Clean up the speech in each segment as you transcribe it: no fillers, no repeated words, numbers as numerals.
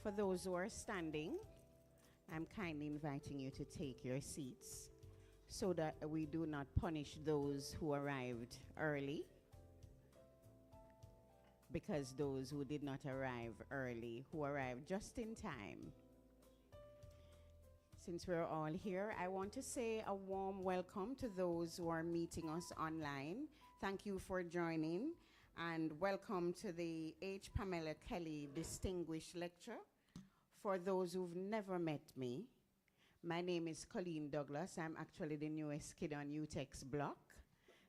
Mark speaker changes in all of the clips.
Speaker 1: For those who are standing, I'm kindly inviting you to take your seats so that we do not punish those who arrived early, because those who did not arrive early, who arrived just in time. Since we're all here, I want to say a warm welcome to those who are meeting us online. Thank you for joining, and welcome to the H. Pamela Kelly Distinguished Lecture. For those who've never met me, my name is Colleen Douglas. I'm actually the newest kid on UTEC's block.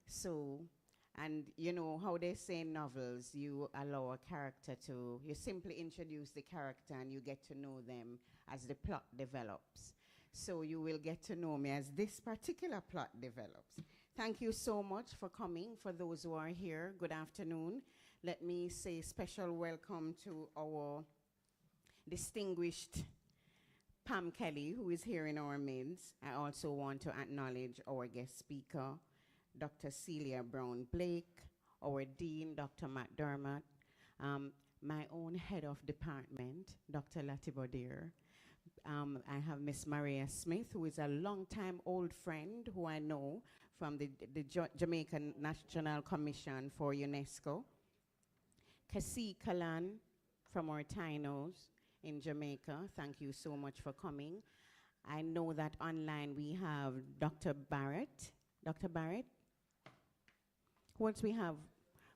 Speaker 1: So, and you know how they say in novels, you allow a character to, you simply introduce the character and you get to know them as the plot develops. So you will get to know me as this particular plot develops. Thank you so much for coming. For those who are here, good afternoon. Let me say special welcome to our distinguished Pam Kelly, who is here in our midst. I also want to acknowledge our guest speaker, Dr. Celia Brown Blake, our Dean, Dr. Matt Dermott, my own head of department, Dr. Latibodir. I have Miss Maria Smith, who is a long-time old friend who I know from the Jamaican National Commission for UNESCO. Kasi Kalan from our Tainos in Jamaica. Thank you so much for coming. I know that online we have Dr. Barrett. Dr. Barrett? Who else we have?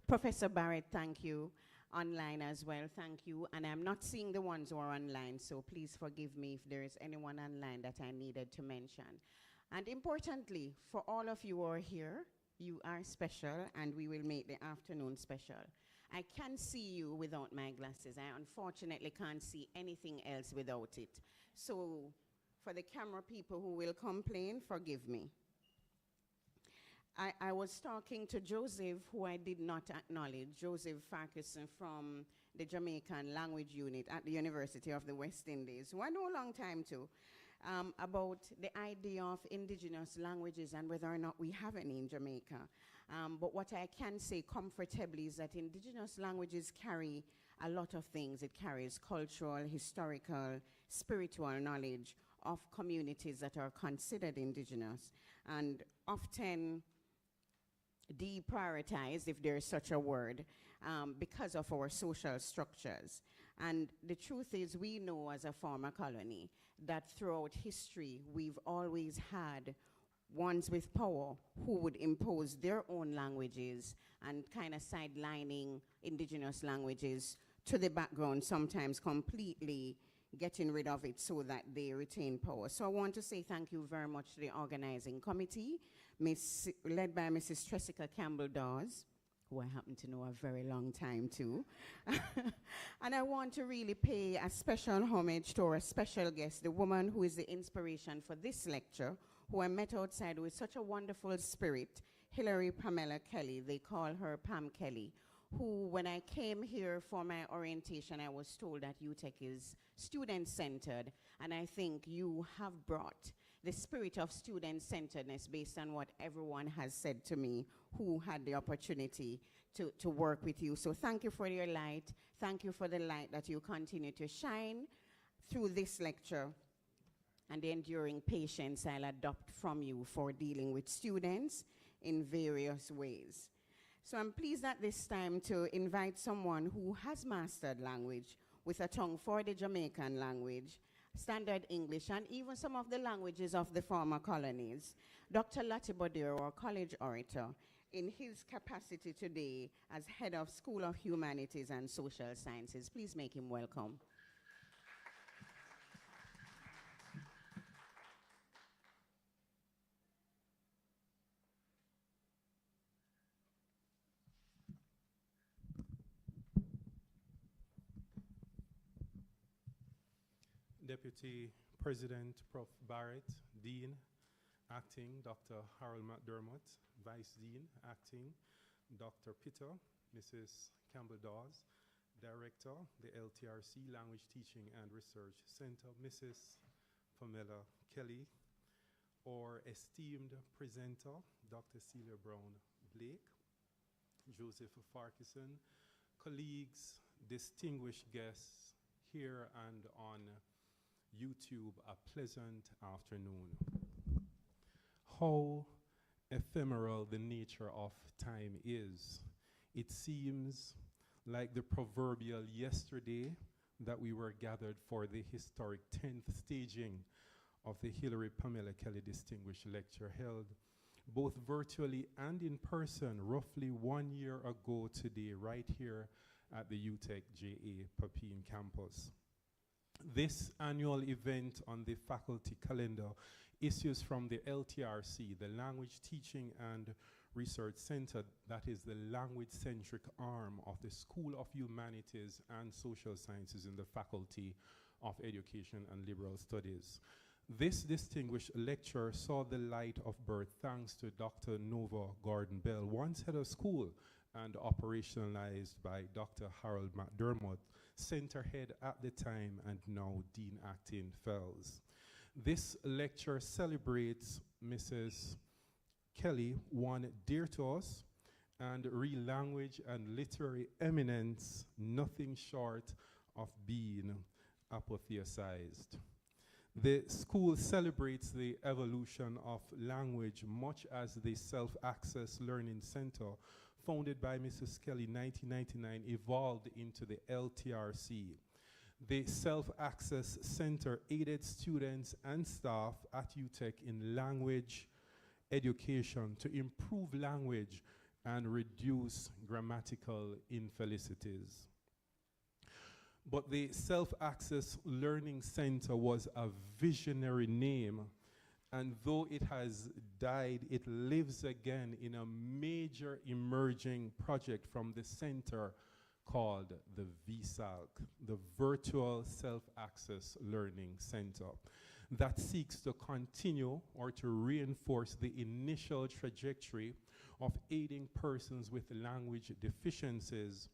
Speaker 1: Professor Barrett, thank you. Online as well, thank you. And I'm not seeing the ones who are online, so please forgive me if there is anyone online that I needed to mention. And importantly, for all of you who are here, you are special, and we will make the afternoon special. I can see you without my glasses. I unfortunately can't see anything else without it. So for the camera people who will complain, forgive me. I was talking to Joseph, who I did not acknowledge, Joseph Farquharson from the Jamaican Language Unit at the University of the West Indies, who I know a long time too, about the idea of indigenous languages and whether or not we have any in Jamaica. But what I can say comfortably is that indigenous languages carry a lot of things. It carries cultural, historical, spiritual knowledge of communities that are considered indigenous, and often deprioritized, if there is such a word, because of our social structures. And the truth is, we know as a former colony that throughout history, we've always had ones with power who would impose their own languages and kind of sidelining indigenous languages to the background, sometimes completely getting rid of it so that they retain power. So I want to say thank you very much to the organizing committee, led by Mrs. Tressica Campbell-Dawes, who I happen to know a very long time too. And I want to really pay a special homage to our special guest, the woman who is the inspiration for this lecture, who I met outside with such a wonderful spirit, Hilary Pamela Kelly. They call her Pam Kelly, who, when I came here for my orientation, I was told that UTEC is student-centered, and I think you have brought the spirit of student-centeredness based on what everyone has said to me who had the opportunity to work with you. So thank you for your light. Thank you for the light that you continue to shine through this lecture and the enduring patience I'll adopt from you for dealing with students in various ways. So I'm pleased at this time to invite someone who has mastered language with a tongue for the Jamaican language, Standard English, and even some of the languages of the former colonies, Dr. Latibodir, our college orator, in his capacity today as head of School of Humanities and Social Sciences. Please make him welcome.
Speaker 2: Deputy President Prof. Barrett, Dean, Acting, Dr. Harold McDermott, Vice Dean, Acting, Dr. Pitter, Mrs. Campbell-Dawes, Director, the LTRC Language Teaching and Research Center, Mrs. Pamela Kelly, our esteemed presenter, Dr. Celia Brown Blake, Joseph Farquharson, colleagues, distinguished guests here and on YouTube, a pleasant afternoon. How ephemeral the nature of time is. It seems like the proverbial yesterday that we were gathered for the historic 10th staging of the Hilary Pamela Kelly Distinguished Lecture held both virtually and in person roughly 1 year ago today, right here at the UTech JA Papine campus. This annual event on the faculty calendar issues from the LTRC, the Language Teaching and Research Center, that is the language-centric arm of the School of Humanities and Social Sciences in the Faculty of Education and Liberal Studies. This distinguished lecture saw the light of birth thanks to Dr. Nova Gordon-Bell, once head of school and operationalized by Dr. Harold McDermott, center head at the time and now Dean Acting Fells. This lecture celebrates Mrs. Kelly, one dear to us, and real language and literary eminence, nothing short of being apotheosized. The school celebrates the evolution of language much as the Self-Access Learning Center, founded by Mrs. Kelly in 1999, evolved into the LTRC. The Self-Access Center aided students and staff at UTech in language education to improve language and reduce grammatical infelicities. But the Self-Access Learning Center was a visionary name, and though it has died, it lives again in a major emerging project from the center called the VSALC, the Virtual Self-Access Learning Center, that seeks to continue or to reinforce the initial trajectory of aiding persons with language deficiencies,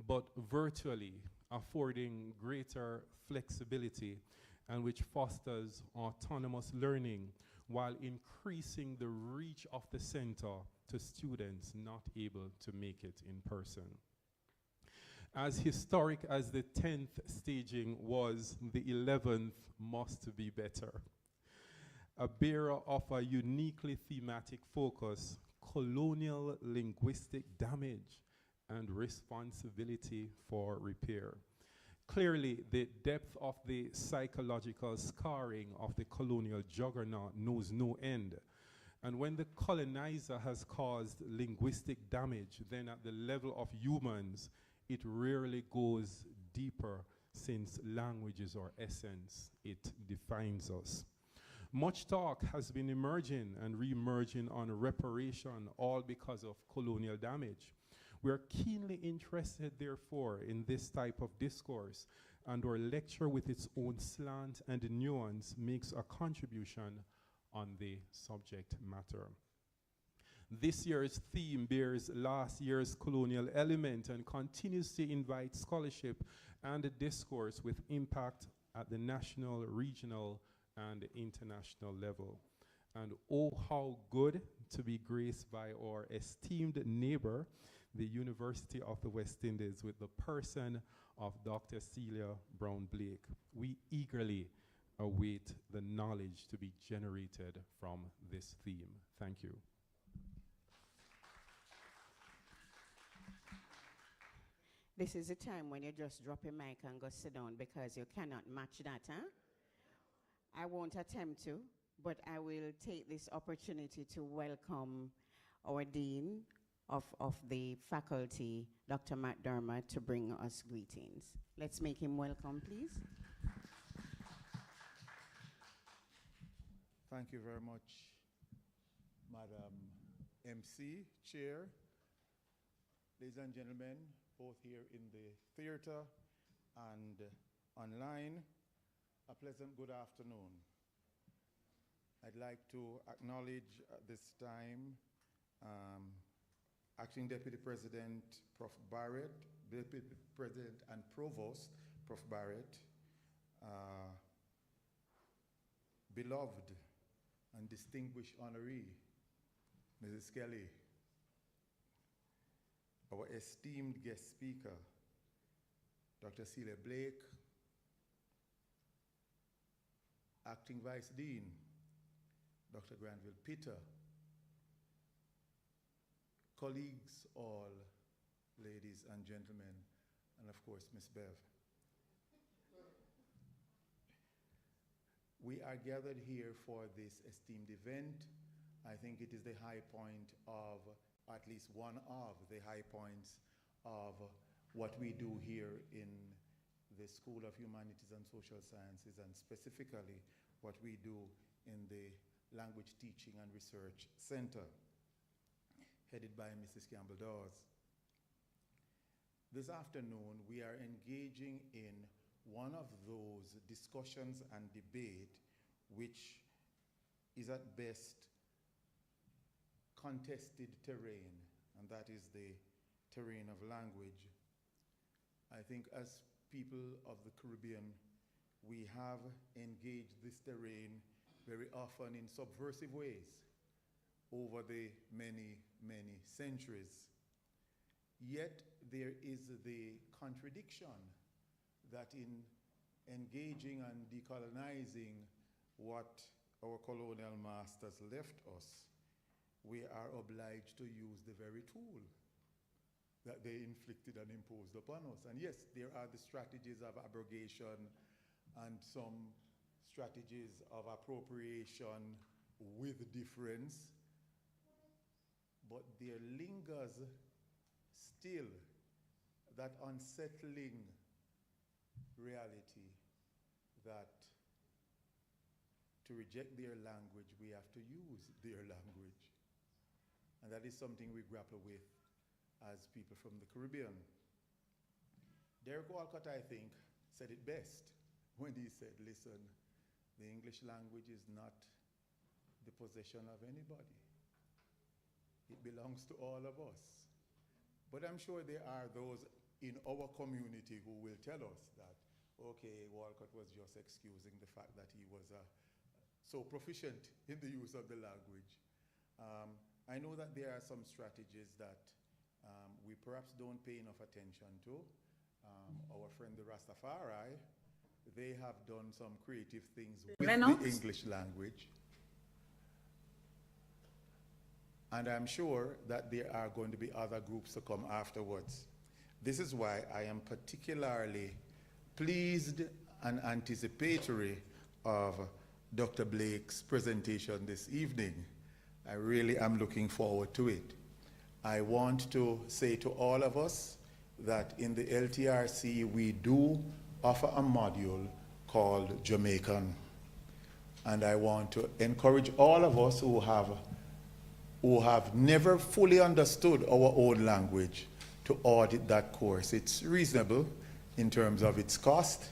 Speaker 2: but virtually, affording greater flexibility and which fosters autonomous learning while increasing the reach of the center to students not able to make it in person. As historic as the 10th staging was, the 11th must be better. A bearer of a uniquely thematic focus, colonial linguistic damage and responsibility for repair. Clearly, the depth of the psychological scarring of the colonial juggernaut knows no end. And when the colonizer has caused linguistic damage, then at the level of humans, it rarely goes deeper, since language is our essence. It defines us. Much talk has been emerging and re-emerging on reparation, all because of colonial damage. We are keenly interested, therefore, in this type of discourse, and our lecture, with its own slant and nuance, makes a contribution on the subject matter. This year's theme bears last year's colonial element and continues to invite scholarship and discourse with impact at the national, regional, and international level. And oh, how good to be graced by our esteemed neighbor, the University of the West Indies, with the person of Dr. Celia Brown Blake. We eagerly await the knowledge to be generated from this theme. Thank you.
Speaker 1: This is a time when you just drop a mic and go sit down because you cannot match that, huh? I won't attempt to, but I will take this opportunity to welcome our Dean of the faculty, Dr. McDermott, to bring us greetings. Let's make him welcome, please.
Speaker 3: Thank you very much, Madam MC, Chair, ladies and gentlemen, both here in the theater and online, a pleasant good afternoon. I'd like to acknowledge at this time Acting Deputy President Prof. Barrett, Deputy President and Provost Prof. Barrett, beloved and distinguished honoree, Mrs. Kelly, our esteemed guest speaker, Dr. Celia Blake, Acting Vice Dean, Dr. Granville Peter, colleagues all, ladies and gentlemen, and of course, Miss Bev. We are gathered here for this esteemed event. I think it is the high point of, at least one of the high points of what we do here in the School of Humanities and Social Sciences, and specifically what we do in the Language Teaching and Research Center, headed by Mrs. Campbell Dawes. This afternoon, we are engaging in one of those discussions and debate which is at best contested terrain, and that is the terrain of language. I think as people of the Caribbean, we have engaged this terrain very often in subversive ways over the many, many centuries. Yet there is the contradiction that in engaging and decolonizing what our colonial masters left us, we are obliged to use the very tool that they inflicted and imposed upon us. And yes, there are the strategies of abrogation and some strategies of appropriation with difference, but there lingers still that unsettling reality that to reject their language, we have to use their language. And that is something we grapple with as people from the Caribbean. Derek Walcott, I think, said it best when he said, listen, the English language is not the possession of anybody. It belongs to all of us. But I'm sure there are those in our community who will tell us that, okay, Walcott was just excusing the fact that he was so proficient in the use of the language. I know that there are some strategies that we perhaps don't pay enough attention to. Our friend the Rastafari, they have done some creative things with the English language. And I'm sure that there are going to be other groups to come afterwards. This is why I am particularly pleased and anticipatory of Dr. Blake's presentation this evening. I really am looking forward to it. I want to say to all of us that in the LTRC we do offer a module called Jamaican. And I want to encourage all of us who have never fully understood our own language to audit that course. It's reasonable in terms of its cost,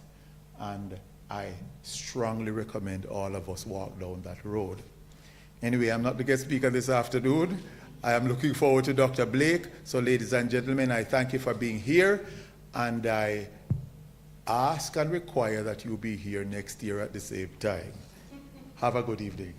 Speaker 3: and I strongly recommend all of us walk down that road. Anyway, I'm not the guest speaker this afternoon. I am looking forward to Dr. Blake. So ladies and gentlemen, I thank you for being here, and I ask and require that you be here next year at the same time. Have a good evening.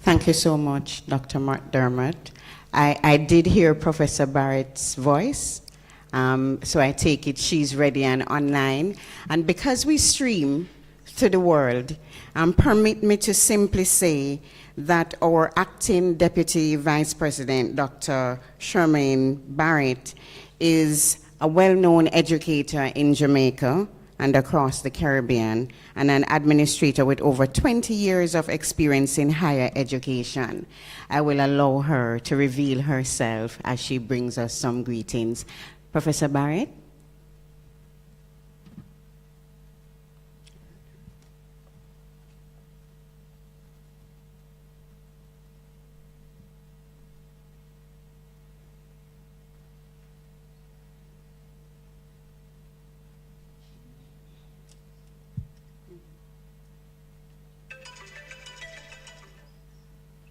Speaker 1: Thank you so much, Dr. McDermott. I did hear Professor Barrett's voice, so I take it she's ready and online. And because we stream to the world, permit me to simply say that our acting Deputy Vice President, Dr. Charmaine Barrett, is a well-known educator in Jamaica and across the Caribbean, and an administrator with over 20 years of experience in higher education. I will allow her to reveal herself as she brings us some greetings. Professor Barrett?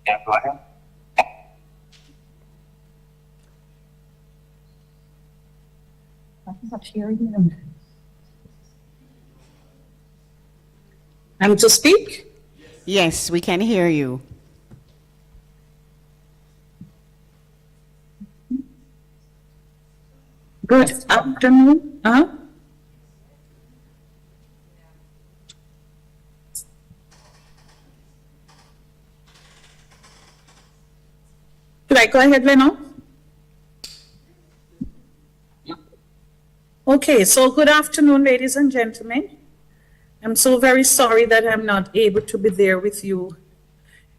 Speaker 4: Yeah, go ahead. I'm to speak?
Speaker 1: Yes, we can hear you.
Speaker 4: Good afternoon. Should I go ahead, Leno? Okay, so good afternoon, ladies and gentlemen. I'm so very sorry that I'm not able to be there with you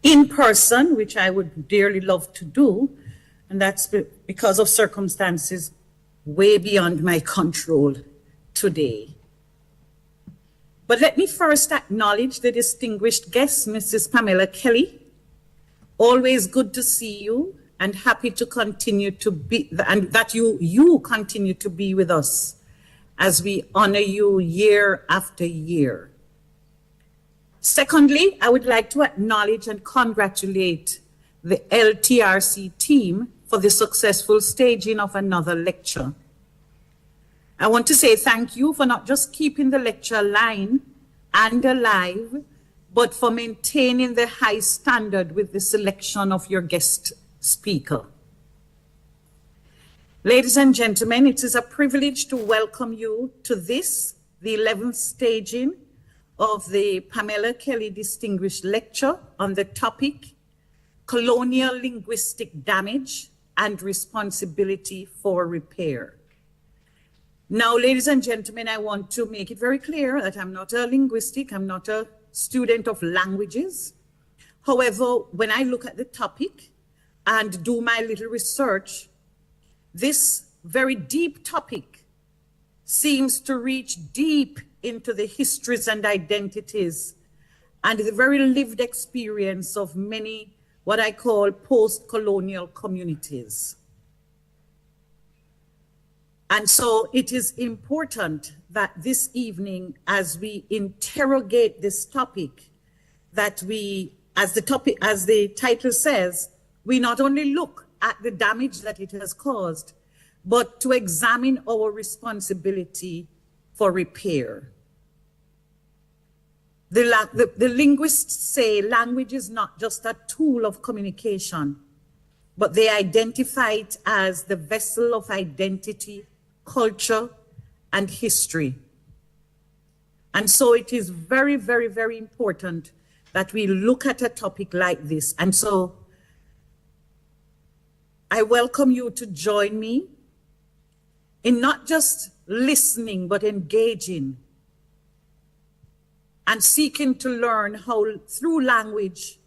Speaker 4: in person, which I would dearly love to do, and that's because of circumstances way beyond my control today. But let me first acknowledge the distinguished guest, Mrs. Pamela Kelly. Always good to see you and happy to continue to be, and that you continue to be with us as we honor you year after year. Secondly, I would like to acknowledge and congratulate the LTRC team for the successful staging of another lecture. I want to say thank you for not just keeping the lecture alive and alive, but for maintaining the high standard with the selection of your guest speaker. Ladies and gentlemen, it is a privilege to welcome you to this, the 11th staging of the Pamela Kelly Distinguished Lecture on the topic, Colonial Linguistic Damage and Responsibility for Repair. Now, ladies and gentlemen, I want to make it very clear that I'm not a linguistic, I'm not a student of languages. However, when I look at the topic and do my little research, this very deep topic seems to reach deep into the histories and identities and the very lived experience of many what I call post-colonial communities. And so it is important that this evening, as we interrogate this topic, that we, as the title says, we not only look at the damage that it has caused, but to examine our responsibility for repair. The linguists say language is not just a tool of communication, but they identify it as the vessel of identity, culture, and history. And so it is very, very, very important that we look at a topic like this. And so I welcome you to join me in not just listening, but engaging and seeking to learn how through language,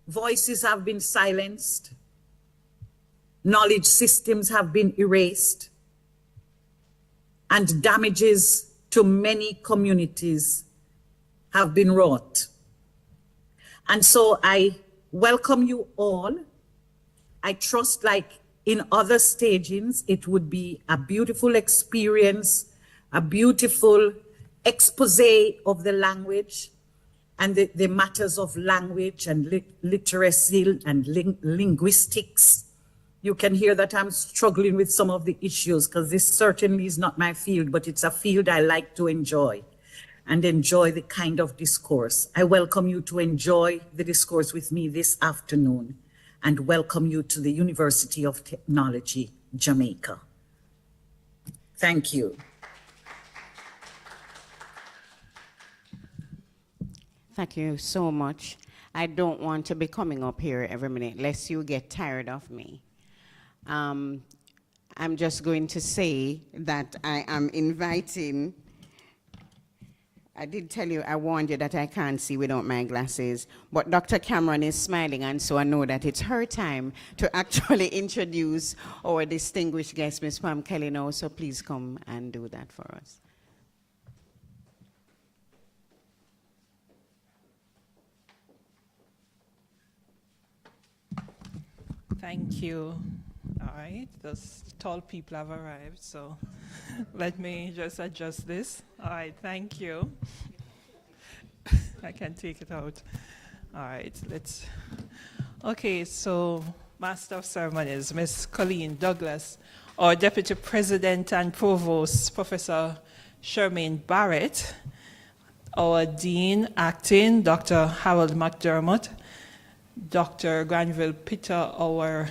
Speaker 4: voices have been silenced, knowledge systems have been erased, and damages to many communities have been wrought. And so I welcome you all. I trust, like in other stagings, it would be a beautiful experience, a beautiful expose of the language and the matters of language and literacy and linguistics. You can hear that I'm struggling with some of the issues because this certainly is not my field, but it's a field I like to enjoy and enjoy the kind of discourse. I welcome you to enjoy the discourse with me this afternoon and welcome you to the University of Technology, Jamaica. Thank you.
Speaker 1: Thank you so much. I don't want to be coming up here every minute, lest you get tired of me. I'm just going to say that I am inviting, I did tell you, I warned you that I can't see without my glasses, but Dr. Cameron is smiling, and so I know that it's her time to actually introduce our distinguished guest, Ms. Pam Kelly now, so please come and do that for us.
Speaker 5: Thank you. All right, those tall people have arrived, so let me just adjust this. All right, thank you. I can take it out. All right, okay, so Master of Ceremonies, Ms. Colleen Douglas, our Deputy President and Provost, Professor Shermaine Barrett, our Dean Acting, Dr. Harold McDermott, Dr. Granville Peter, our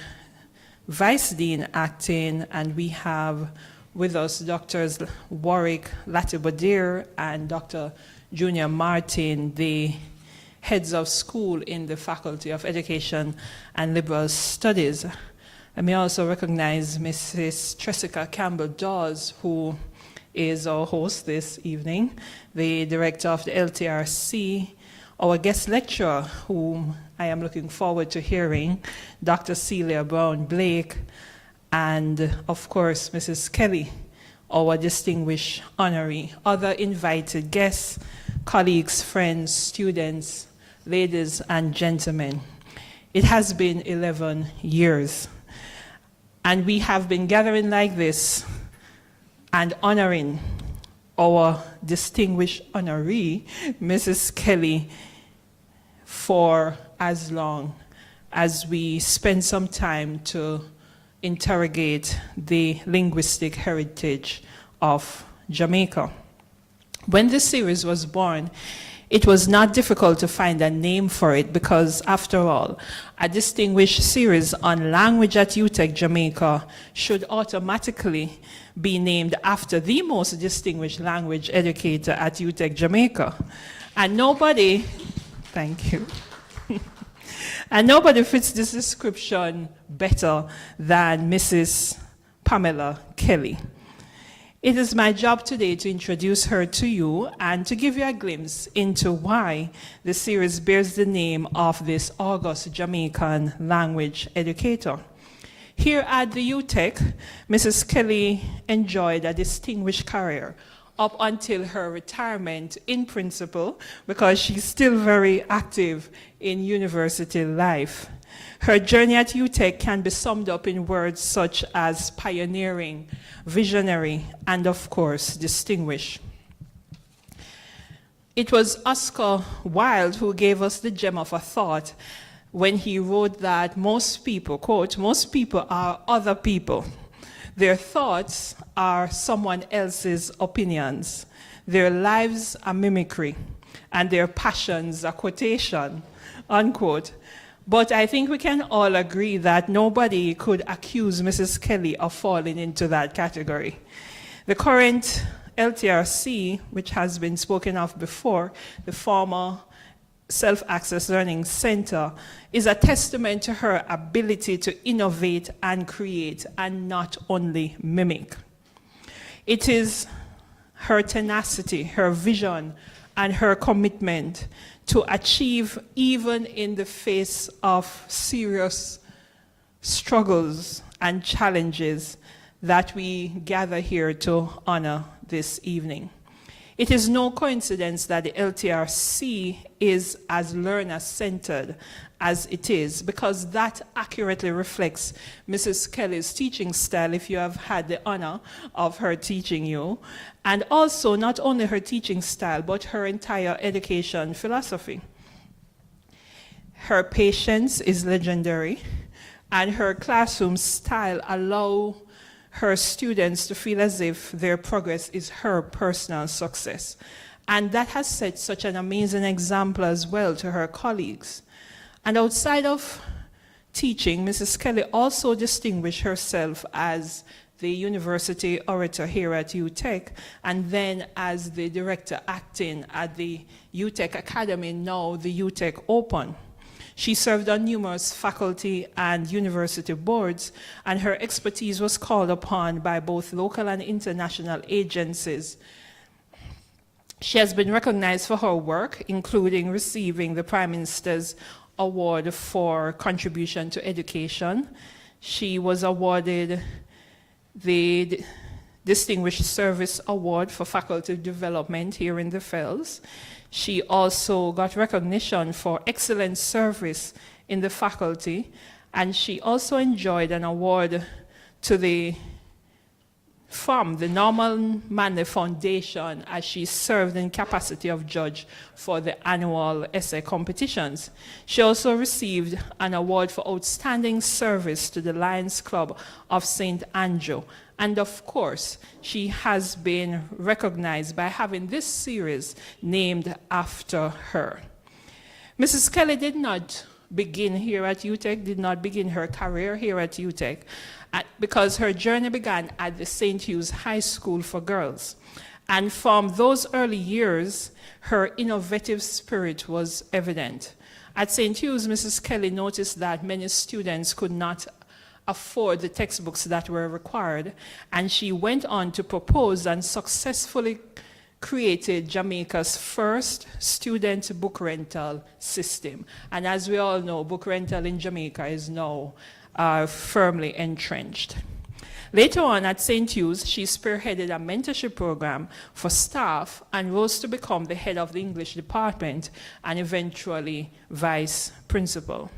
Speaker 5: Vice Dean Acting, and we have with us Drs. Warwick Latibodir and Dr. Junior Martin, the heads of school in the Faculty of Education and Liberal Studies. I may also recognize Mrs. Tressica Campbell-Dawes, who is our host this evening, the director of the LTRC, our guest lecturer, whom I am looking forward to hearing, Dr. Celia Brown-Blake, and of course, Mrs. Kelly, our distinguished honoree, other invited guests, colleagues, friends, students, ladies and gentlemen. It has been 11 years, and we have been gathering like this and honoring our distinguished honoree, Mrs. Kelly, for as long as we spend some time to interrogate the linguistic heritage of Jamaica. When this series was born, it was not difficult to find a name for it because, after all, a distinguished series on language at UTEC Jamaica should automatically be named after the most distinguished language educator at UTEC Jamaica. And nobody, thank you, and nobody fits this description better than Mrs. Pamela Kelly. It is my job today to introduce her to you and to give you a glimpse into why the series bears the name of this august Jamaican language educator. Here at the UTEC, Mrs. Kelly enjoyed a distinguished career up until her retirement in principle, because she's still very active in university life. Her journey at UTEC can be summed up in words such as pioneering, visionary, and of course, distinguished. It was Oscar Wilde who gave us the gem of a thought when he wrote that most people, quote, most people are other people. Their thoughts are someone else's opinions. Their lives are mimicry, and their passions are quotation, unquote. But I think we can all agree that nobody could accuse Mrs. Kelly of falling into that category. The current LTRC, which has been spoken of before, the former Self-Access Learning Center, is a testament to her ability to innovate and create and not only mimic. It is her tenacity, her vision, and her commitment to achieve even in the face of serious struggles and challenges that we gather here to honor this evening. It is no coincidence that the LTRC is as learner-centered as it is, because that accurately reflects Mrs. Kelly's teaching style, if you have had the honor of her teaching you, and also not only her teaching style, but her entire education philosophy. Her patience is legendary, and her classroom style allows her students to feel as if their progress is her personal success. And that has set such an amazing example as well to her colleagues. And outside of teaching, Mrs. Kelly also distinguished herself as the university orator here at UTEC, and then as the director acting at the UTEC Academy, now the UTEC Open. She served on numerous faculty and university boards, and her expertise was called upon by both local and international agencies. She has been recognized for her work, including receiving the Prime Minister's Award for Contribution to Education. She was awarded the Distinguished Service Award for Faculty Development here in the Fells. She also got recognition for excellent service in the faculty, and she also enjoyed an award from the Norman Manley Foundation as she served in capacity of judge for the annual essay competitions. She also received an award for outstanding service to the Lions Club of St. Andrew. And of course, she has been recognized by having this series named after her. Mrs. Kelly did not begin here at UTech, did not begin her career here at UTech, because her journey began at the St. Hugh's High School for Girls. And from those early years, her innovative spirit was evident. At St. Hugh's, Mrs. Kelly noticed that many students could not afford the textbooks that were required, and she went on to propose and successfully created Jamaica's first student book rental system. And as we all know, book rental in Jamaica is now firmly entrenched. Later on at St. Hugh's, she spearheaded a mentorship program for staff and rose to become the head of the English department and eventually vice principal.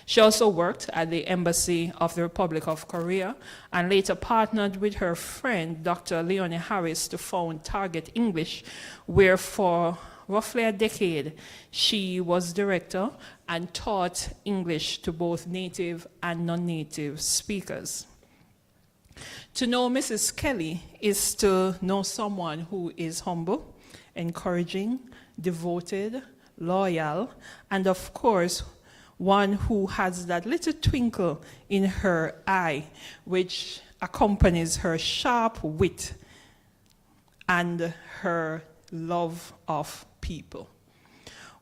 Speaker 5: She also worked at the Embassy of the Republic of Korea and later partnered with her friend, Dr. Leonie Harris, to found Target English, where for roughly a decade she was director and taught English to both native and non-native speakers. To know Mrs. Kelly is to know someone who is humble, encouraging, devoted, loyal, and of course, one who has that little twinkle in her eye, which accompanies her sharp wit and her love of people.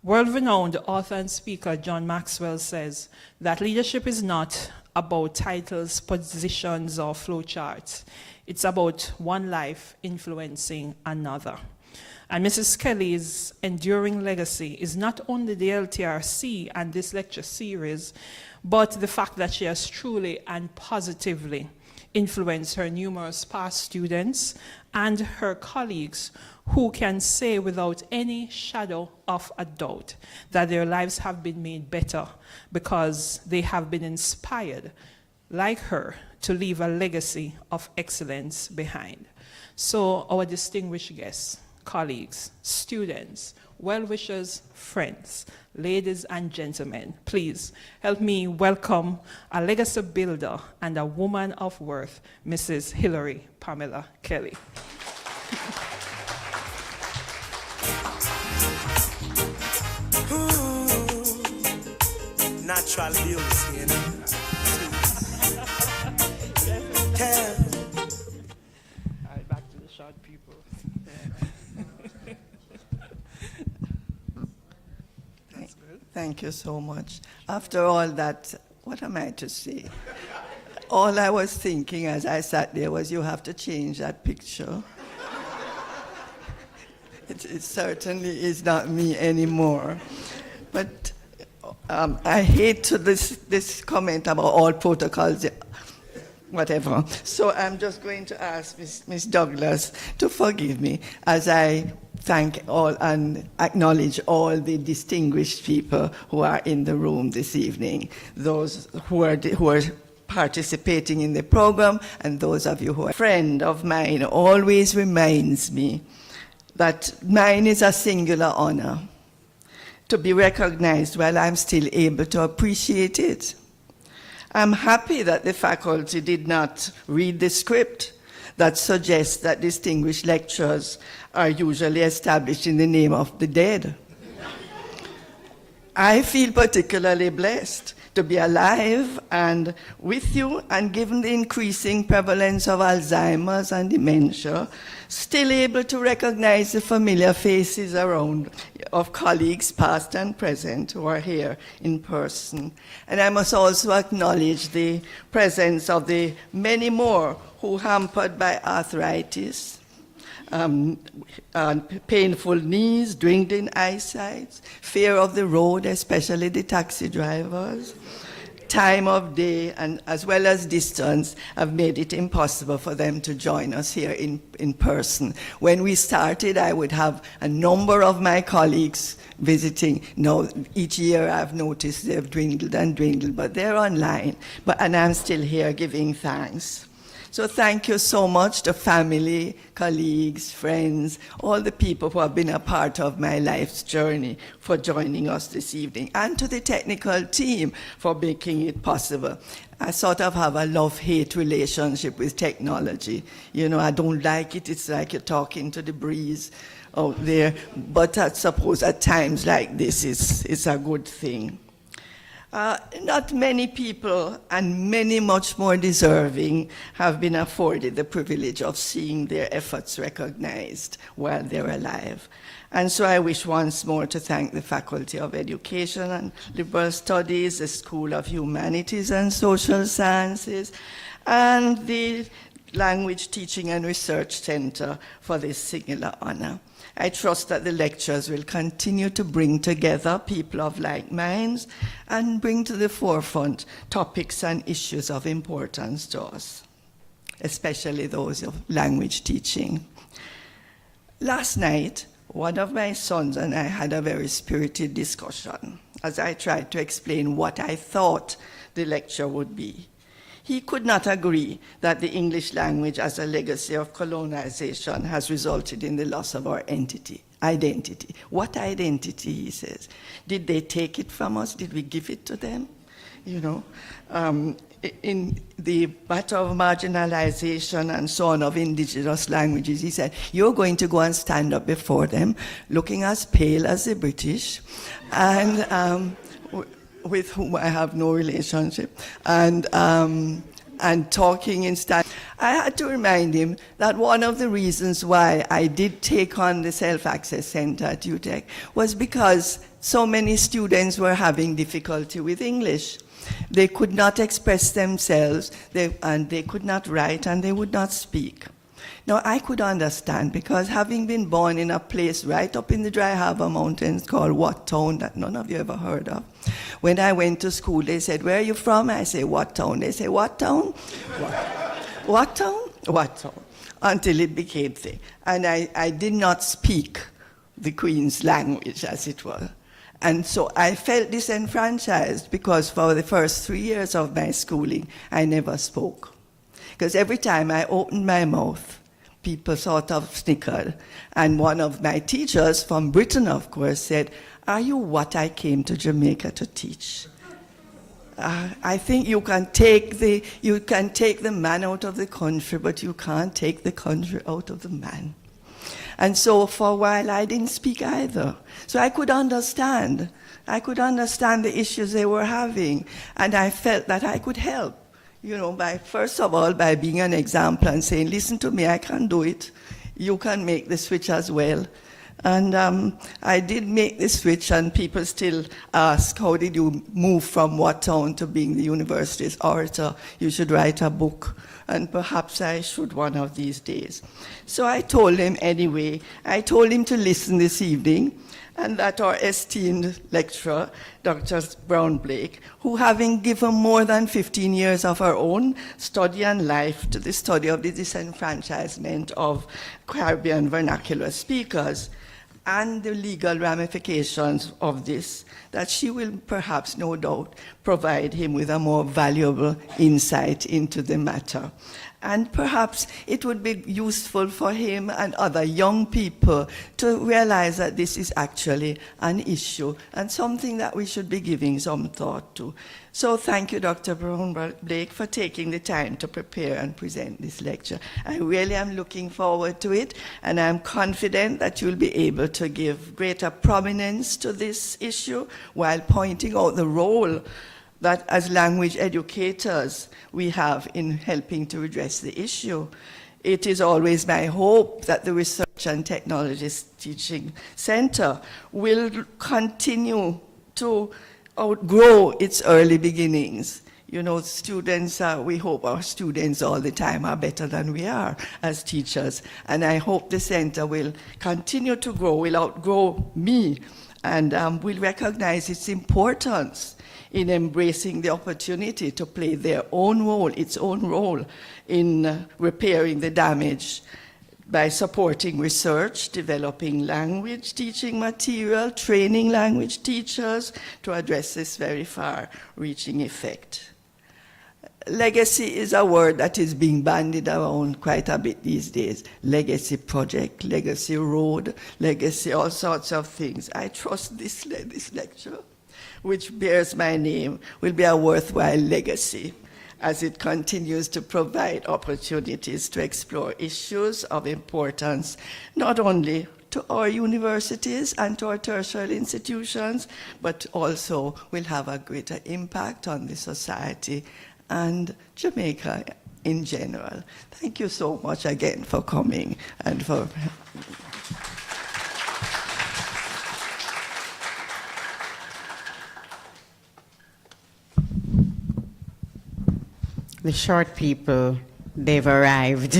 Speaker 5: World-renowned author and speaker John Maxwell says that leadership is not about titles, positions, or flowcharts. It's about one life influencing another. And Mrs. Kelly's enduring legacy is not only the LTRC and this lecture series, but the fact that she has truly and positively influenced her numerous past students and her colleagues who can say without any shadow of a doubt that their lives have been made better because they have been inspired, like her, to leave a legacy of excellence behind. So our distinguished guests, colleagues, students, well-wishers, friends, ladies and gentlemen, please help me welcome a legacy builder and a woman of worth, Mrs. Hilary Pamela Kelly.
Speaker 6: Natural beauty, you know.
Speaker 5: All right, back to the short people. That's good.
Speaker 7: Thank you so much. After all that, what am I to say? All I was thinking as I sat there was, you have to change that picture. It certainly is not me anymore. But I hate to this comment about all protocols, whatever. So I'm just going to ask Miss Douglas to forgive me as I thank all and acknowledge all the distinguished people who are in the room this evening, those who are participating in the program, and those of you who are. A friend of mine always reminds me that mine is a singular honor to be recognized while I'm still able to appreciate it. I'm happy that the faculty did not read the script that suggests that distinguished lecturers are usually established in the name of the dead. I feel particularly blessed to be alive and with you, and given the increasing prevalence of Alzheimer's and dementia, still able to recognize the familiar faces around of colleagues past and present who are here in person. And I must also acknowledge the presence of the many more who, hampered by arthritis, painful knees, dwindling eyesight, fear of the road, especially the taxi drivers, time of day, and as well as distance, have made it impossible for them to join us here in person. When we started, I would have a number of my colleagues visiting. Now, each year I've noticed they've dwindled and dwindled, but they're online. And I'm still here giving thanks. So thank you so much to family, colleagues, friends, all the people who have been a part of my life's journey for joining us this evening, and to the technical team for making it possible. I sort of have a love-hate relationship with technology. You know, I don't like it. It's like you're talking to the breeze out there. But I suppose at times like this, it's a good thing. Not many people, and many much more deserving, have been afforded the privilege of seeing their efforts recognized while they're alive. And so I wish once more to thank the Faculty of Education and Liberal Studies, the School of Humanities and Social Sciences, and the Language Teaching and Research Center for this singular honor. I trust that the lectures will continue to bring together people of like minds and bring to the forefront topics and issues of importance to us, especially those of language teaching. Last night, one of my sons and I had a very spirited discussion as I tried to explain what I thought the lecture would be. He could not agree that the English language as a legacy of colonization has resulted in the loss of our identity. What identity, he says? Did they take it from us? Did we give it to them? You know, in the matter of marginalization and so on of indigenous languages, he said, you're going to go and stand up before them, looking as pale as the British, and with whom I have no relationship, and talking instead. I had to remind him that one of the reasons why I did take on the Self-Access Center at UTech was because so many students were having difficulty with English. They could not express themselves, and they could not write, and they would not speak. Now, I could understand, because having been born in a place right up in the Dry Harbor Mountains called What Town, that none of you ever heard of, when I went to school, they said, where are you from? I say, What Town? They say, what town? What town? What town? Until it became thing. And I did not speak the Queen's language, as it were. And so I felt disenfranchised, because for the first 3 years of my schooling, I never spoke. Because every time I opened my mouth, people sort of snickered. And one of my teachers from Britain, of course, said, are you what I came to Jamaica to teach? I think you can take the man out of the country, but you can't take the country out of the man. And so for a while, I didn't speak either. So I could understand. I could understand the issues they were having. And I felt that I could help. You know, first of all, by being an example and saying, listen to me, I can do it. You can make the switch as well. And I did make the switch, and people still ask, how did you move from what town to being the university's orator? You should write a book, and perhaps I should one of these days. So I told him anyway. I told him to listen this evening, and that our esteemed lecturer, Dr. Brown Blake, who having given more than 15 years of her own study and life to the study of the disenfranchisement of Caribbean vernacular speakers, and the legal ramifications of this, that she will perhaps, no doubt, provide him with a more valuable insight into the matter. And perhaps it would be useful for him and other young people to realize that this is actually an issue and something that we should be giving some thought to. So thank you, Dr. Brown-Blake, for taking the time to prepare and present this lecture. I really am looking forward to it, and I'm confident that you'll be able to give greater prominence to this issue while pointing out the role that as language educators we have in helping to address the issue. It is always my hope that the Research and Technologies Teaching Center will continue to outgrow its early beginnings. You know, students, we hope our students all the time are better than we are as teachers. And I hope the center will continue to grow, will outgrow me, and will recognize its importance in embracing the opportunity to play their own role, its own role in repairing the damage by supporting research, developing language teaching material, training language teachers to address this very far-reaching effect. Legacy is a word that is being bandied around quite a bit these days. Legacy project, legacy road, legacy all sorts of things. I trust this lecture, which bears my name, will be a worthwhile legacy as it continues to provide opportunities to explore issues of importance, not only to our universities and to our tertiary institutions, but also will have a greater impact on the society and Jamaica in general. Thank you so much again for coming and for...
Speaker 1: The short people, they've arrived.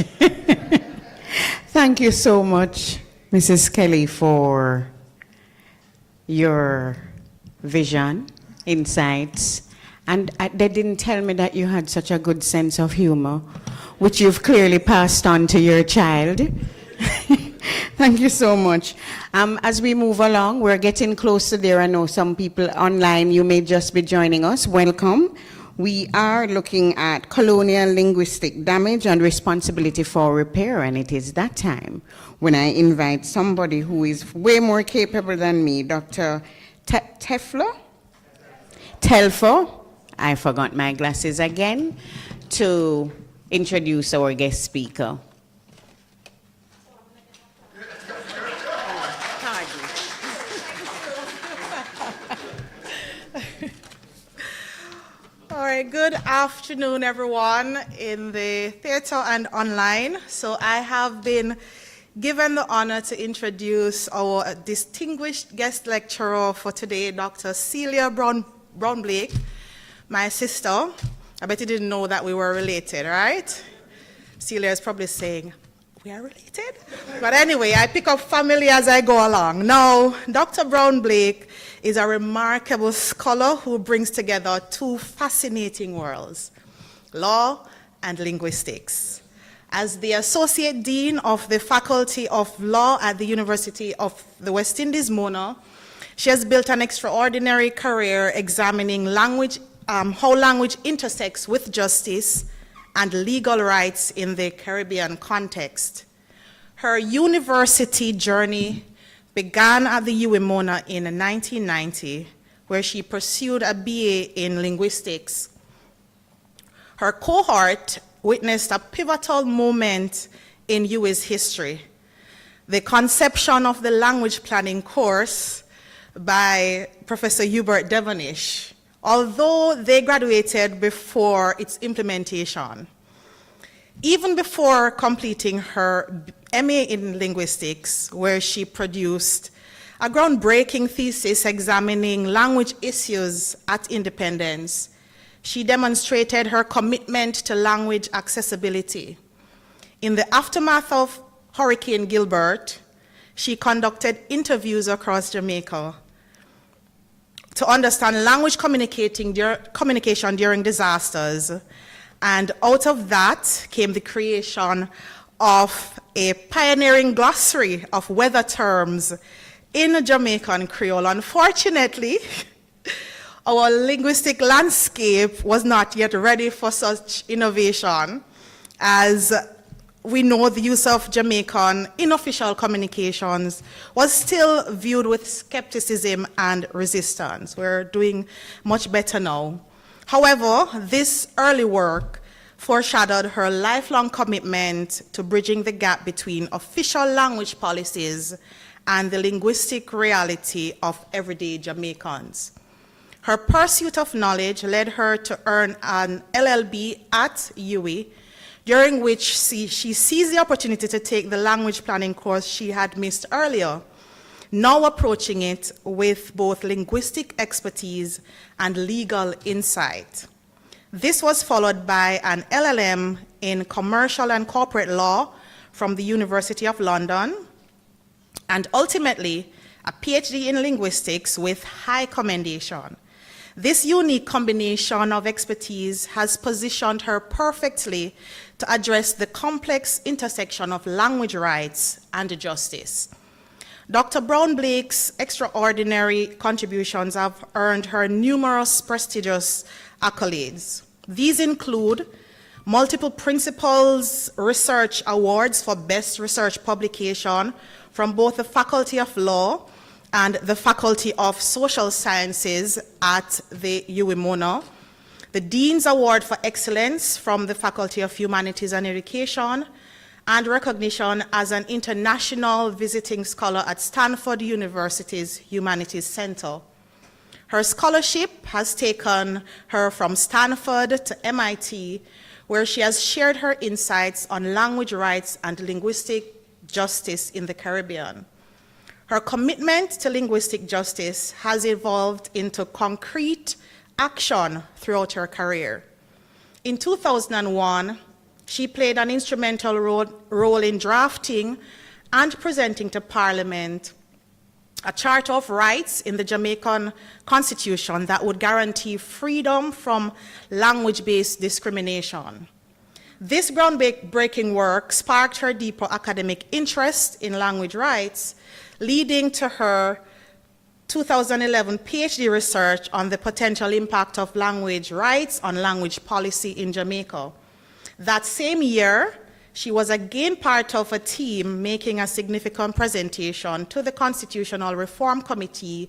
Speaker 1: Thank you so much, Mrs. Kelly, for your vision, insights. And they didn't tell me that you had such a good sense of humor, which you've clearly passed on to your child. Thank you so much. As we move along, we're getting close to there. I know some people online, you may just be joining us. Welcome. We are looking at colonial linguistic damage and responsibility for repair, and it is that time when I invite somebody who is way more capable than me, Dr. Telfo, I forgot my glasses again, to introduce our guest speaker.
Speaker 6: All right, good afternoon, everyone in the theater and online. So I have been given the honor to introduce our distinguished guest lecturer for today, Dr. Celia Brown-Blake, my sister. I bet you didn't know that we were related, right? Celia is probably saying, we are related? But anyway, I pick up family as I go along. Now, Dr. Brown-Blake is a remarkable scholar who brings together two fascinating worlds, law and linguistics. As the Associate Dean of the Faculty of Law at the University of the West Indies, Mona, she has built an extraordinary career examining language, how language intersects with justice and legal rights in the Caribbean context. Her university journey began at the UWI Mona in 1990, where she pursued a BA in linguistics. Her cohort witnessed a pivotal moment in UWI's history, the conception of the language planning course by Professor Hubert Devonish, although they graduated before its implementation. Even before completing her MA in linguistics, where she produced a groundbreaking thesis examining language issues at Independence, she demonstrated her commitment to language accessibility. In the aftermath of Hurricane Gilbert, she conducted interviews across Jamaica to understand language communication during disasters. And out of that came the creation of a pioneering glossary of weather terms in Jamaican Creole. Unfortunately, our linguistic landscape was not yet ready for such innovation, as we know the use of Jamaican in official communications was still viewed with skepticism and resistance. We're doing much better now. However, this early work foreshadowed her lifelong commitment to bridging the gap between official language policies and the linguistic reality of everyday Jamaicans. Her pursuit of knowledge led her to earn an LLB at UWI, during which she seized the opportunity to take the language planning course she had missed earlier, now approaching it with both linguistic expertise and legal insight. This was followed by an LLM in commercial and corporate law from the University of London, and ultimately a PhD in linguistics with high commendation. This unique combination of expertise has positioned her perfectly to address the complex intersection of language rights and justice. Dr. Brown-Blake's extraordinary contributions have earned her numerous prestigious accolades. These include multiple Principals Research Awards for Best Research Publication from both the Faculty of Law and the Faculty of Social Sciences at the UWI Mona, the Dean's Award for Excellence from the Faculty of Humanities and Education, and recognition as an international visiting scholar at Stanford University's Humanities Center. Her scholarship has taken her from Stanford to MIT, where she has shared her insights on language rights and linguistic justice in the Caribbean. Her commitment to linguistic justice has evolved into concrete action throughout her career. In 2001, she played an instrumental role in drafting and presenting to Parliament a Charter of Rights in the Jamaican Constitution that would guarantee freedom from language-based discrimination. This groundbreaking work sparked her deeper academic interest in language rights, leading to her 2011 PhD research on the potential impact of language rights on language policy in Jamaica. That same year, she was again part of a team making a significant presentation to the Constitutional Reform Committee,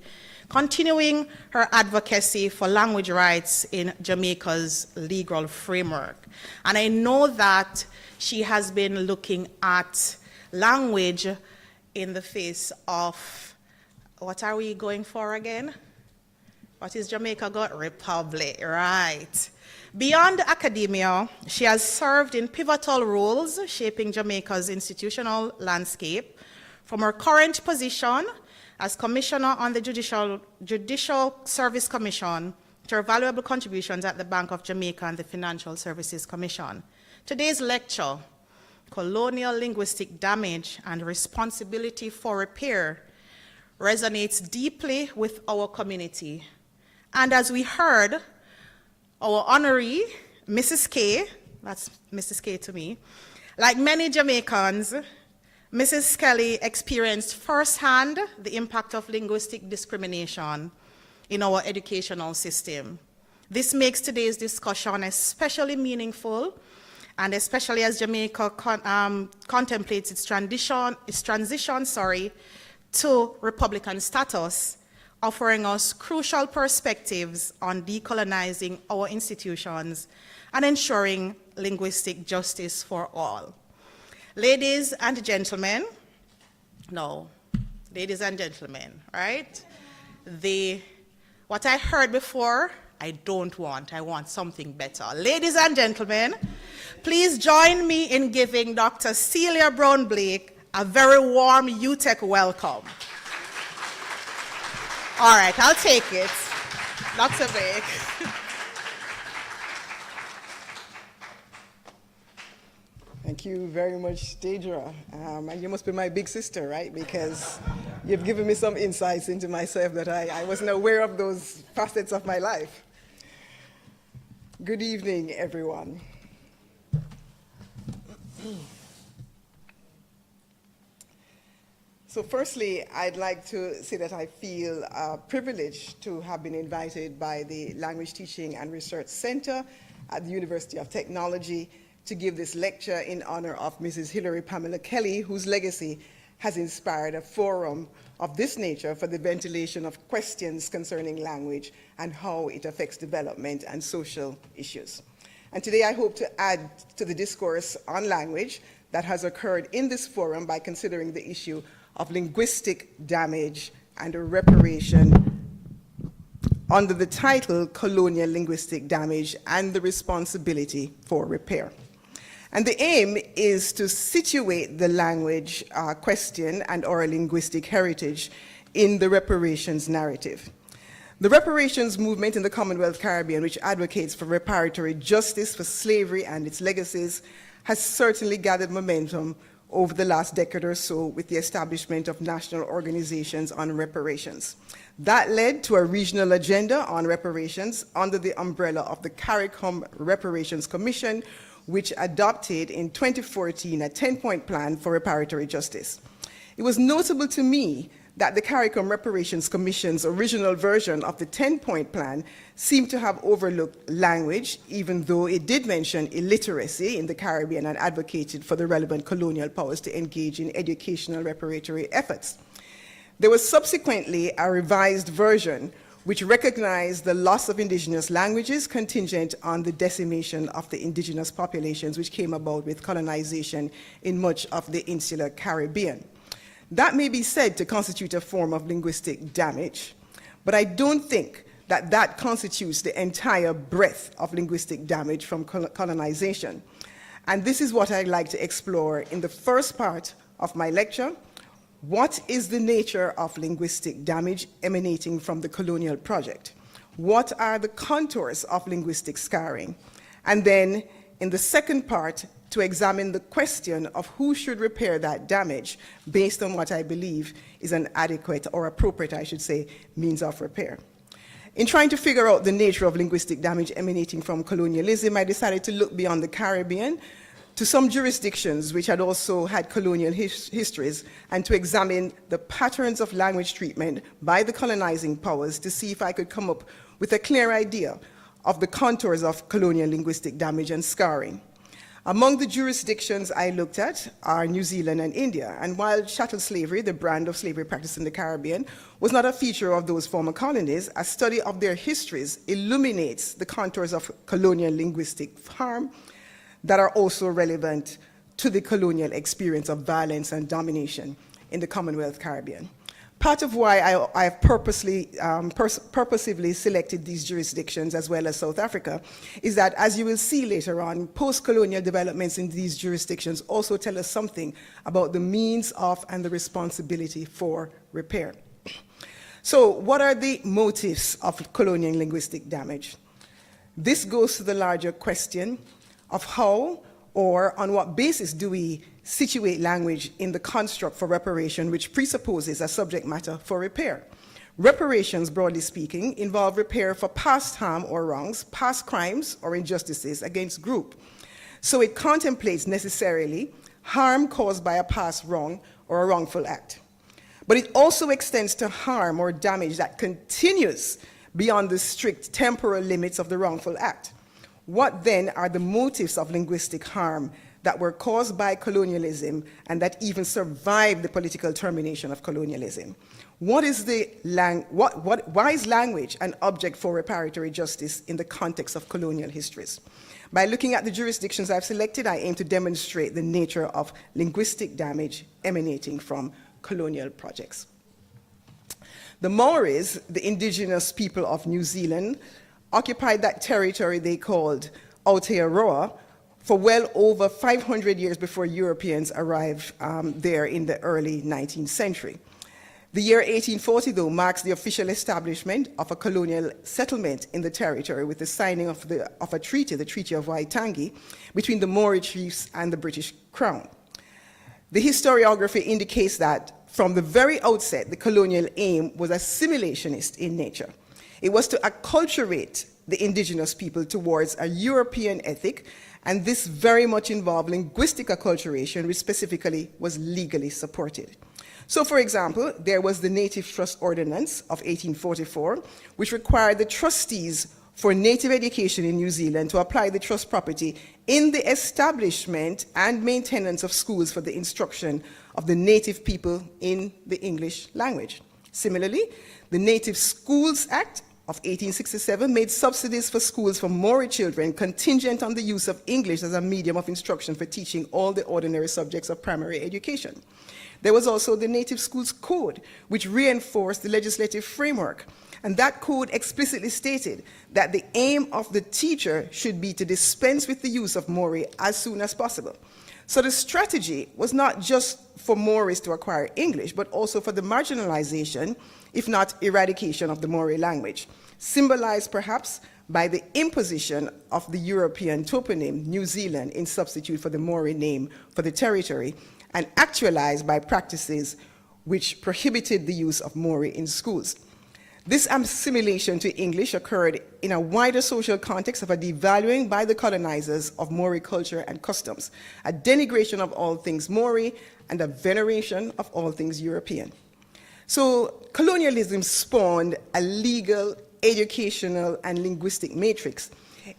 Speaker 6: continuing her advocacy for language rights in Jamaica's legal framework. And I know that she has been looking at language in the face of, what are we going for again? What is Jamaica got? Republic, right. Beyond academia, she has served in pivotal roles shaping Jamaica's institutional landscape, from her current position as Commissioner on the Judicial Service Commission to her valuable contributions at the Bank of Jamaica and the Financial Services Commission. Today's lecture, Colonial Linguistic Damage and Responsibility for Repair, resonates deeply with our community. And as we heard, our honoree, Mrs. K, that's Mrs. K to me, like many Jamaicans, Mrs. Kelly experienced firsthand the impact of linguistic discrimination in our educational system. This makes today's discussion especially meaningful, and especially as Jamaica contemplates its transition to Republican status, offering us crucial perspectives on decolonizing our institutions and ensuring linguistic justice for all. Ladies and gentlemen, right? What I heard before, I don't want. I want something better. Ladies and gentlemen, please join me in giving Dr. Celia Brown-Blake a very warm UTEC welcome. All right, I'll take it. Dr. Blake.
Speaker 8: Thank you very much, Deidre. And you must be my big sister, right? Because you've given me some insights into myself that I wasn't aware of those facets of my life. Good evening, everyone. So firstly, I'd like to say that I feel privileged to have been invited by the Language Teaching and Research Center at the University of Technology to give this lecture in honor of Mrs. Hilary Pamela Kelly, whose legacy has inspired a forum of this nature for the ventilation of questions concerning language and how it affects development and social issues. And today I hope to add to the discourse on language that has occurred in this forum by considering the issue of linguistic damage and reparation under the title Colonial Linguistic Damage and the Responsibility for Repair. And the aim is to situate the language question and our linguistic heritage in the reparations narrative. The reparations movement in the Commonwealth Caribbean, which advocates for reparatory justice for slavery and its legacies, has certainly gathered momentum over the last decade or so with the establishment of national organizations on reparations. That led to a regional agenda on reparations under the umbrella of the CARICOM Reparations Commission, which adopted in 2014 a 10-point plan for reparatory justice. It was notable to me that the CARICOM Reparations Commission's original version of the 10-point plan seemed to have overlooked language, even though it did mention illiteracy in the Caribbean and advocated for the relevant colonial powers to engage in educational reparatory efforts. There was subsequently a revised version which recognized the loss of indigenous languages contingent on the decimation of the indigenous populations which came about with colonization in much of the insular Caribbean. That may be said to constitute a form of linguistic damage, but I don't think that that constitutes the entire breadth of linguistic damage from colonization. And this is what I'd like to explore in the first part of my lecture. What is the nature of linguistic damage emanating from the colonial project? What are the contours of linguistic scarring? And then, in the second part, to examine the question of who should repair that damage based on what I believe is an adequate, or appropriate, I should say, means of repair. In trying to figure out the nature of linguistic damage emanating from colonialism, I decided to look beyond the Caribbean to some jurisdictions which had also had colonial histories, and to examine the patterns of language treatment by the colonizing powers to see if I could come up with a clear idea of the contours of colonial linguistic damage and scarring. Among the jurisdictions I looked at are New Zealand and India, and while chattel slavery, the brand of slavery practiced in the Caribbean, was not a feature of those former colonies, a study of their histories illuminates the contours of colonial linguistic harm that are also relevant to the colonial experience of violence and domination in the Commonwealth Caribbean. Part of why I have purposively selected these jurisdictions as well as South Africa is that, as you will see later on, post-colonial developments in these jurisdictions also tell us something about the means of and the responsibility for repair. So what are the motives of colonial linguistic damage? This goes to the larger question of how or on what basis do we situate language in the construct for reparation, which presupposes a subject matter for repair. Reparations, broadly speaking, involve repair for past harm or wrongs, past crimes or injustices against group. So it contemplates necessarily harm caused by a past wrong or a wrongful act. But it also extends to harm or damage that continues beyond the strict temporal limits of the wrongful act. What then are the motives of linguistic harm that were caused by colonialism and that even survived the political termination of colonialism? Why is language an object for reparatory justice in the context of colonial histories? By looking at the jurisdictions I've selected, I aim to demonstrate the nature of linguistic damage emanating from colonial projects. The Maoris, the indigenous people of New Zealand, occupied that territory they called Aotearoa for well over 500 years before Europeans arrived there in the early 19th century. The year 1840, though, marks the official establishment of a colonial settlement in the territory with the signing of a treaty, the Treaty of Waitangi, between the Maori chiefs and the British Crown. The historiography indicates that from the very outset, the colonial aim was assimilationist in nature. It was to acculturate the indigenous people towards a European ethic, and this very much involved linguistic acculturation, which specifically was legally supported. So, for example, there was the Native Trust Ordinance of 1844, which required the trustees for native education in New Zealand to apply the trust property in the establishment and maintenance of schools for the instruction of the native people in the English language. Similarly, the Native Schools Act of 1867 made subsidies for schools for Maori children contingent on the use of English as a medium of instruction for teaching all the ordinary subjects of primary education. There was also the Native Schools Code, which reinforced the legislative framework. And that code explicitly stated that the aim of the teacher should be to dispense with the use of Maori as soon as possible. So the strategy was not just for Maoris to acquire English, but also for the marginalization, if not eradication, of the Maori language, symbolized perhaps by the imposition of the European toponym New Zealand in substitute for the Maori name for the territory, and actualized by practices which prohibited the use of Maori in schools. This assimilation to English occurred in a wider social context of a devaluing by the colonizers of Maori culture and customs, a denigration of all things Maori, and a veneration of all things European. So colonialism spawned a legal, educational, and linguistic matrix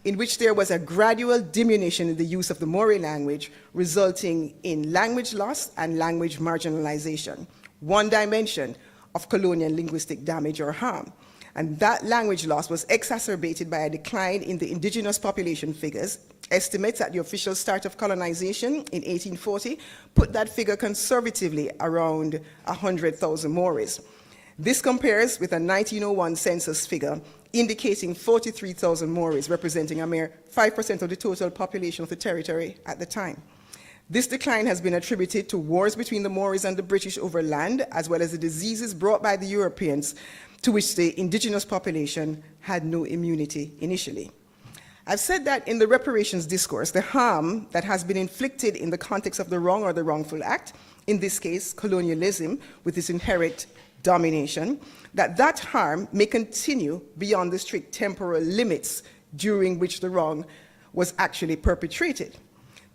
Speaker 8: in which there was a gradual diminution in the use of the Maori language, resulting in language loss and language marginalization, one dimension of colonial linguistic damage or harm. And that language loss was exacerbated by a decline in the indigenous population figures. Estimates at the official start of colonization in 1840 put that figure conservatively around 100,000 Maoris. This compares with a 1901 census figure indicating 43,000 Maoris, representing a mere 5% of the total population of the territory at the time. This decline has been attributed to wars between the Maoris and the British over land, as well as the diseases brought by the Europeans, to which the indigenous population had no immunity initially. I've said that in the reparations discourse, the harm that has been inflicted in the context of the wrong or the wrongful act, in this case, colonialism with its inherent domination, that harm may continue beyond the strict temporal limits during which the wrong was actually perpetrated.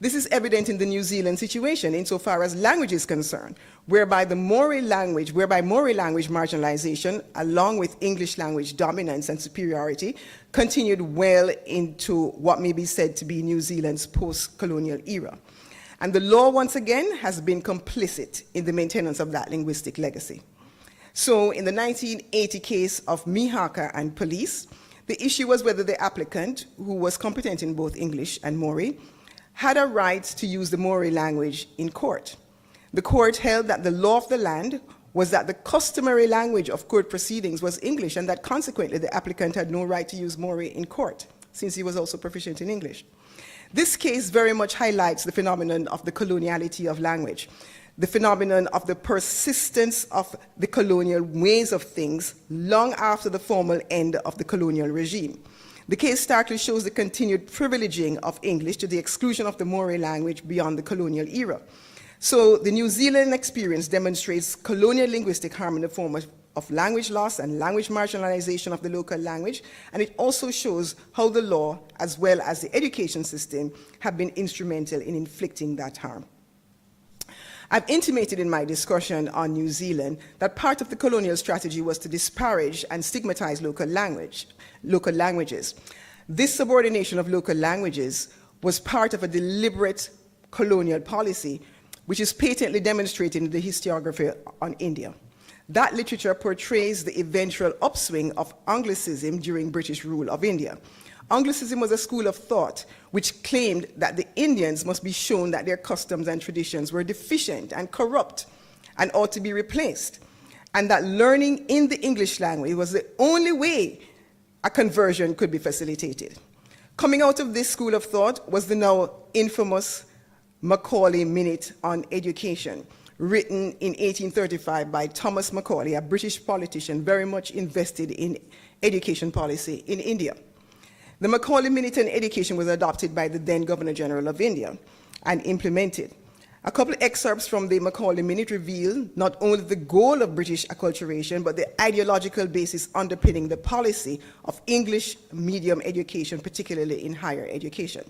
Speaker 8: This is evident in the New Zealand situation insofar as language is concerned, whereby Maori language marginalization, along with English language dominance and superiority, continued well into what may be said to be New Zealand's post-colonial era. And the law, once again, has been complicit in the maintenance of that linguistic legacy. So in the 1980 case of Mihaka and police, the issue was whether the applicant, who was competent in both English and Maori, had a right to use the Maori language in court. The court held that the law of the land was that the customary language of court proceedings was English, and that consequently the applicant had no right to use Maori in court, since he was also proficient in English. This case very much highlights the phenomenon of the coloniality of language, the phenomenon of the persistence of the colonial ways of things long after the formal end of the colonial regime. The case starkly shows the continued privileging of English to the exclusion of the Maori language beyond the colonial era. So the New Zealand experience demonstrates colonial linguistic harm in the form of language loss and language marginalization of the local language, and it also shows how the law, as well as the education system, have been instrumental in inflicting that harm. I've intimated in my discussion on New Zealand that part of the colonial strategy was to disparage and stigmatize local languages. This subordination of local languages was part of a deliberate colonial policy, which is patently demonstrated in the historiography on India. That literature portrays the eventual upswing of Anglicism during British rule of India. Anglicism was a school of thought which claimed that the Indians must be shown that their customs and traditions were deficient and corrupt and ought to be replaced, and that learning in the English language was the only way a conversion could be facilitated. Coming out of this school of thought was the now infamous Macaulay Minute on Education, written in 1835 by Thomas Macaulay, a British politician very much invested in education policy in India. The Macaulay Minute on Education was adopted by the then Governor General of India and implemented. A couple of excerpts from the Macaulay Minute reveal not only the goal of British acculturation, but the ideological basis underpinning the policy of English medium education, particularly in higher education.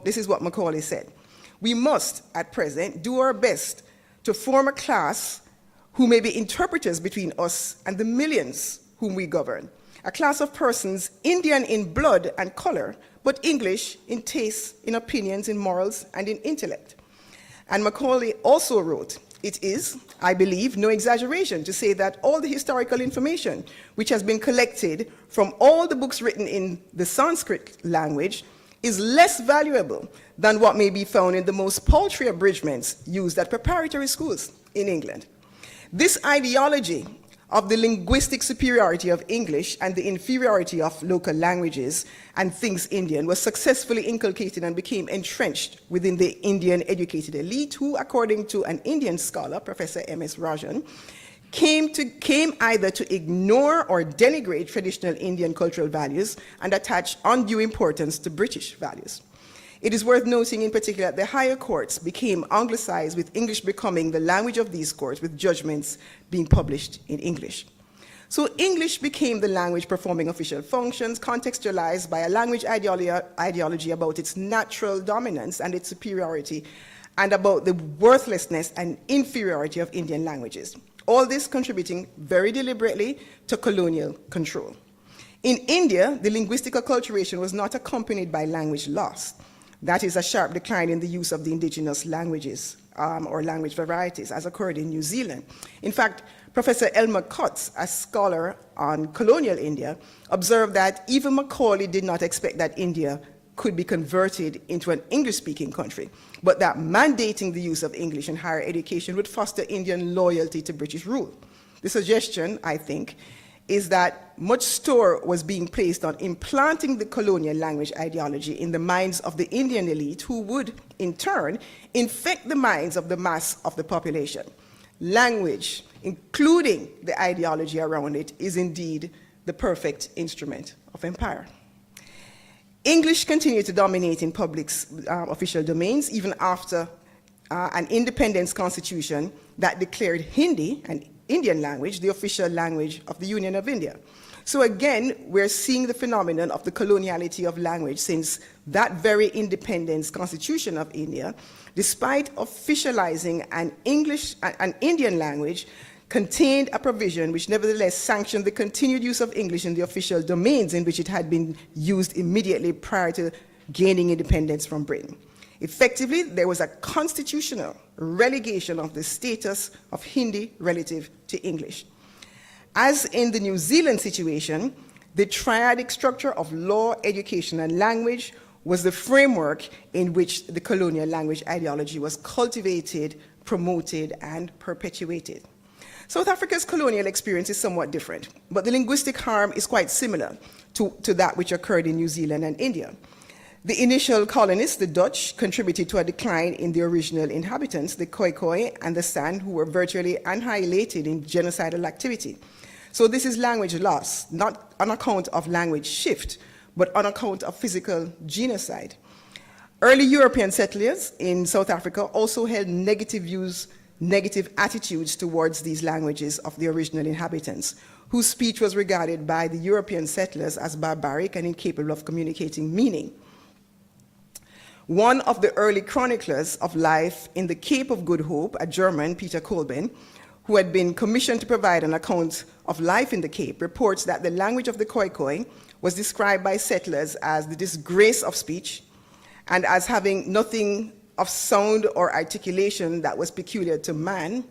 Speaker 8: This is what Macaulay said. "We must, at present, do our best to form a class who may be interpreters between us and the millions whom we govern. A class of persons Indian in blood and color, but English in tastes, in opinions, in morals, and in intellect." And Macaulay also wrote, "It is, I believe, no exaggeration to say that all the historical information which has been collected from all the books written in the Sanskrit language is less valuable than what may be found in the most paltry abridgments used at preparatory schools in England." This ideology of the linguistic superiority of English and the inferiority of local languages and things Indian was successfully inculcated and became entrenched within the Indian educated elite, who, according to an Indian scholar, Professor M.S. Rajan, came either to ignore or denigrate traditional Indian cultural values and attach undue importance to British values. It is worth noting in particular that the higher courts became anglicized, with English becoming the language of these courts, with judgments being published in English. So English became the language performing official functions, contextualized by a language ideology about its natural dominance and its superiority, and about the worthlessness and inferiority of Indian languages. All this contributing very deliberately to colonial control. In India, the linguistic acculturation was not accompanied by language loss. That is a sharp decline in the use of the indigenous languages or language varieties, as occurred in New Zealand. In fact, Professor Elmer Cutts, a scholar on colonial India, observed that even Macaulay did not expect that India could be converted into an English-speaking country, but that mandating the use of English in higher education would foster Indian loyalty to British rule. The suggestion, I think, is that much store was being placed on implanting the colonial language ideology in the minds of the Indian elite, who would, in turn, infect the minds of the mass of the population. Language, including the ideology around it, is indeed the perfect instrument of empire. English continued to dominate in public official domains even after an independence constitution that declared Hindi, an Indian language, the official language of the Union of India. So again, we're seeing the phenomenon of the coloniality of language, since that very independence constitution of India, despite officializing an Indian language, contained a provision which nevertheless sanctioned the continued use of English in the official domains in which it had been used immediately prior to gaining independence from Britain. Effectively, there was a constitutional relegation of the status of Hindi relative to English. As in the New Zealand situation, the triadic structure of law, education, and language was the framework in which the colonial language ideology was cultivated, promoted, and perpetuated. South Africa's colonial experience is somewhat different, but the linguistic harm is quite similar to that which occurred in New Zealand and India. The initial colonists, the Dutch, contributed to a decline in the original inhabitants, the Khoikhoi and the San, who were virtually annihilated in genocidal activity. So this is language loss, not on account of language shift, but on account of physical genocide. Early European settlers in South Africa also held negative attitudes towards these languages of the original inhabitants, whose speech was regarded by the European settlers as barbaric and incapable of communicating meaning. One of the early chroniclers of life in the Cape of Good Hope, a German, Peter Kolben, who had been commissioned to provide an account of life in the Cape, reports that the language of the Khoikhoi was described by settlers as the disgrace of speech and as having nothing of sound or articulation that was peculiar to man,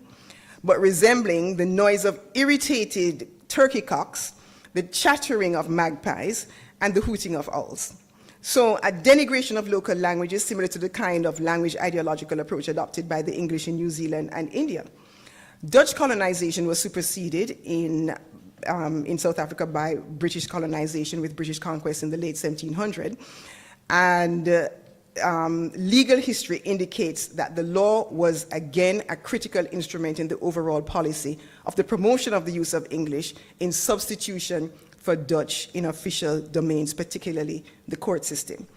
Speaker 8: but resembling the noise of irritated turkey cocks, the chattering of magpies, and the hooting of owls. So a denigration of local languages similar to the kind of language ideological approach adopted by the English in New Zealand and India. Dutch colonization was superseded in South Africa by British colonization with British conquest in the late 1700s. And legal history indicates that the law was again a critical instrument in the overall policy of the promotion of the use of English in substitution for Dutch in official domains, particularly the court system.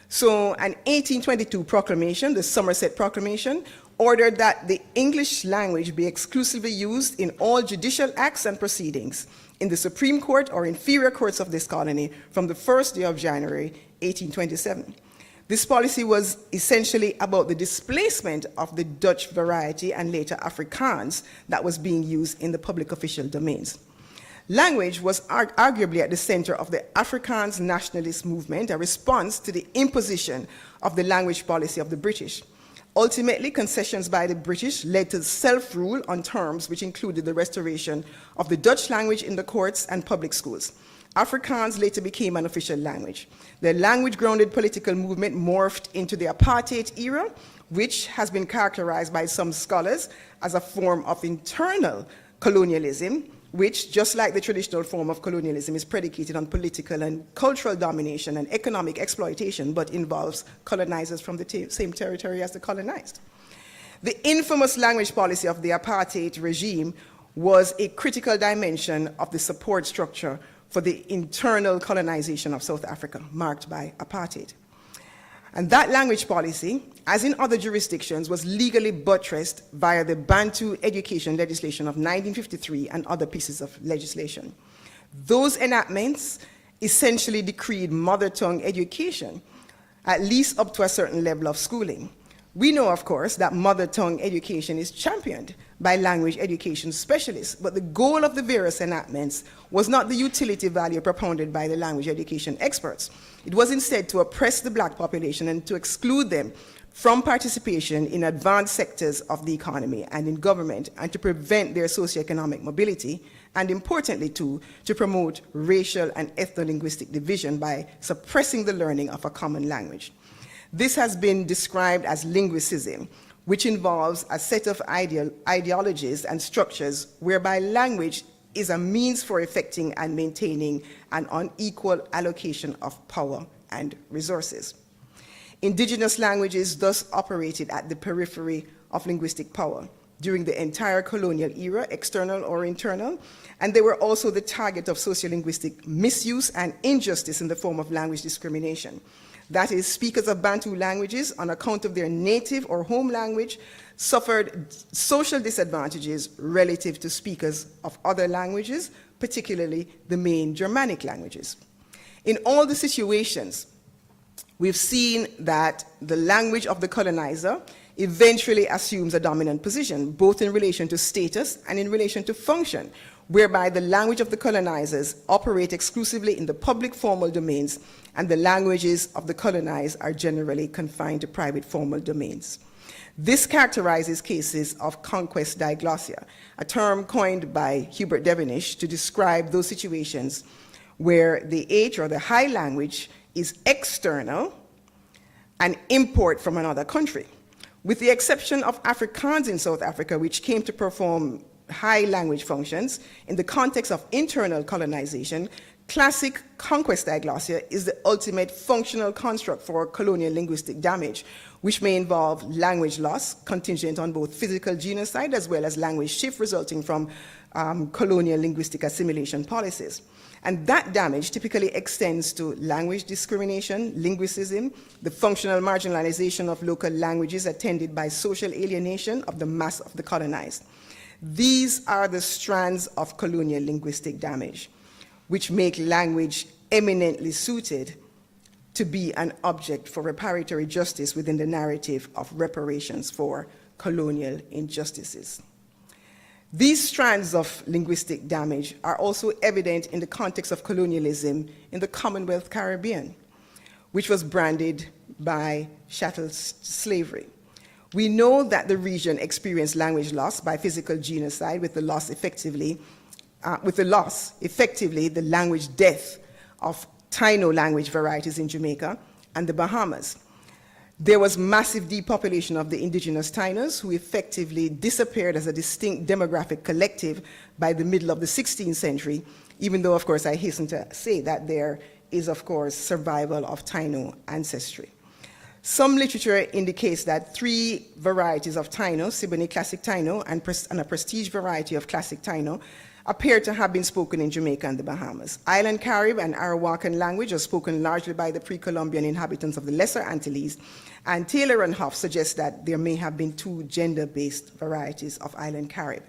Speaker 8: So an 1822 proclamation, the Somerset Proclamation, ordered that the English language be exclusively used in all judicial acts and proceedings in the Supreme Court or inferior courts of this colony from the 1st day of January, 1827. This policy was essentially about the displacement of the Dutch variety and later Afrikaans that was being used in the public official domains. Language was arguably at the center of the Afrikaans nationalist movement, a response to the imposition of the language policy of the British. Ultimately, concessions by the British led to self-rule on terms which included the restoration of the Dutch language in the courts and public schools. Afrikaans later became an official language. The language-grounded political movement morphed into the apartheid era, which has been characterized by some scholars as a form of internal colonialism, which, just like the traditional form of colonialism, is predicated on political and cultural domination and economic exploitation, but involves colonizers from the same territory as the colonized. The infamous language policy of the apartheid regime was a critical dimension of the support structure for the internal colonization of South Africa, marked by apartheid. And that language policy, as in other jurisdictions, was legally buttressed via the Bantu education legislation of 1953 and other pieces of legislation. Those enactments essentially decreed mother tongue education, at least up to a certain level of schooling. We know, of course, that mother tongue education is championed by language education specialists, but the goal of the various enactments was not the utility value propounded by the language education experts. It was instead to oppress the black population and to exclude them from participation in advanced sectors of the economy and in government, and to prevent their socioeconomic mobility, and importantly too, to promote racial and ethno-linguistic division by suppressing the learning of a common language. This has been described as linguicism, which involves a set of ideologies and structures whereby language is a means for effecting and maintaining an unequal allocation of power and resources. Indigenous languages thus operated at the periphery of linguistic power during the entire colonial era, external or internal, and they were also the target of sociolinguistic misuse and injustice in the form of language discrimination. That is, speakers of Bantu languages, on account of their native or home language, suffered social disadvantages relative to speakers of other languages, particularly the main Germanic languages. In all the situations, we've seen that the language of the colonizer eventually assumes a dominant position, both in relation to status and in relation to function, whereby the language of the colonizers operate exclusively in the public formal domains, and the languages of the colonized are generally confined to private formal domains. This characterizes cases of conquest diglossia, a term coined by Hubert Devenish to describe those situations where the H or the high language is external and import from another country. With the exception of Afrikaans in South Africa, which came to perform high language functions in the context of internal colonization, classic conquest diglossia is the ultimate functional construct for colonial linguistic damage, which may involve language loss contingent on both physical genocide as well as language shift resulting from colonial linguistic assimilation policies. And that damage typically extends to language discrimination, linguicism, the functional marginalization of local languages attended by social alienation of the mass of the colonized. These are the strands of colonial linguistic damage, which make language eminently suited to be an object for reparatory justice within the narrative of reparations for colonial injustices. These strands of linguistic damage are also evident in the context of colonialism in the Commonwealth Caribbean, which was branded by chattel slavery. We know that the region experienced language loss by physical genocide, with the loss effectively the language death of Taino language varieties in Jamaica and the Bahamas. There was massive depopulation of the indigenous Tainos, who effectively disappeared as a distinct demographic collective by the middle of the 16th century, even though, of course, I hasten to say that there is, of course, survival of Taino ancestry. Some literature indicates that 3 varieties of Taino, Siboney Classic Taino and a prestige variety of Classic Taino, appear to have been spoken in Jamaica and the Bahamas. Island Carib and Arawakan language are spoken largely by the pre-Columbian inhabitants of the Lesser Antilles, and Taylor and Huff suggest that there may have been 2 gender-based varieties of Island Carib.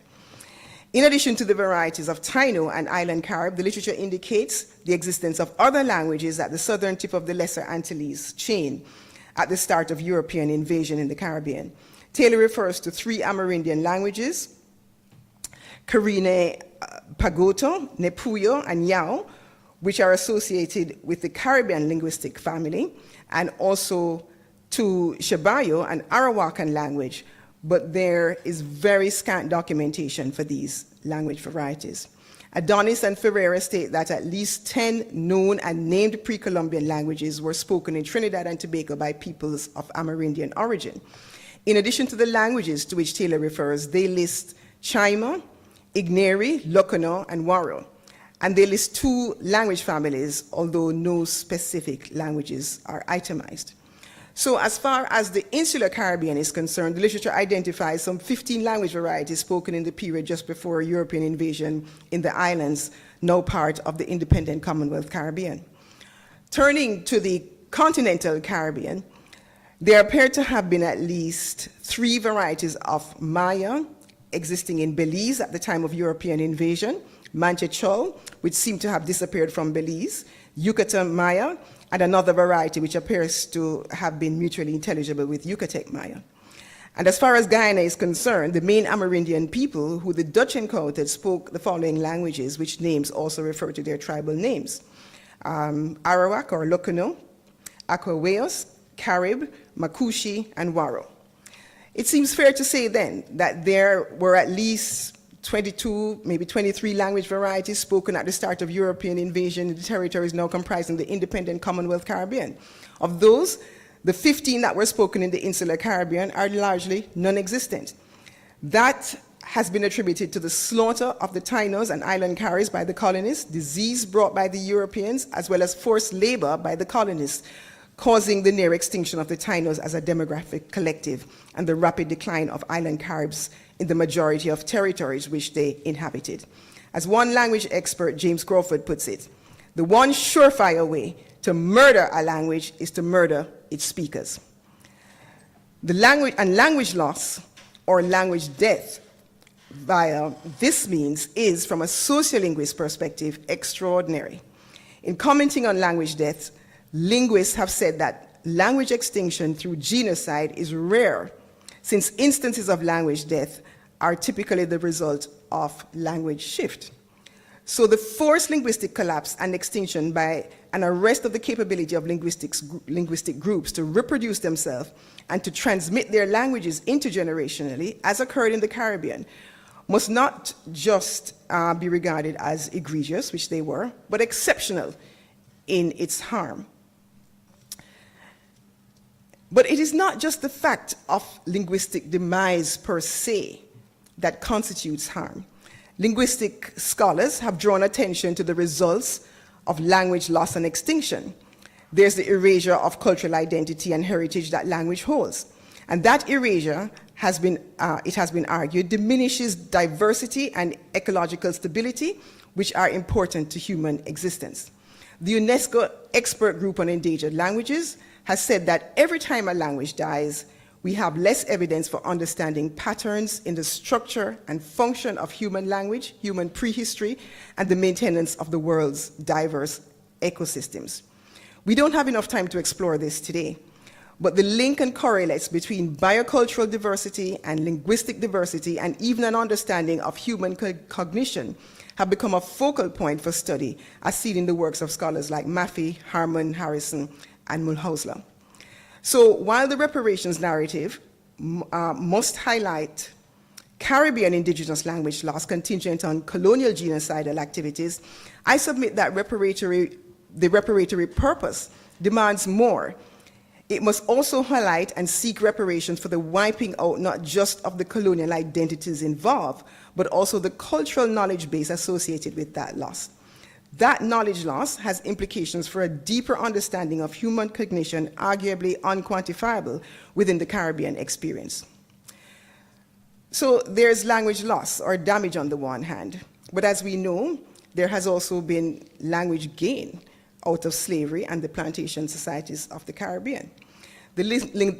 Speaker 8: In addition to the varieties of Taino and Island Carib, the literature indicates the existence of other languages at the southern tip of the Lesser Antilles chain at the start of European invasion in the Caribbean. Taylor refers to 3 Amerindian languages, Karine, Pagoto, Nepuyo, and Yao, which are associated with the Caribbean linguistic family, and also to Shabayo, an Arawakan language, but there is very scant documentation for these language varieties. Adonis and Ferreira state that at least 10 known and named pre-Columbian languages were spoken in Trinidad and Tobago by peoples of Amerindian origin. In addition to the languages to which Taylor refers, they list Chaima, Igneri, Lokono, and Waro. And they list 2 language families, although no specific languages are itemized. So as far as the insular Caribbean is concerned, the literature identifies some 15 language varieties spoken in the period just before European invasion in the islands, now part of the independent Commonwealth Caribbean. Turning to the continental Caribbean, there appear to have been at least 3 varieties of Maya existing in Belize at the time of European invasion, Manchechol, which seemed to have disappeared from Belize, Yucatan Maya, and another variety which appears to have been mutually intelligible with Yucatec Maya. And as far as Guyana is concerned, the main Amerindian people who the Dutch encountered spoke the following languages, which names also refer to their tribal names: Arawak or Lokono, Akwaweos, Carib, Makushi, and Waro. It seems fair to say then that there were at least 22, maybe 23 language varieties spoken at the start of European invasion in the territories now comprising the independent Commonwealth Caribbean. Of those, the 15 that were spoken in the insular Caribbean are largely non-existent. That has been attributed to the slaughter of the Tainos and island carriers by the colonists, disease brought by the Europeans, as well as forced labor by the colonists, causing the near extinction of the Tainos as a demographic collective and the rapid decline of island Caribs in the majority of territories which they inhabited. As one language expert, James Crawford, puts it, the one surefire way to murder a language is to murder its speakers. The language loss or language death via this means is, from a sociolinguist perspective, extraordinary. In commenting on language death, linguists have said that language extinction through genocide is rare, since instances of language death are typically the result of language shift. So the forced linguistic collapse and extinction by an arrest of the capability of linguistic groups to reproduce themselves and to transmit their languages intergenerationally, as occurred in the Caribbean, must not just be regarded as egregious, which they were, but exceptional in its harm. But it is not just the fact of linguistic demise per se that constitutes harm. Linguistic scholars have drawn attention to the results of language loss and extinction. There's the erasure of cultural identity and heritage that language holds. And that erasure it has been argued, diminishes diversity and ecological stability, which are important to human existence. The UNESCO Expert Group on Endangered Languages has said that every time a language dies, we have less evidence for understanding patterns in the structure and function of human language, human prehistory, and the maintenance of the world's diverse ecosystems. We don't have enough time to explore this today, but the link and correlates between biocultural diversity and linguistic diversity, and even an understanding of human cognition, have become a focal point for study, as seen in the works of scholars like Maffei, Harman, Harrison, and Mulhauser. So while the reparations narrative must highlight Caribbean indigenous language loss contingent on colonial genocidal activities, I submit that the reparatory purpose demands more. It must also highlight and seek reparations for the wiping out not just of the colonial identities involved, but also the cultural knowledge base associated with that loss. That knowledge loss has implications for a deeper understanding of human cognition, arguably unquantifiable within the Caribbean experience. So there's language loss or damage on the one hand, but as we know, there has also been language gain out of slavery and the plantation societies of the Caribbean. The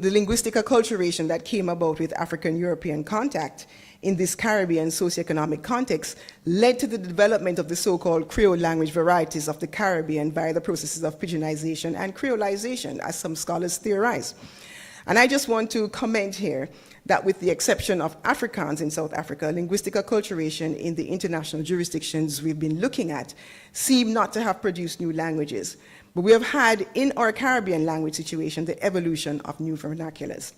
Speaker 8: linguistic acculturation that came about with African-European contact in this Caribbean socioeconomic context led to the development of the so-called Creole language varieties of the Caribbean via the processes of pidginization and creolization, as some scholars theorize. And I just want to comment here that with the exception of Afrikaans in South Africa, linguistic acculturation in the international jurisdictions we've been looking at seem not to have produced new languages. But we have had in our Caribbean language situation the evolution of new vernaculars.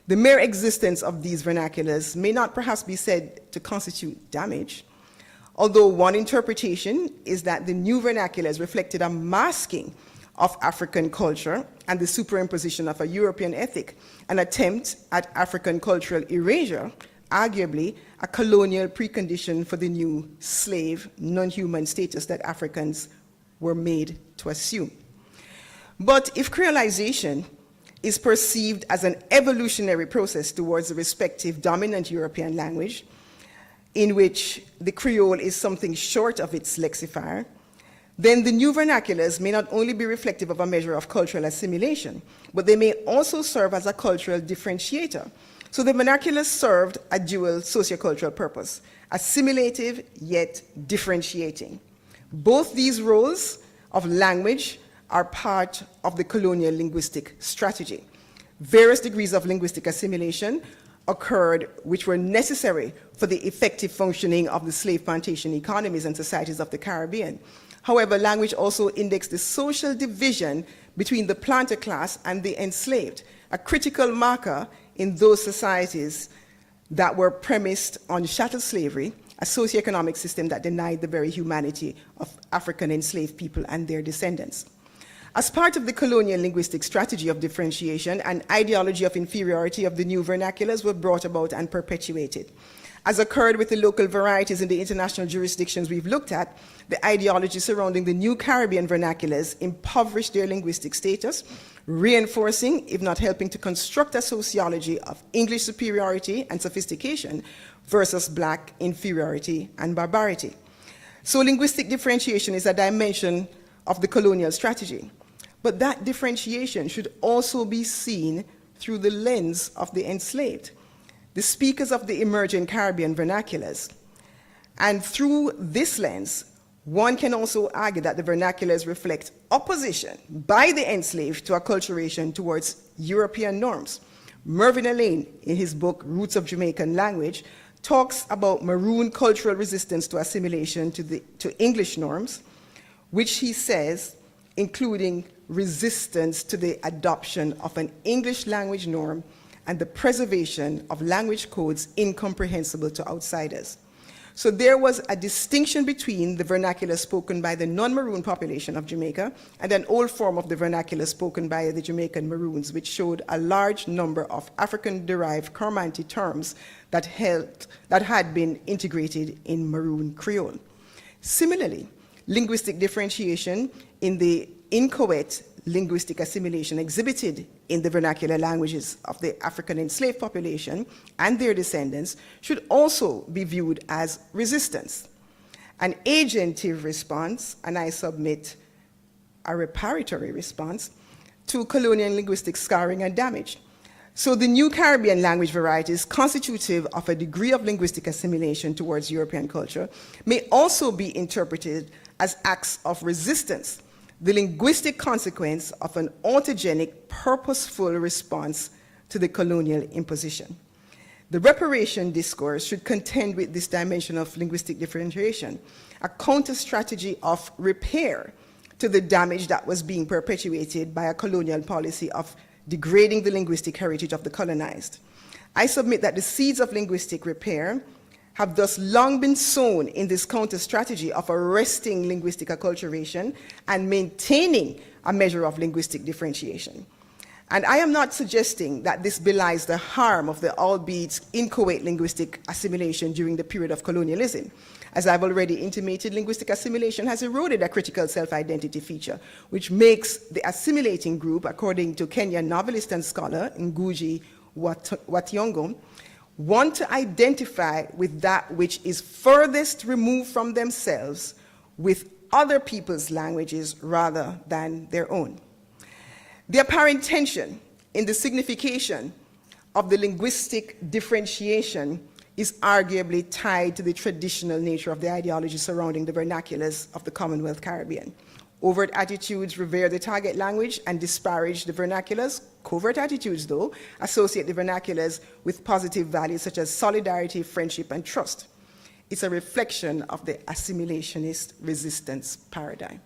Speaker 8: The mere existence of these vernaculars may not perhaps be said to constitute damage, although one interpretation is that the new vernaculars reflected a masking of African culture and the superimposition of a European ethic, an attempt at African cultural erasure, arguably a colonial precondition for the new slave, non-human status that Africans were made to assume. But if creolization is perceived as an evolutionary process towards the respective dominant European language, in which the Creole is something short of its lexifier, then the new vernaculars may not only be reflective of a measure of cultural assimilation, but they may also serve as a cultural differentiator. So the vernaculars served a dual sociocultural purpose, assimilative yet differentiating. Both these roles of language are part of the colonial linguistic strategy. Various degrees of linguistic assimilation occurred which were necessary for the effective functioning of the slave plantation economies and societies of the Caribbean. However, language also indexed the social division between the planter class and the enslaved, a critical marker in those societies that were premised on chattel slavery, a socioeconomic system that denied the very humanity of African enslaved people and their descendants. As part of the colonial linguistic strategy of differentiation, an ideology of inferiority of the new vernaculars were brought about and perpetuated. As occurred with the local varieties in the international jurisdictions we've looked at, the ideology surrounding the new Caribbean vernaculars impoverished their linguistic status, reinforcing, if not helping to construct a sociology of English superiority and sophistication versus Black inferiority and barbarity. So linguistic differentiation is a dimension of the colonial strategy. But that differentiation should also be seen through the lens of the enslaved, the speakers of the emerging Caribbean vernaculars. And through this lens, one can also argue that the vernaculars reflect opposition by the enslaved to acculturation towards European norms. Mervyn Alleyne, in his book Roots of Jamaican Language, talks about maroon cultural resistance to assimilation to English norms, which he says, including resistance to the adoption of an English language norm and the preservation of language codes incomprehensible to outsiders. So there was a distinction between the vernacular spoken by the non-Maroon population of Jamaica and an old form of the vernacular spoken by the Jamaican Maroons, which showed a large number of African-derived Coromantee terms that had been integrated in Maroon Creole. Similarly, linguistic differentiation in the inchoate linguistic assimilation exhibited in the vernacular languages of the African enslaved population and their descendants should also be viewed as resistance, an agentive response, and I submit a reparatory response, to colonial linguistic scarring and damage. So the new Caribbean language varieties, constitutive of a degree of linguistic assimilation towards European culture, may also be interpreted as acts of resistance, the linguistic consequence of an autogenic, purposeful response to the colonial imposition. The reparation discourse should contend with this dimension of linguistic differentiation, a counter-strategy of repair to the damage that was being perpetuated by a colonial policy of degrading the linguistic heritage of the colonized. I submit that the seeds of linguistic repair have thus long been sown in this counter-strategy of arresting linguistic acculturation and maintaining a measure of linguistic differentiation. And I am not suggesting that this belies the harm of the albeit inchoate linguistic assimilation during the period of colonialism. As I've already intimated, linguistic assimilation has eroded a critical self-identity feature, which makes the assimilating group, according to Kenyan novelist and scholar Ngugi wa Thiong'o, want to identify with that which is furthest removed from themselves with other people's languages rather than their own. The apparent tension in the signification of the linguistic differentiation is arguably tied to the traditional nature of the ideology surrounding the vernaculars of the Commonwealth Caribbean. Overt attitudes revere the target language and disparage the vernaculars. Covert attitudes, though, associate the vernaculars with positive values such as solidarity, friendship, and trust. It's a reflection of the assimilationist resistance paradigm.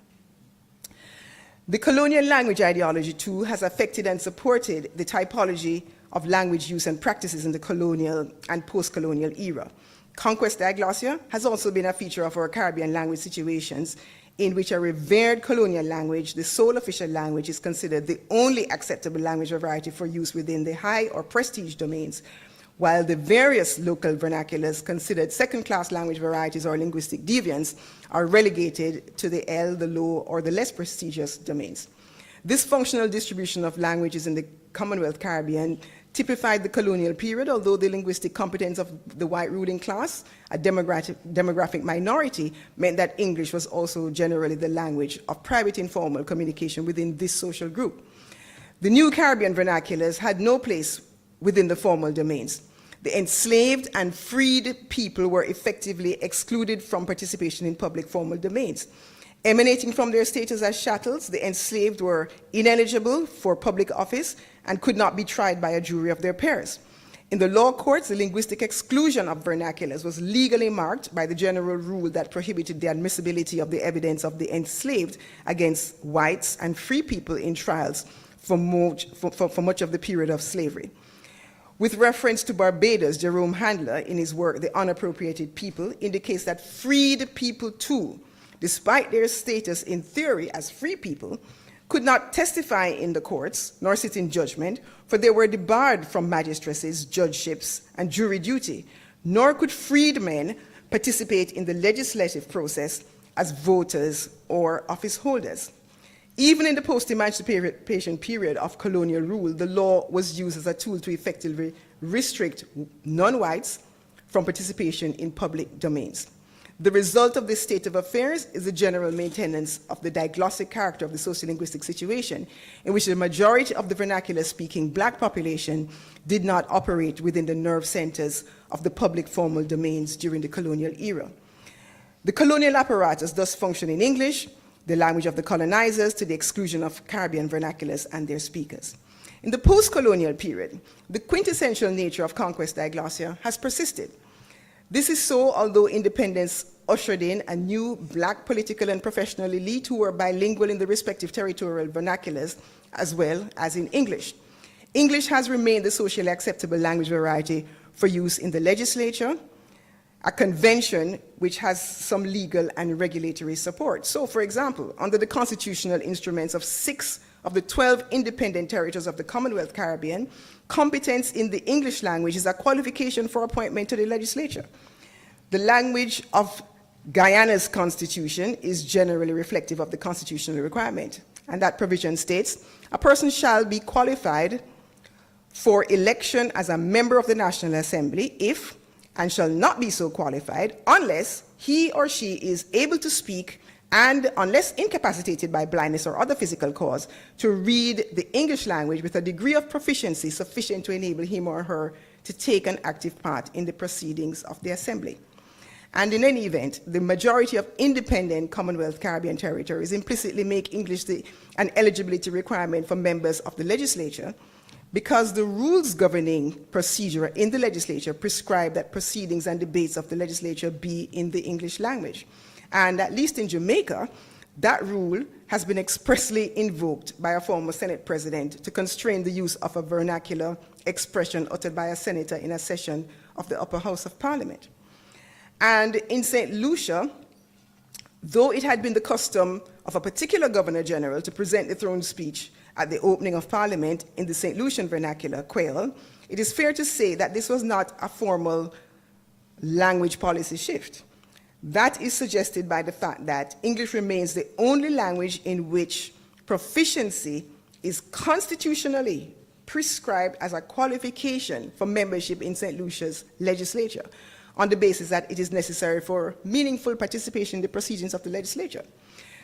Speaker 8: The colonial language ideology, too, has affected and supported the typology of language use and practices in the colonial and post-colonial era. Conquest diglossia has also been a feature of our Caribbean language situations in which a revered colonial language, the sole official language, is considered the only acceptable language variety for use within the high or prestige domains, while the various local vernaculars considered second-class language varieties or linguistic deviants are relegated to the L, the low, or the less prestigious domains. This functional distribution of languages in the Commonwealth Caribbean typified the colonial period, although the linguistic competence of the white ruling class, a demographic minority, meant that English was also generally the language of private informal communication within this social group. The new Caribbean vernaculars had no place within the formal domains. The enslaved and freed people were effectively excluded from participation in public formal domains. Emanating from their status as chattels, the enslaved were ineligible for public office and could not be tried by a jury of their peers. In the law courts, the linguistic exclusion of vernaculars was legally marked by the general rule that prohibited the admissibility of the evidence of the enslaved against whites and free people in trials for much of the period of slavery. With reference to Barbados, Jerome Handler, in his work, The Unappropriated People, indicates that freed people too, despite their status in theory as free people, could not testify in the courts nor sit in judgment, for they were debarred from magistracies, judgeships, and jury duty, nor could freedmen participate in the legislative process as voters or office holders. Even in the post-emancipation period of colonial rule, the law was used as a tool to effectively restrict non-whites from participation in public domains. The result of this state of affairs is the general maintenance of the diglossic character of the sociolinguistic situation, in which the majority of the vernacular-speaking black population did not operate within the nerve centers of the public formal domains during the colonial era. The colonial apparatus thus functioned in English, the language of the colonizers, to the exclusion of Caribbean vernaculars and their speakers. In the post-colonial period, the quintessential nature of conquest diglossia has persisted. This is so although independence ushered in a new black political and professional elite who were bilingual in the respective territorial vernaculars as well as in English. English has remained the socially acceptable language variety for use in the legislature, a convention which has some legal and regulatory support. So, for example, under the constitutional instruments of 6 of the 12 independent territories of the Commonwealth Caribbean, competence in the English language is a qualification for appointment to the legislature. The language of Guyana's constitution is generally reflective of the constitutional requirement, and that provision states, a person shall be qualified for election as a member of the National Assembly if, and shall not be so qualified unless he or she is able to speak and, unless incapacitated by blindness or other physical cause, to read the English language with a degree of proficiency sufficient to enable him or her to take an active part in the proceedings of the Assembly. And in any event, the majority of independent Commonwealth Caribbean territories implicitly make English an eligibility requirement for members of the legislature, because the rules governing procedure in the legislature prescribe that proceedings and debates of the legislature be in the English language. And at least in Jamaica, that rule has been expressly invoked by a former Senate president to constrain the use of a vernacular expression uttered by a senator in a session of the upper house of parliament. And in St. Lucia, though it had been the custom of a particular governor general to present the throne speech at the opening of Parliament in the St. Lucian vernacular, Creole, it is fair to say that this was not a formal language policy shift. That is suggested by the fact that English remains the only language in which proficiency is constitutionally prescribed as a qualification for membership in St. Lucia's legislature, on the basis that it is necessary for meaningful participation in the proceedings of the legislature.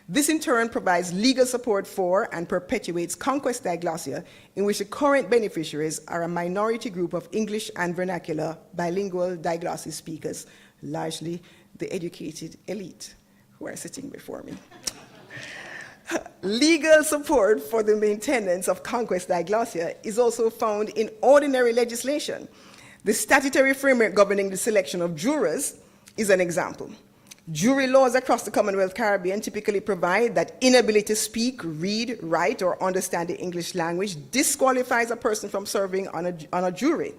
Speaker 8: This in turn provides legal support for and perpetuates conquest diglossia, in which the current beneficiaries are a minority group of English and vernacular bilingual diglossis speakers, largely the educated elite who are sitting before me. Legal support for the maintenance of conquest diglossia is also found in ordinary legislation. The statutory framework governing the selection of jurors is an example. Jury laws across the Commonwealth Caribbean typically provide that inability to speak, read, write, or understand the English language disqualifies a person from serving on a jury.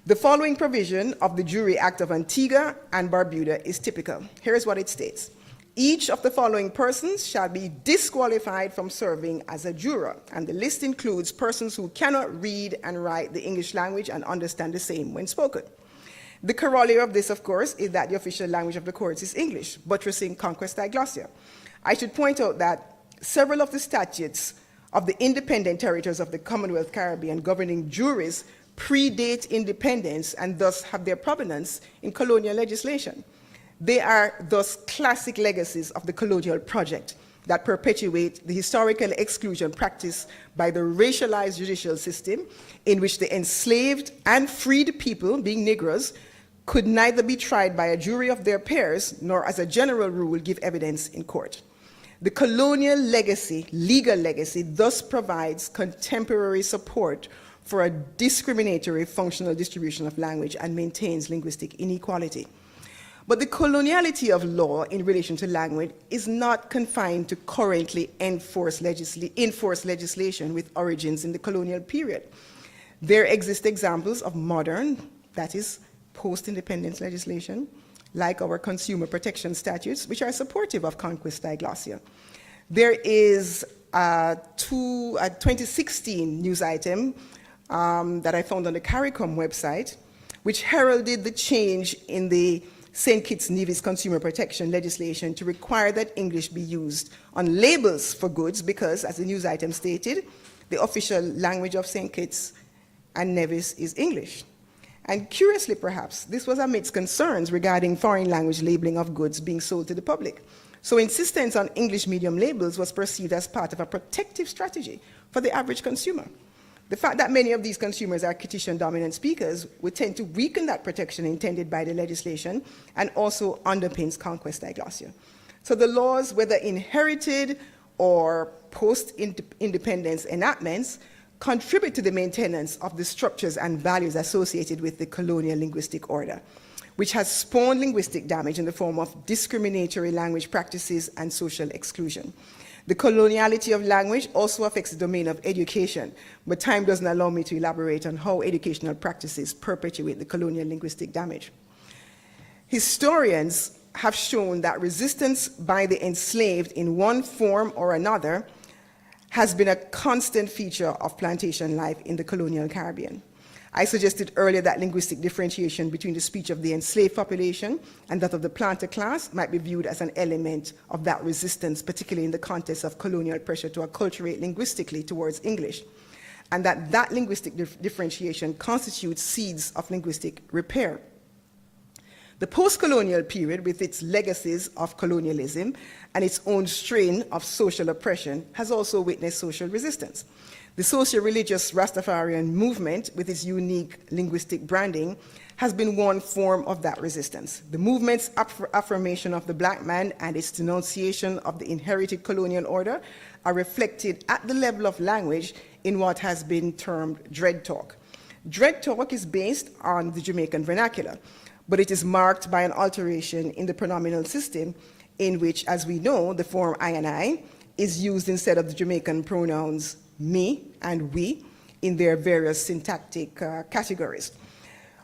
Speaker 8: The following provision of the Jury Act of Antigua and Barbuda is typical. Here's what it states. Each of the following persons shall be disqualified from serving as a juror, and the list includes persons who cannot read and write the English language and understand the same when spoken. The corollary of this, of course, is that the official language of the courts is English, buttressing conquest diglossia. I should point out that several of the statutes of the independent territories of the Commonwealth Caribbean governing juries predate independence and thus have their provenance in colonial legislation. They are thus classic legacies of the colonial project that perpetuate the historical exclusion practiced by the racialized judicial system, in which the enslaved and freed people, being Negroes, could neither be tried by a jury of their peers nor, as a general rule, give evidence in court. The colonial legacy, legal legacy, thus provides contemporary support for a discriminatory functional distribution of language and maintains linguistic inequality. But the coloniality of law in relation to language is not confined to currently enforced legislation with origins in the colonial period. There exist examples of modern, that is, post-independence legislation, like our consumer protection statutes, which are supportive of conquest diglossia. There is a 2016 news item that I found on the CARICOM website, which heralded the change in the St. Kitts Nevis consumer protection legislation to require that English be used on labels for goods because, as the news item stated, the official language of St. Kitts and Nevis is English. And curiously, perhaps, this was amidst concerns regarding foreign language labeling of goods being sold to the public. So insistence on English medium labels was perceived as part of a protective strategy for the average consumer. The fact that many of these consumers are Kittitian-dominant speakers would tend to weaken that protection intended by the legislation and also underpins conquest diglossia. So the laws, whether inherited or post-independence enactments, contribute to the maintenance of the structures and values associated with the colonial linguistic order, which has spawned linguistic damage in the form of discriminatory language practices and social exclusion. The coloniality of language also affects the domain of education, but time doesn't allow me to elaborate on how educational practices perpetuate the colonial linguistic damage. Historians have shown that resistance by the enslaved in one form or another has been a constant feature of plantation life in the colonial Caribbean. I suggested earlier that linguistic differentiation between the speech of the enslaved population and that of the planter class might be viewed as an element of that resistance, particularly in the context of colonial pressure to acculturate linguistically towards English, and that linguistic differentiation constitutes seeds of linguistic repair. The post-colonial period, with its legacies of colonialism and its own strain of social oppression, has also witnessed social resistance. The socio-religious Rastafarian movement, with its unique linguistic branding, has been one form of that resistance. The movement's affirmation of the black man and its denunciation of the inherited colonial order are reflected at the level of language in what has been termed dread talk. Dread talk is based on the Jamaican vernacular, but it is marked by an alteration in the pronominal system in which, as we know, the form I and I is used instead of the Jamaican pronouns me and we in their various syntactic categories.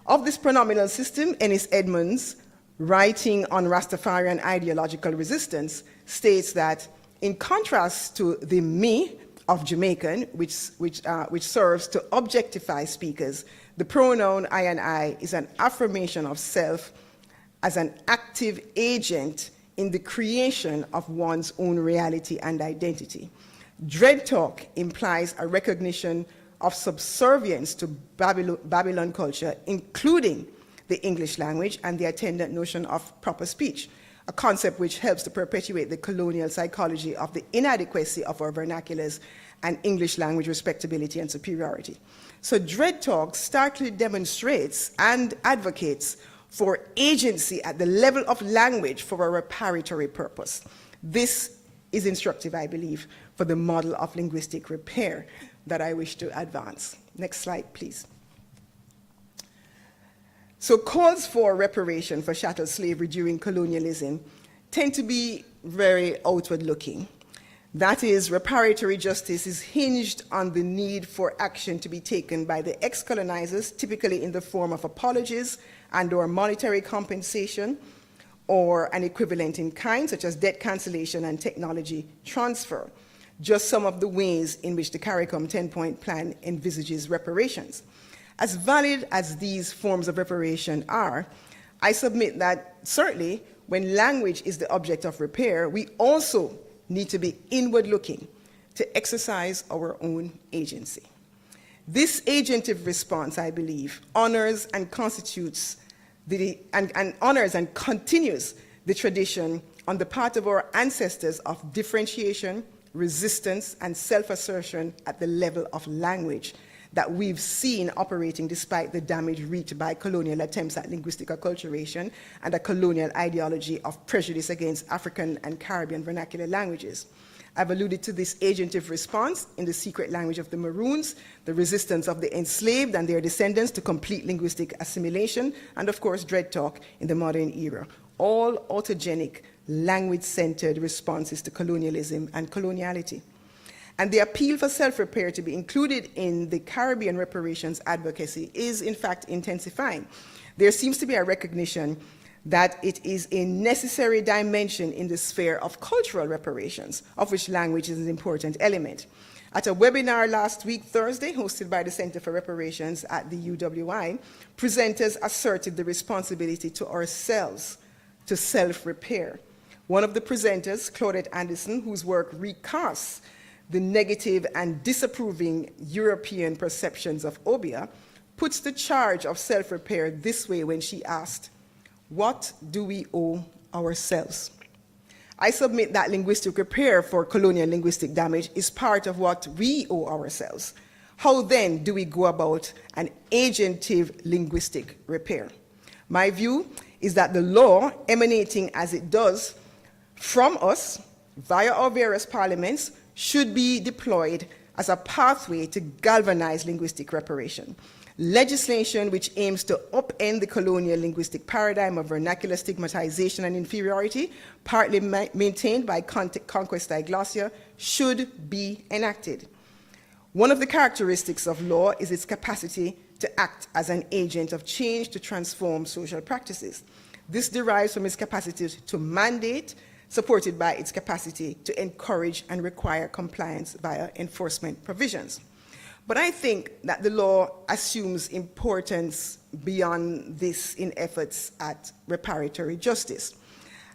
Speaker 8: Of this pronominal system, Ennis Edmonds, writing on Rastafarian ideological resistance, states that in contrast to the me of Jamaican, which serves to objectify speakers, the pronoun I and I is an affirmation of self as an active agent in the creation of one's own reality and identity. Dread talk implies a recognition of subservience to Babylon culture, including the English language and the attendant notion of proper speech, a concept which helps to perpetuate the colonial psychology of the inadequacy of our vernaculars and English language respectability and superiority. So dread talk starkly demonstrates and advocates for agency at the level of language for a reparatory purpose. This is instructive, I believe, for the model of linguistic repair that I wish to advance. Next slide, please. So calls for reparation for chattel slavery during colonialism tend to be very outward-looking. That is, reparatory justice is hinged on the need for action to be taken by the ex-colonizers, typically in the form of apologies and/or monetary compensation, or an equivalent in kind, such as debt cancellation and technology transfer. Just some of the ways in which the CARICOM 10-point plan envisages reparations. As valid as these forms of reparation are, I submit that certainly when language is the object of repair, we also need to be inward-looking to exercise our own agency. This agentive response, I believe, honors and constitutes honors and continues the tradition on the part of our ancestors of differentiation, resistance, and self-assertion at the level of language that we've seen operating despite the damage wreaked by colonial attempts at linguistic acculturation and a colonial ideology of prejudice against African and Caribbean vernacular languages. I've alluded to this agentive response in the secret language of the Maroons, the resistance of the enslaved and their descendants to complete linguistic assimilation, and of course, dread talk in the modern era. All autogenic, language-centered responses to colonialism and coloniality. And the appeal for self-repair to be included in the Caribbean reparations advocacy is, in fact, intensifying. There seems to be a recognition that it is a necessary dimension in the sphere of cultural reparations, of which language is an important element. At a webinar last week, Thursday, hosted by the Center for Reparations at the UWI, presenters asserted the responsibility to ourselves to self-repair. One of the presenters, Claudette Anderson, whose work recasts the negative and disapproving European perceptions of Obia, puts the charge of self-repair this way when she asked, "What do we owe ourselves?" I submit that linguistic repair for colonial linguistic damage is part of what we owe ourselves. How then do we go about an agentive linguistic repair? My view is that the law, emanating as it does from us via our various parliaments, should be deployed as a pathway to galvanize linguistic reparation. Legislation which aims to upend the colonial linguistic paradigm of vernacular stigmatization and inferiority, partly maintained by conquest diglossia, should be enacted. One of the characteristics of law is its capacity to act as an agent of change to transform social practices. This derives from its capacity to mandate, supported by its capacity to encourage and require compliance via enforcement provisions. But I think that the law assumes importance beyond this in efforts at reparatory justice.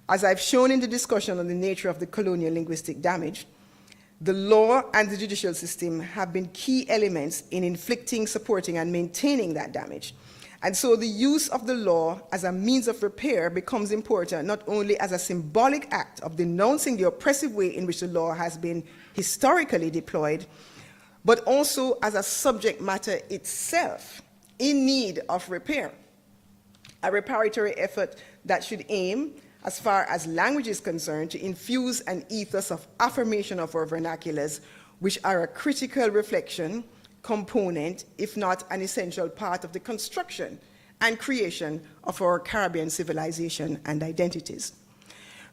Speaker 8: As I've shown in the discussion on the nature of the colonial linguistic damage, the law and the judicial system have been key elements in inflicting, supporting, and maintaining that damage. And so the use of the law as a means of repair becomes important not only as a symbolic act of denouncing the oppressive way in which the law has been historically deployed, but also as a subject matter itself in need of repair. A reparatory effort that should aim, as far as language is concerned, to infuse an ethos of affirmation of our vernaculars, which are a critical reflection, component, if not an essential part of the construction and creation of our Caribbean civilization and identities.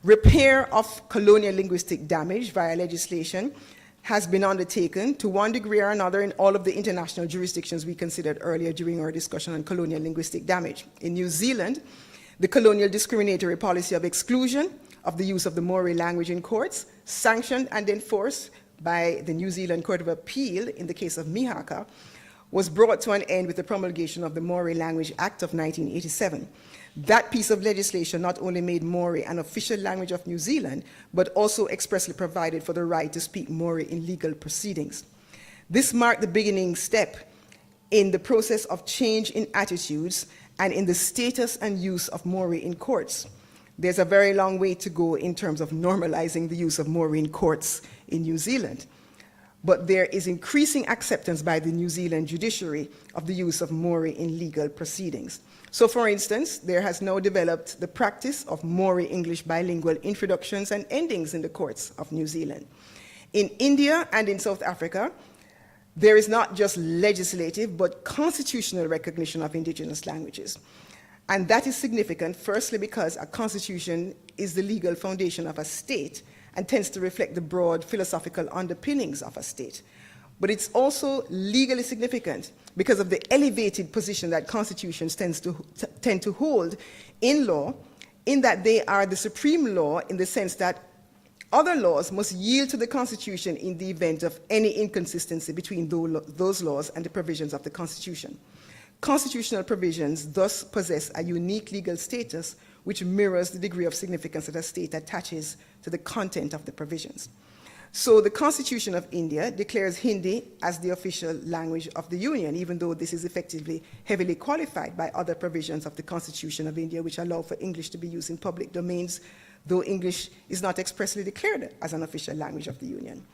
Speaker 8: Repair of colonial linguistic damage via legislation has been undertaken to one degree or another in all of the international jurisdictions we considered earlier during our discussion on colonial linguistic damage. In New Zealand, the colonial discriminatory policy of exclusion of the use of the Maori language in courts, sanctioned and enforced by the New Zealand Court of Appeal in the case of Mihaka, was brought to an end with the promulgation of the Maori Language Act of 1987. That piece of legislation not only made Maori an official language of New Zealand, but also expressly provided for the right to speak Maori in legal proceedings. This marked the beginning step in the process of change in attitudes and in the status and use of Maori in courts. There's a very long way to go in terms of normalizing the use of Maori in courts in New Zealand. But there is increasing acceptance by the New Zealand judiciary of the use of Maori in legal proceedings. So for instance, there has now developed the practice of Maori English bilingual introductions and endings in the courts of New Zealand. In India and in South Africa, there is not just legislative, but constitutional recognition of indigenous languages. And that is significant, firstly, because a constitution is the legal foundation of a state and tends to reflect the broad philosophical underpinnings of a state. But it's also legally significant because of the elevated position that constitutions tend to hold in law, in that they are the supreme law in the sense that other laws must yield to the Constitution in the event of any inconsistency between those laws and the provisions of the Constitution. Constitutional provisions thus possess a unique legal status which mirrors the degree of significance that a state attaches to the content of the provisions. So the Constitution of India declares Hindi as the official language of the Union, even though this is effectively heavily qualified by other provisions of the Constitution of India, which allow for English to be used in public domains, though English is not expressly declared as an official language of the Union.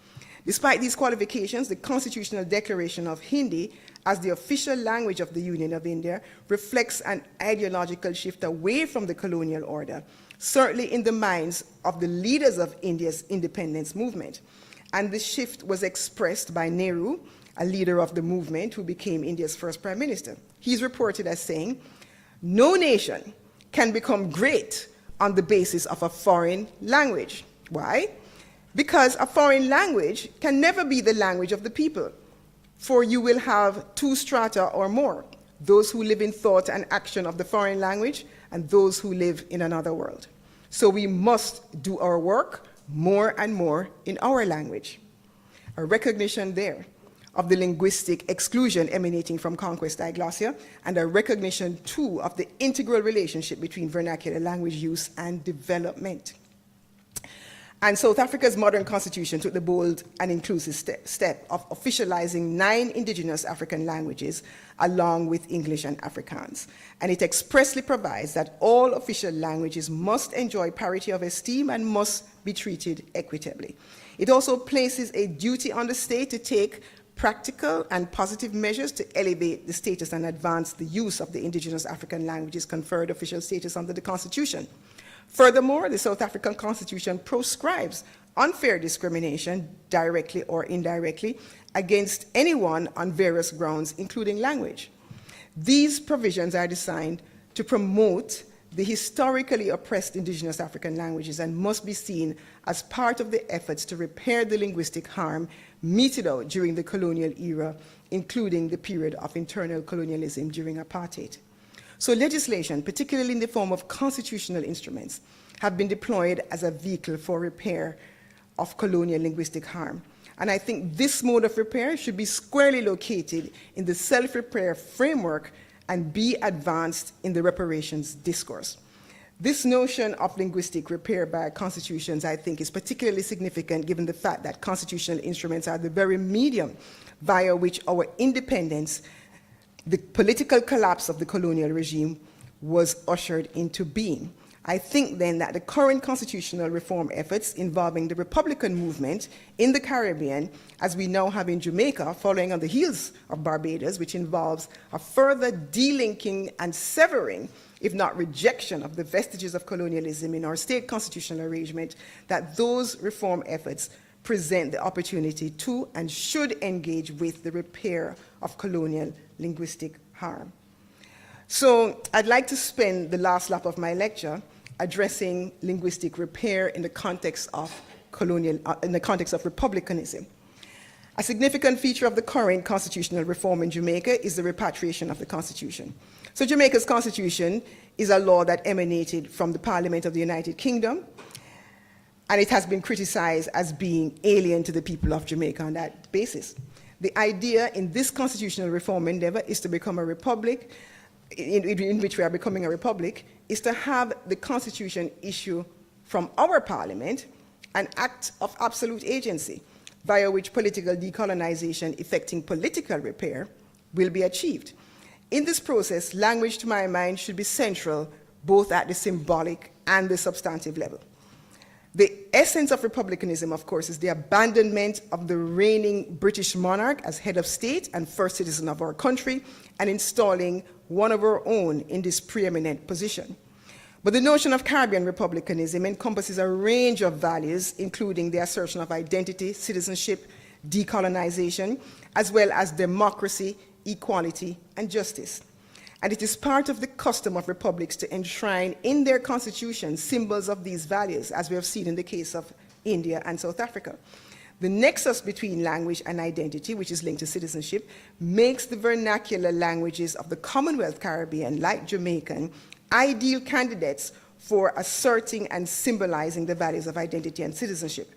Speaker 8: Despite these qualifications, the Constitutional Declaration of Hindi as the official language of the Union of India reflects an ideological shift away from the colonial order, certainly in the minds of the leaders of India's independence movement. And the shift was expressed by Nehru, a leader of the movement who became India's first prime minister. He's reported as saying, "No nation can become great on the basis of a foreign language." Why? Because a foreign language can never be the language of the people, for you will have two strata or more, those who live in thought and action of the foreign language and those who live in another world. So we must do our work more and more in our language. A recognition there of the linguistic exclusion emanating from conquest diglossia, and a recognition too of the integral relationship between vernacular language use and development. And South Africa's modern constitution took the bold and inclusive step of officializing 9 indigenous African languages along with English and Afrikaans. And it expressly provides that all official languages must enjoy parity of esteem and must be treated equitably. It also places a duty on the state to take practical and positive measures to elevate the status and advance the use of the indigenous African languages conferred official status under the Constitution. Furthermore, the South African Constitution proscribes unfair discrimination, directly or indirectly, against anyone on various grounds, including language. These provisions are designed to promote the historically oppressed indigenous African languages and must be seen as part of the efforts to repair the linguistic harm meted out during the colonial era, including the period of internal colonialism during apartheid. So legislation, particularly in the form of constitutional instruments, have been deployed as a vehicle for repair of colonial linguistic harm. And I think this mode of repair should be squarely located in the self-repair framework and be advanced in the reparations discourse. This notion of linguistic repair by constitutions, I think, is particularly significant given the fact that constitutional instruments are the very medium via which our independence, the political collapse of the colonial regime, was ushered into being. I think then that the current constitutional reform efforts involving the Republican movement in the Caribbean, as we now have in Jamaica, following on the heels of Barbados, which involves a further delinking and severing, if not rejection, of the vestiges of colonialism in our state constitutional arrangement, that those reform efforts present the opportunity to and should engage with the repair of colonial linguistic harm. So I'd like to spend the last lap of my lecture addressing linguistic repair in the context of republicanism. A significant feature of the current constitutional reform in Jamaica is the repatriation of the Constitution. So Jamaica's Constitution is a law that emanated from the Parliament of the United Kingdom, and it has been criticized as being alien to the people of Jamaica on that basis. The idea in this constitutional reform endeavor is to become a republic, in which we are becoming a republic, is to have the Constitution issue from our Parliament an act of absolute agency, via which political decolonization effecting political repair will be achieved. In this process, language, to my mind, should be central both at the symbolic and the substantive level. The essence of republicanism, of course, is the abandonment of the reigning British monarch as head of state and first citizen of our country, and installing one of our own in this preeminent position. But the notion of Caribbean republicanism encompasses a range of values, including the assertion of identity, citizenship, decolonization, as well as democracy, equality, and justice. And it is part of the custom of republics to enshrine in their constitutions symbols of these values, as we have seen in the case of India and South Africa. The nexus between language and identity, which is linked to citizenship, makes the vernacular languages of the Commonwealth Caribbean, like Jamaican, ideal candidates for asserting and symbolizing the values of identity and citizenship.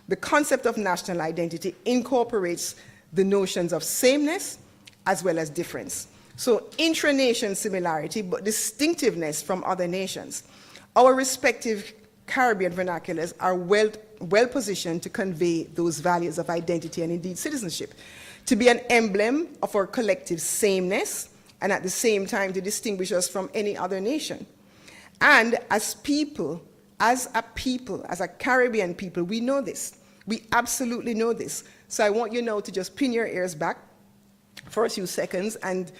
Speaker 8: The concept of national identity incorporates the notions of sameness as well as difference. So intra-nation similarity, but distinctiveness from other nations. Our respective Caribbean vernaculars are well positioned to convey those values of identity and indeed citizenship, to be an emblem of our collective sameness, and at the same time to distinguish us from any other nation. And as people, as a Caribbean people, we know this. We absolutely know this. So I want you now to just pin your ears back for a few seconds and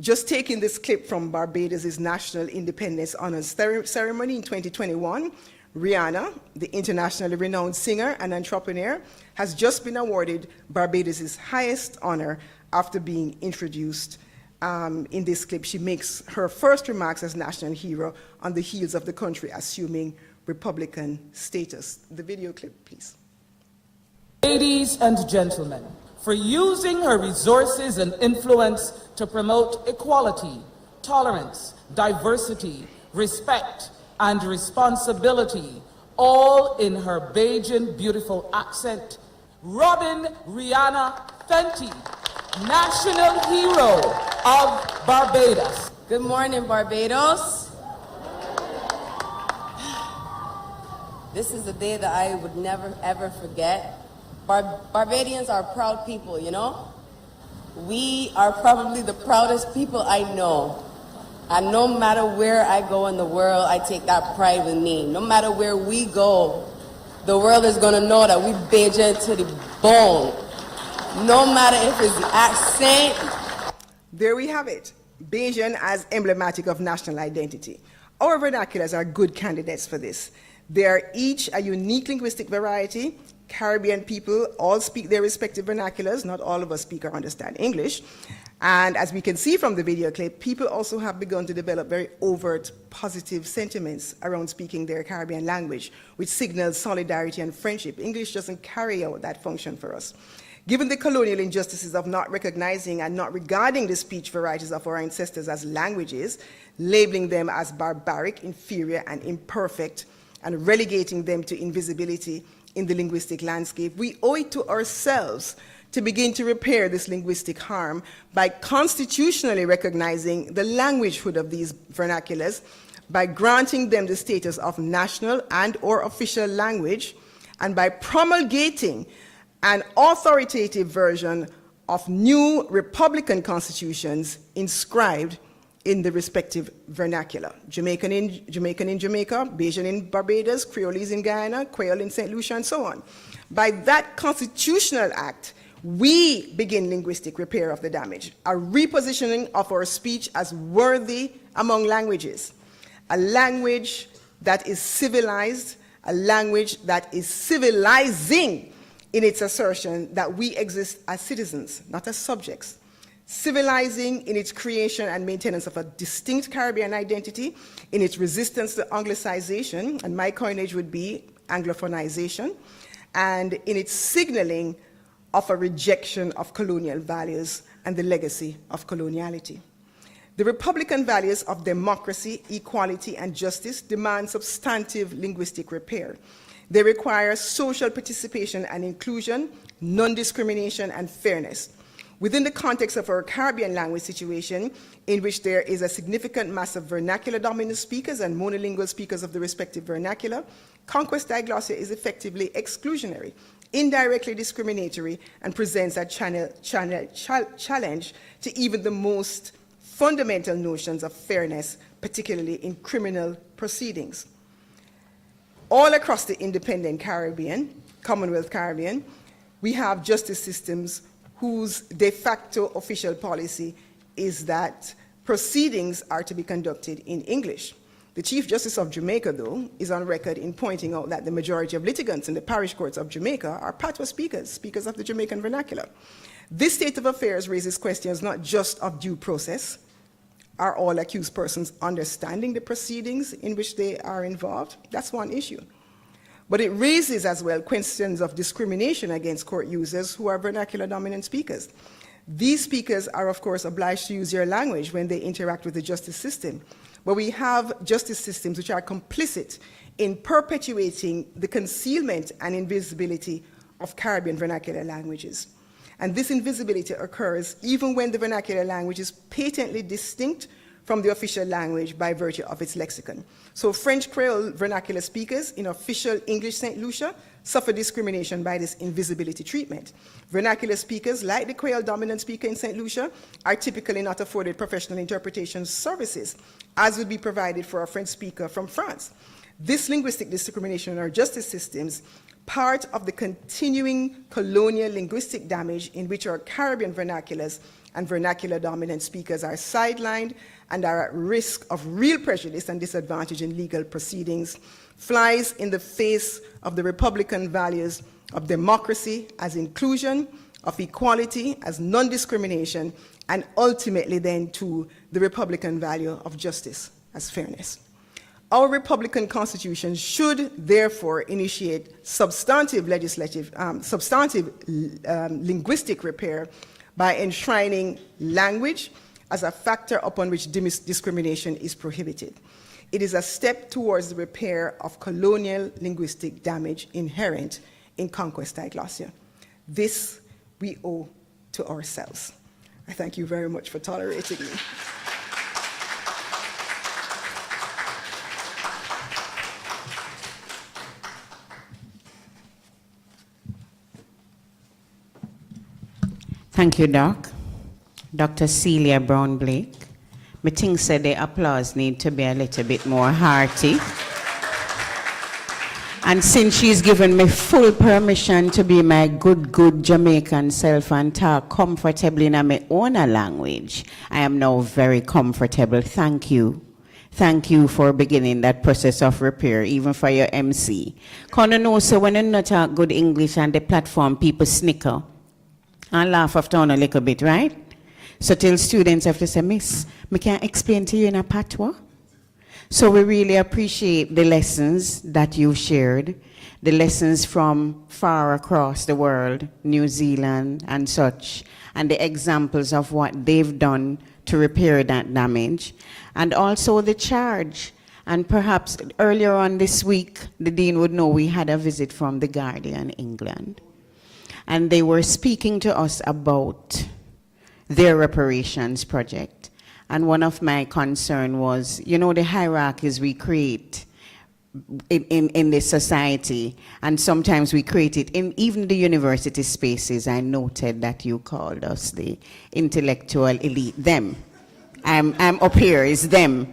Speaker 8: Just taking this clip from Barbados' National Independence Honors Ceremony in 2021, Rihanna, the internationally renowned singer and entrepreneur, has just been awarded Barbados' highest honor after being introduced. In this clip, she makes her first remarks as national hero on the heels of the country assuming Republican status. The video clip, please.
Speaker 9: Ladies and gentlemen, for using her resources and influence to promote equality, tolerance, diversity, respect, and responsibility, all in her Bajan beautiful accent, Robin Rihanna Fenty, National Hero of Barbados.
Speaker 10: Good morning, Barbados. This is a day that I would never, ever forget. Barbadians are proud people, you know? We are probably the proudest people I know. And no matter where I go in the world, I take that pride with me. No matter where we go, the world is going to know that we Bajan to the bone. No matter if it's the accent.
Speaker 8: There we have it. Bajan as emblematic of national identity. Our vernaculars are good candidates for this. They are each a unique linguistic variety. Caribbean people all speak their respective vernaculars. Not all of us speak or understand English. And as we can see from the video clip, people also have begun to develop very overt positive sentiments around speaking their Caribbean language, which signals solidarity and friendship. English doesn't carry out that function for us. Given the colonial injustices of not recognizing and not regarding the speech varieties of our ancestors as languages, labeling them as barbaric, inferior, and imperfect, and relegating them to invisibility in the linguistic landscape, we owe it to ourselves to begin to repair this linguistic harm by constitutionally recognizing the languagehood of these vernaculars, by granting them the status of national and or official language, and by promulgating an authoritative version of new republican constitutions inscribed in the respective vernacular. Jamaican in Jamaica, Bajan in Barbados, Creolese in Guyana, Creole in St. Lucia, and so on. By that constitutional act, we begin linguistic repair of the damage, a repositioning of our speech as worthy among languages, a language that is civilized, a language that is civilizing in its assertion that we exist as citizens, not as subjects, civilizing in its creation and maintenance of a distinct Caribbean identity, in its resistance to Anglicization, and my coinage would be Anglophonization, and in its signaling of a rejection of colonial values and the legacy of coloniality. The Republican values of democracy, equality, and justice demand substantive linguistic repair. They require social participation and inclusion, non-discrimination, and fairness. Within the context of our Caribbean language situation, in which there is a significant mass of vernacular dominant speakers and monolingual speakers of the respective vernacular, conquest diglossia is effectively exclusionary, indirectly discriminatory, and presents a challenge to even the most fundamental notions of fairness, particularly in criminal proceedings. All across the independent Caribbean, Commonwealth Caribbean, we have justice systems whose de facto official policy is that proceedings are to be conducted in English. The Chief Justice of Jamaica, though, is on record in pointing out that the majority of litigants in the parish courts of Jamaica are patois speakers, speakers of the Jamaican vernacular. This state of affairs raises questions not just of due process. Are all accused persons understanding the proceedings in which they are involved? That's one issue. But it raises as well questions of discrimination against court users who are vernacular dominant speakers. These speakers are, of course, obliged to use their language when they interact with the justice system. But we have justice systems which are complicit in perpetuating the concealment and invisibility of Caribbean vernacular languages. And this invisibility occurs even when the vernacular language is patently distinct from the official language by virtue of its lexicon. So French Creole vernacular speakers in official English St. Lucia suffer discrimination by this invisibility treatment. Vernacular speakers, like the Creole dominant speaker in St. Lucia, are typically not afforded professional interpretation services, as would be provided for a French speaker from France. This linguistic discrimination in our justice systems part of the continuing colonial linguistic damage in which our Caribbean vernaculars and vernacular dominant speakers are sidelined and are at risk of real prejudice and disadvantage in legal proceedings, flies in the face of the Republican values of democracy as inclusion, of equality as non-discrimination, and ultimately then to the Republican value of justice as fairness. Our Republican Constitution should therefore initiate substantive linguistic repair by enshrining language as a factor upon which discrimination is prohibited. It is a step towards the repair of colonial linguistic damage inherent in conquest diglossia. This we owe to ourselves. I thank you very much for tolerating me.
Speaker 1: Thank you, Doc. Dr. Celia Brown-Blake. Me think said the applause need to be a little bit more hearty. And since she's given me full permission to be my good Jamaican self and talk comfortably in my own language, I am now very comfortable. Thank you. Thank you for beginning that process of repair, even for your MC. Can you know, so when you not talk good English on the platform, people snicker and laugh after on a little bit, right? So till students have to say, Miss, me can't explain to you in a patois. So we really appreciate the lessons that you shared, the lessons from far across the world, New Zealand and such, and the examples of what they've done to repair that damage, and also the charge. And perhaps earlier on this week, the Dean would know we had a visit from The Guardian, England. And they were speaking to us about their reparations project. And one of my concern was, you know, the hierarchies we create in this society, and sometimes we create it in even the university spaces. I noted that you called us the intellectual elite, them. I'm up here, is them.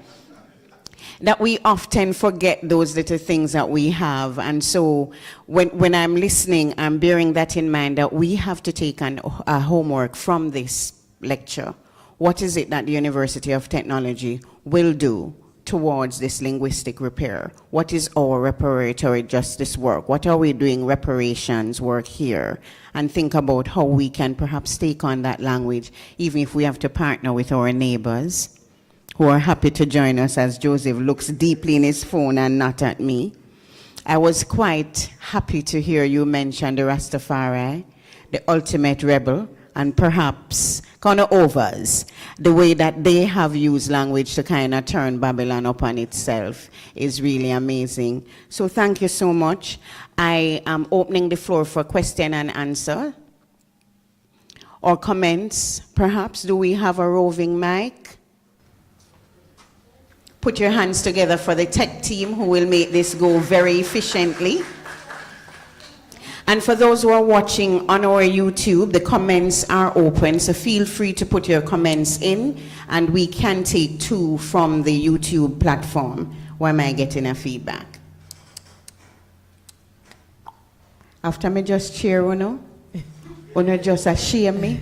Speaker 1: That we often forget those little things that we have. And so when I'm listening, I'm bearing that in mind, that we have to take a homework from this lecture. What is it that the University of Technology will do towards this linguistic repair? What is our reparatory justice work? What are we doing reparations work here? And think about how we can perhaps take on that language, even if we have to partner with our neighbors who are happy to join us, as Joseph looks deeply in his phone and not at me. I was quite happy to hear you mention the Rastafari, the ultimate rebel, and perhaps kind of overs, the way that they have used language to kind of turn Babylon upon itself is really amazing. So thank you so much. I am opening the floor for question and answer or comments. Perhaps, do we have a roving mic? Put your hands together for the tech team who will make this go very efficiently. And for those who are watching on our YouTube, the comments are open, so feel free to put your comments in, and we can take 2 from the YouTube platform. Why am I getting a feedback? After me just cheer, Uno just shame me.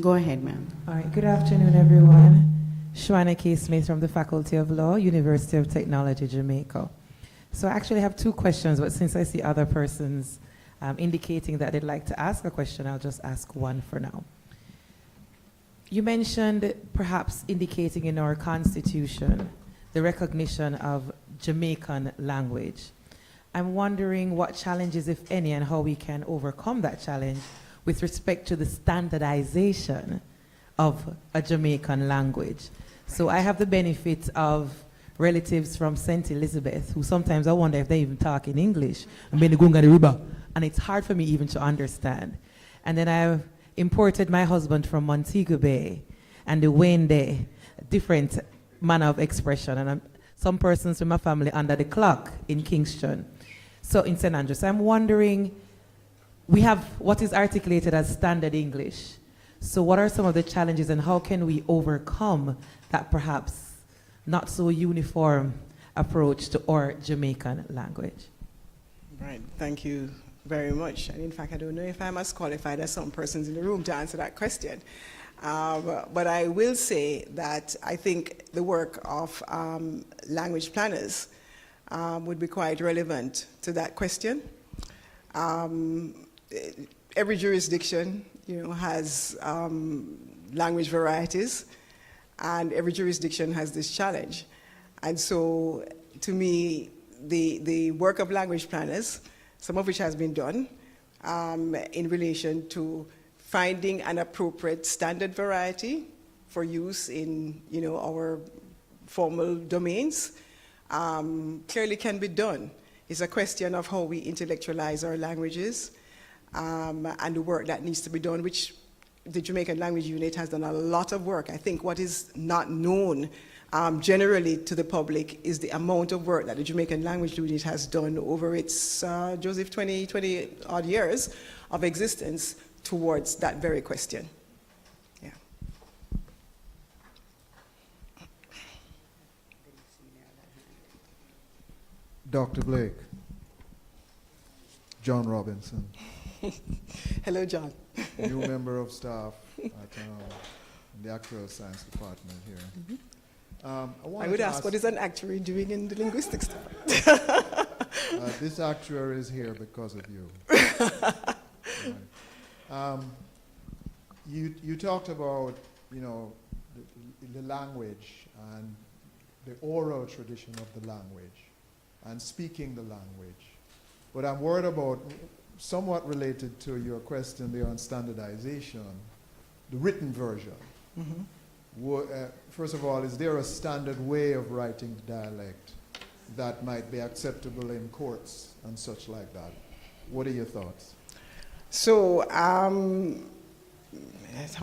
Speaker 1: Go ahead, ma'am.
Speaker 11: All right, good afternoon, everyone. Shwana K. Smith from the Faculty of Law, University of Technology, Jamaica. So I actually have 2 questions, but since I see other persons indicating that they'd like to ask a question, I'll just ask one for now. You mentioned perhaps indicating in our Constitution the recognition of Jamaican language. I'm wondering what challenges, if any, and how we can overcome that challenge with respect to the standardization of a Jamaican language. So I have the benefit of relatives from St. Elizabeth, who sometimes I wonder if they even talk in English, and it's hard for me even to understand. And then I've imported my husband from Montego Bay, and the Wende, different manner of expression, and some persons from my family under the clock in Kingston, so in St. Andrews. So I'm wondering, we have what is articulated as standard English. So what are some of the challenges, and how can we overcome that perhaps not so uniform approach to our Jamaican language?
Speaker 8: Right, thank you very much. And in fact, I don't know if I'm as qualified as some persons in the room to answer that question. But I will say that I think the work of language planners would be quite relevant to that question. Every jurisdiction, has language varieties, and every jurisdiction has this challenge. And so, to me, the work of language planners, some of which has been done, in relation to finding an appropriate standard variety for use in, our formal domains, clearly can be done. It's a question of how we intellectualize our languages, and the work that needs to be done, which the Jamaican Language Unit has done a lot of work. I think what is not known generally to the public is the amount of work that the Jamaican Language Unit has done over its, 20 odd years of existence towards that very question. Yeah.
Speaker 12: Dr. Blake, John Robinson.
Speaker 8: Hello, John.
Speaker 12: New member of staff at the Actuarial Science Department here.
Speaker 8: Mm-hmm.
Speaker 12: I
Speaker 8: would ask, what is an actuary doing in the linguistics department?
Speaker 12: This actuary is here because of you. Right. You talked about, the language and the oral tradition of the language and speaking the language. But I'm worried about, somewhat related to your question there on standardization, the written version. Mm-hmm. First of all, is there a standard way of writing dialect that might be acceptable in courts and such like that? What are your thoughts?
Speaker 8: So, how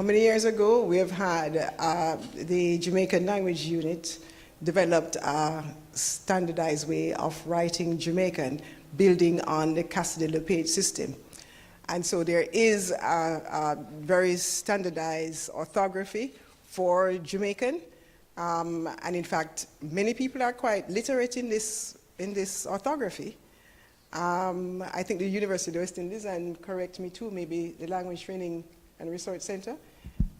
Speaker 8: many years ago we have had the Jamaican Language Unit developed a standardized way of writing Jamaican, building on the Cassidy-LePage system. And so there is a very standardized orthography for Jamaican. And in fact, many people are quite literate in this orthography. I think the University of the West Indies, and correct me too, maybe the Language Training and Research Center,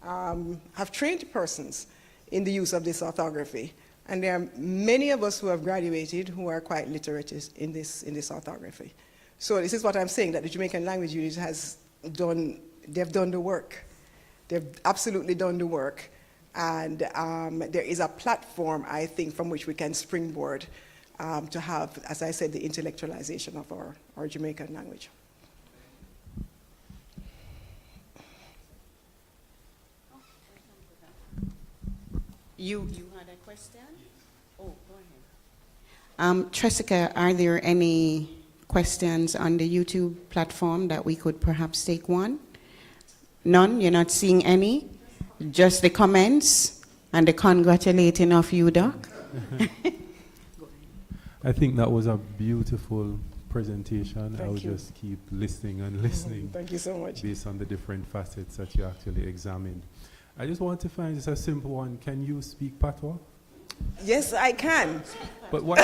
Speaker 8: have trained persons in the use of this orthography. And there are many of us who have graduated who are quite literate in this orthography. So this is what I'm saying, that the Jamaican Language Unit has done, they've done the work. They've absolutely done the work. And there is a platform, I think, from which we can springboard to have, as I said, the intellectualization of our Jamaican language.
Speaker 1: You had a question? Oh, go ahead. Tressica, are there any questions on the YouTube platform that we could perhaps take one? None? You're not seeing any? Just the comments and the congratulating of you, Doc?
Speaker 2: I think that was a beautiful presentation. I will
Speaker 8: you.
Speaker 2: just keep listening and listening.
Speaker 8: Thank you so much.
Speaker 2: Based on the different facets that you actually examined. I just want to find just a simple one. Can you speak Patois?
Speaker 8: Yes, I can.
Speaker 2: But what,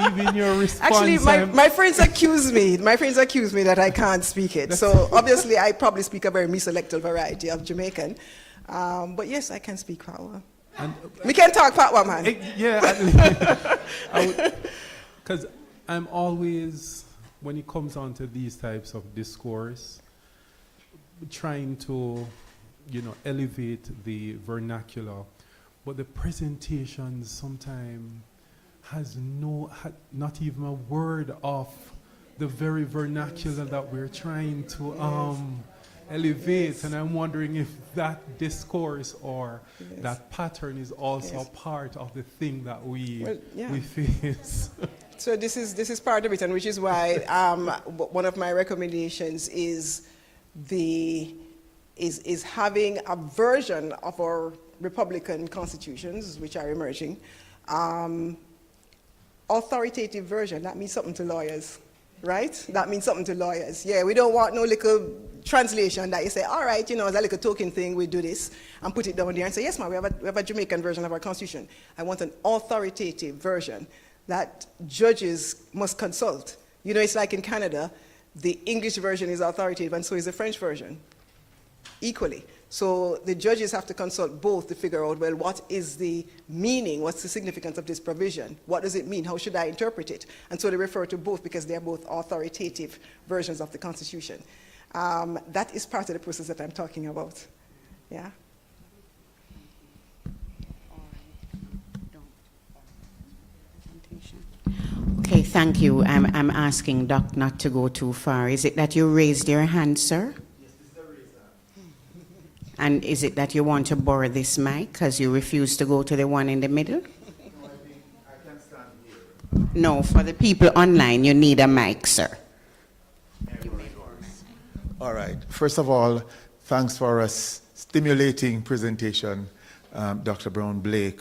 Speaker 2: even your response...
Speaker 8: Actually, my friends accuse me. My friends accuse me that I can't speak it. So obviously, I probably speak a very misselected variety of Jamaican. But yes, I can speak Patois. We can talk Patois, man.
Speaker 2: Yeah, because I'm always, when it comes on to these types of discourse, trying to, elevate the vernacular, but the presentation sometimes has not even a word of the very vernacular that we're trying to elevate, and I'm wondering if that discourse or that pattern is also part of the thing that we face.
Speaker 8: So this is part of it, and which is why one of my recommendations is having a version of our Republican constitutions, which are emerging, authoritative version. That means something to lawyers, right? That means something to lawyers. Yeah, we don't want no little translation that you say, all right, as a little token thing, we do this, and put it down there and say, yes, ma'am, we have a Jamaican version of our constitution. I want an authoritative version that judges must consult You know, it's like in Canada, the English version is authoritative and so is the French version, equally. So the judges have to consult both to figure out, well, what is the meaning? What's the significance of this provision? What does it mean? How should I interpret it? And so they refer to both because they're both authoritative versions of the Constitution. That is part of the process that I'm talking about. Yeah?
Speaker 1: Okay, thank you. I'm asking Doc not to go too far. Is it that you raised your hand, sir? And is it that you want to borrow this mic because you refuse to go to the one in the middle?
Speaker 3: No, I think I can stand here.
Speaker 1: No, for the people online, you need a mic, sir.
Speaker 3: All right. First of all, thanks for a stimulating presentation, Dr. Brown Blake.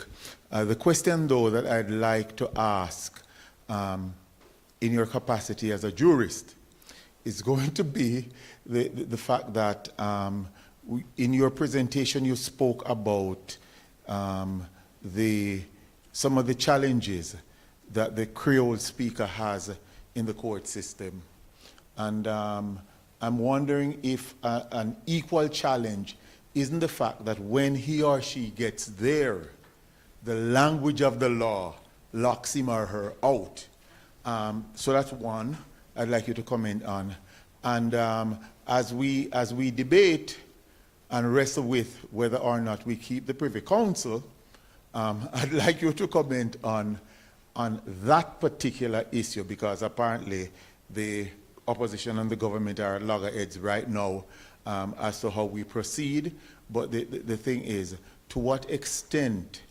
Speaker 3: The question, though, that I'd like to ask in your capacity as a jurist is going to be the fact that in your presentation, you spoke about some of the challenges that the Creole speaker has in the court system. And I'm wondering if an equal challenge isn't the fact that when he or she gets there, the language of the law locks him or her out. So that's one I'd like you to comment on. And as we debate and wrestle with whether or not we keep the Privy Council, I'd like you to comment on that particular issue, because apparently the opposition and the government are at loggerheads right now as to how we proceed. But the thing is, to what extent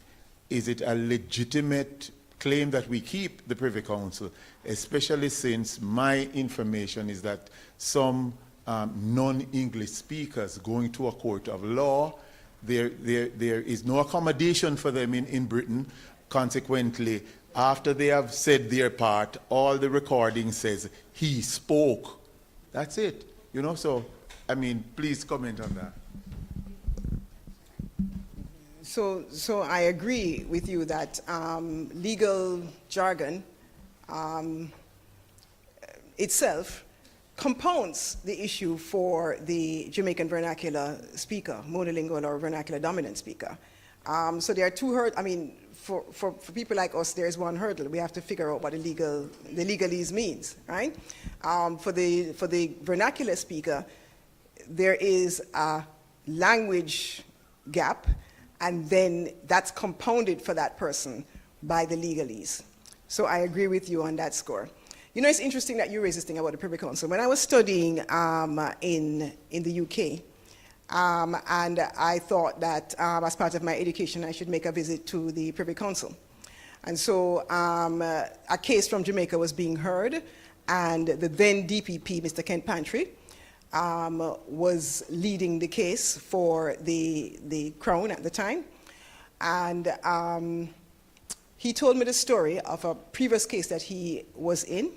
Speaker 3: is it a legitimate claim that we keep the Privy Council, especially since my information is that some non-English speakers going to a court of law, there is no accommodation for them in Britain. Consequently, after they have said their part, all the recording says, he spoke. That's it. You know, so, I mean, please comment on that.
Speaker 8: So I agree with you that legal jargon itself compounds the issue for the Jamaican vernacular speaker, monolingual or vernacular dominant speaker. So there are two hurdles. I mean, for people like us, there's one hurdle. We have to figure out what the legalese means, right? For the vernacular speaker, there is a language gap, and then that's compounded for that person by the legalese. So I agree with you on that score. You know, it's interesting that you raised this thing about the Privy Council. When I was studying in the UK, and I thought that as part of my education, I should make a visit to the Privy Council. And so a case from Jamaica was being heard, and the then DPP, Mr. Kent Pantry, was leading the case for the Crown at the time. And he told me the story of a previous case that he was in.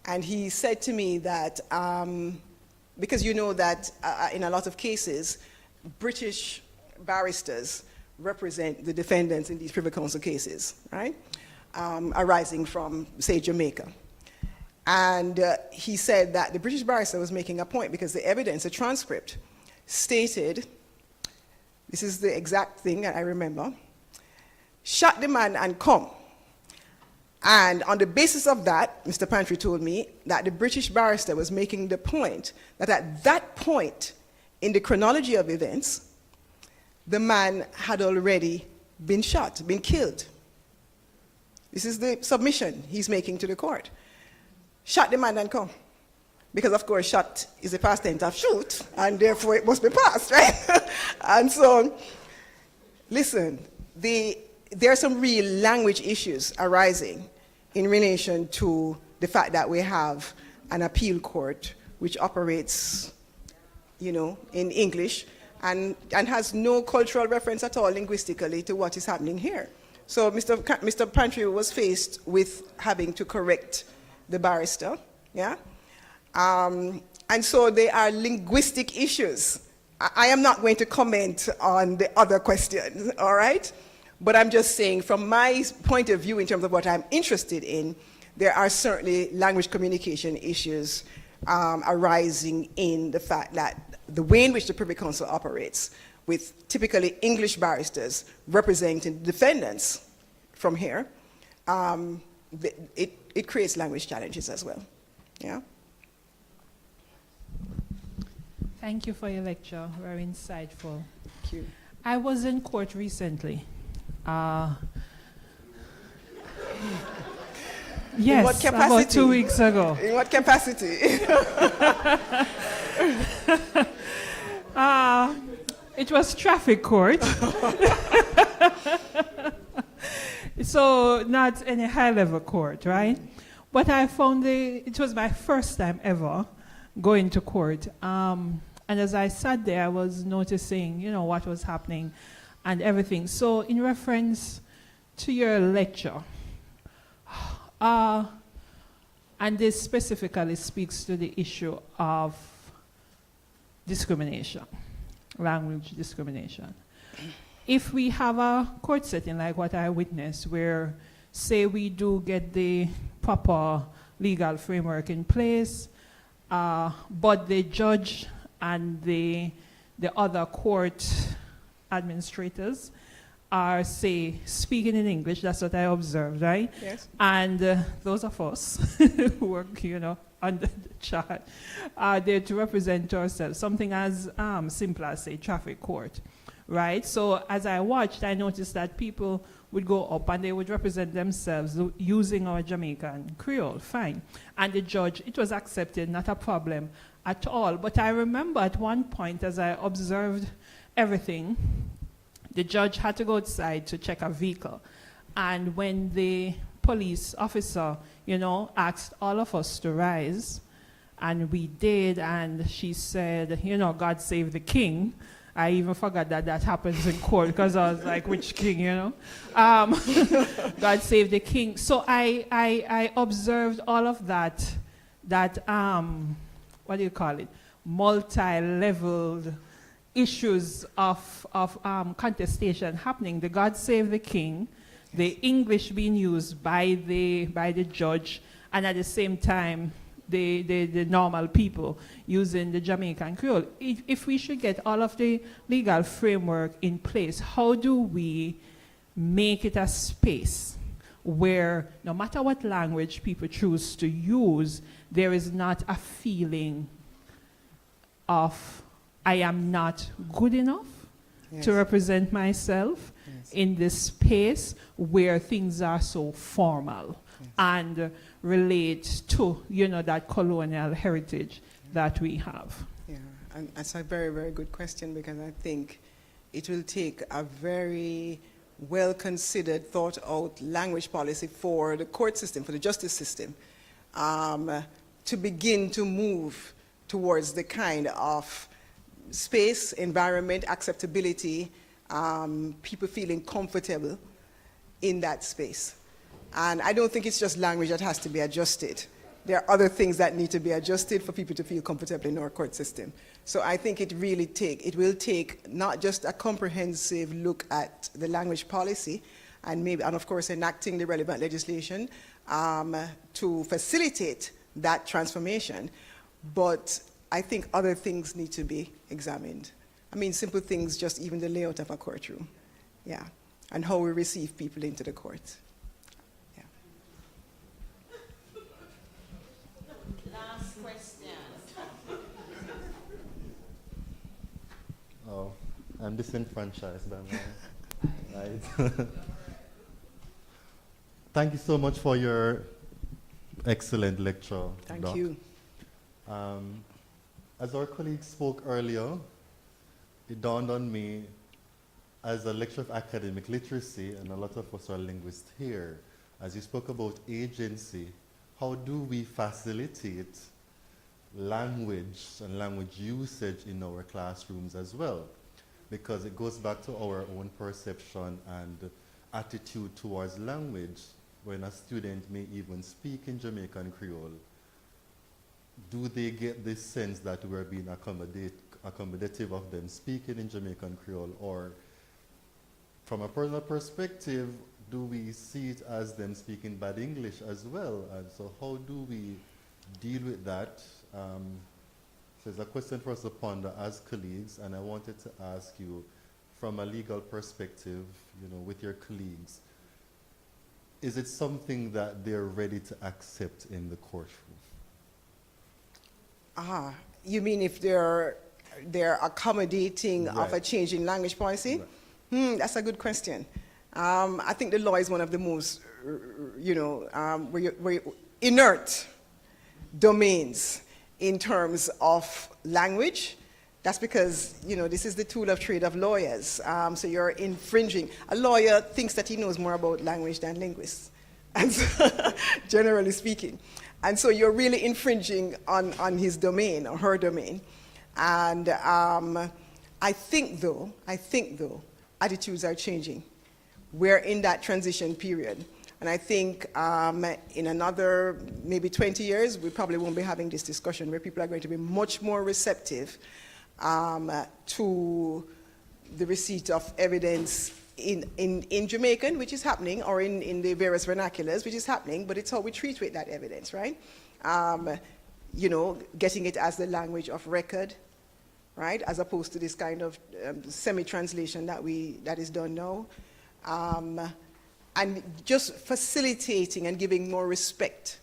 Speaker 8: And he said to me that, because you know that in a lot of cases, British barristers represent the defendants in these Privy Council cases, right? Arising from, say, Jamaica. And he said that the British barrister was making a point because the evidence, the transcript, stated, this is the exact thing that I remember, shot the man and come. And on the basis of that, Mr. Pantry told me that the British barrister was making the point that at that point in the chronology of events, the man had already been shot, been killed. This is the submission he's making to the court. Shot the man and come. Because, of course, shot is a past tense of shoot, and therefore it must be past, right? And so, listen, there are some real language issues arising in relation to the fact that we have an appeal court which operates, you know, in English and has no cultural reference at all linguistically to what is happening here. So Mr. Pantry was faced with having to correct the barrister, yeah? And so there are linguistic issues. I am not going to comment on the other questions, all right? But I'm just saying, from my point of view, in terms of what I'm interested in, there are certainly language communication issues arising in the fact that the way in which the Privy Council operates, with typically English barristers representing defendants from here, it creates language challenges as well. Yeah.
Speaker 5: Thank you for your lecture, very insightful.
Speaker 8: Thank you.
Speaker 5: I was in court recently. Yes,
Speaker 8: in what capacity?
Speaker 5: about 2 weeks ago.
Speaker 8: In what capacity?
Speaker 5: It was traffic court. So not any high-level court, right? But I found it was my first time ever going to court. And as I sat there, I was noticing, what was happening and everything. So in reference to your lecture, and this specifically speaks to the issue of discrimination, language discrimination. If we have a court setting like what I witnessed, where, say, we do get the proper legal framework in place, but the judge and the other court administrators are, say, speaking in English. That's what I observed, right?
Speaker 8: Yes.
Speaker 5: And those of us who work, under the chart are there to represent ourselves. Something as simple as, say, traffic court, right? So as I watched, I noticed that people would go up and they would represent themselves using our Jamaican Creole, fine. And the judge, it was accepted, not a problem at all. But I remember at one point, as I observed everything, the judge had to go outside to check a vehicle. And when the police officer, asked all of us to rise, and we did, and she said, God save the king. I even forgot that happens in court, because I was like, which king, God save the king. So I observed all of that, what do you call it, multi-leveled issues of contestation happening. The God save the king, the English being used by the judge, and at the same time, the normal people using the Jamaican Creole. If we should get all of the legal framework in place, how do we make it a space where no matter what language people choose to use, there is not a feeling of I am not good enough to represent myself in this space where things are so formal and relate to, that colonial heritage that we have?
Speaker 8: Yeah, and that's a very, very good question, because I think it will take a very well-considered, thought-out language policy for the court system, for the justice system, to begin to move towards the kind of space, environment, acceptability, people feeling comfortable in that space. And I don't think it's just language that has to be adjusted. There are other things that need to be adjusted for people to feel comfortable in our court system. So I think it will take not just a comprehensive look at the language policy, and of course enacting the relevant legislation to facilitate that transformation, but I think other things need to be examined. I mean, simple things, just even the layout of a courtroom, and how we receive people into the court.
Speaker 1: Last question.
Speaker 13: Oh, I'm disenfranchised by my right. Thank you so much for your excellent lecture.
Speaker 8: Thank you.
Speaker 13: As our colleague spoke earlier, it dawned on me, as a lecturer of academic literacy, and a lot of us are linguists here, as you spoke about agency, how do we facilitate language and language usage in our classrooms as well? Because it goes back to our own perception and attitude towards language. When a student may even speak in Jamaican Creole, do they get this sense that we're being accommodative of them speaking in Jamaican Creole? Or from a personal perspective, do we see it as them speaking bad English as well? And so how do we deal with that? So it's a question for us to ponder as colleagues, and I wanted to ask you, from a legal perspective, with your colleagues, is it something that they're ready to accept in the courtroom?
Speaker 8: You mean if they're accommodating of a change in language policy? Right. That's a good question. I think the law is one of the most, inert domains in terms of language. That's because, this is the tool of trade of lawyers. So you're infringing. A lawyer thinks that he knows more about language than linguists, and so, generally speaking. And so you're really infringing on his domain or her domain. And I think though, attitudes are changing. We're in that transition period. And I think in another maybe 20 years, we probably won't be having this discussion, where people are going to be much more receptive to the receipt of evidence in Jamaican, which is happening, or in the various vernaculars, which is happening, but it's how we treat with that evidence, right? Getting it as the language of record, right? As opposed to this kind of semi-translation that is done now. And just facilitating and giving more respect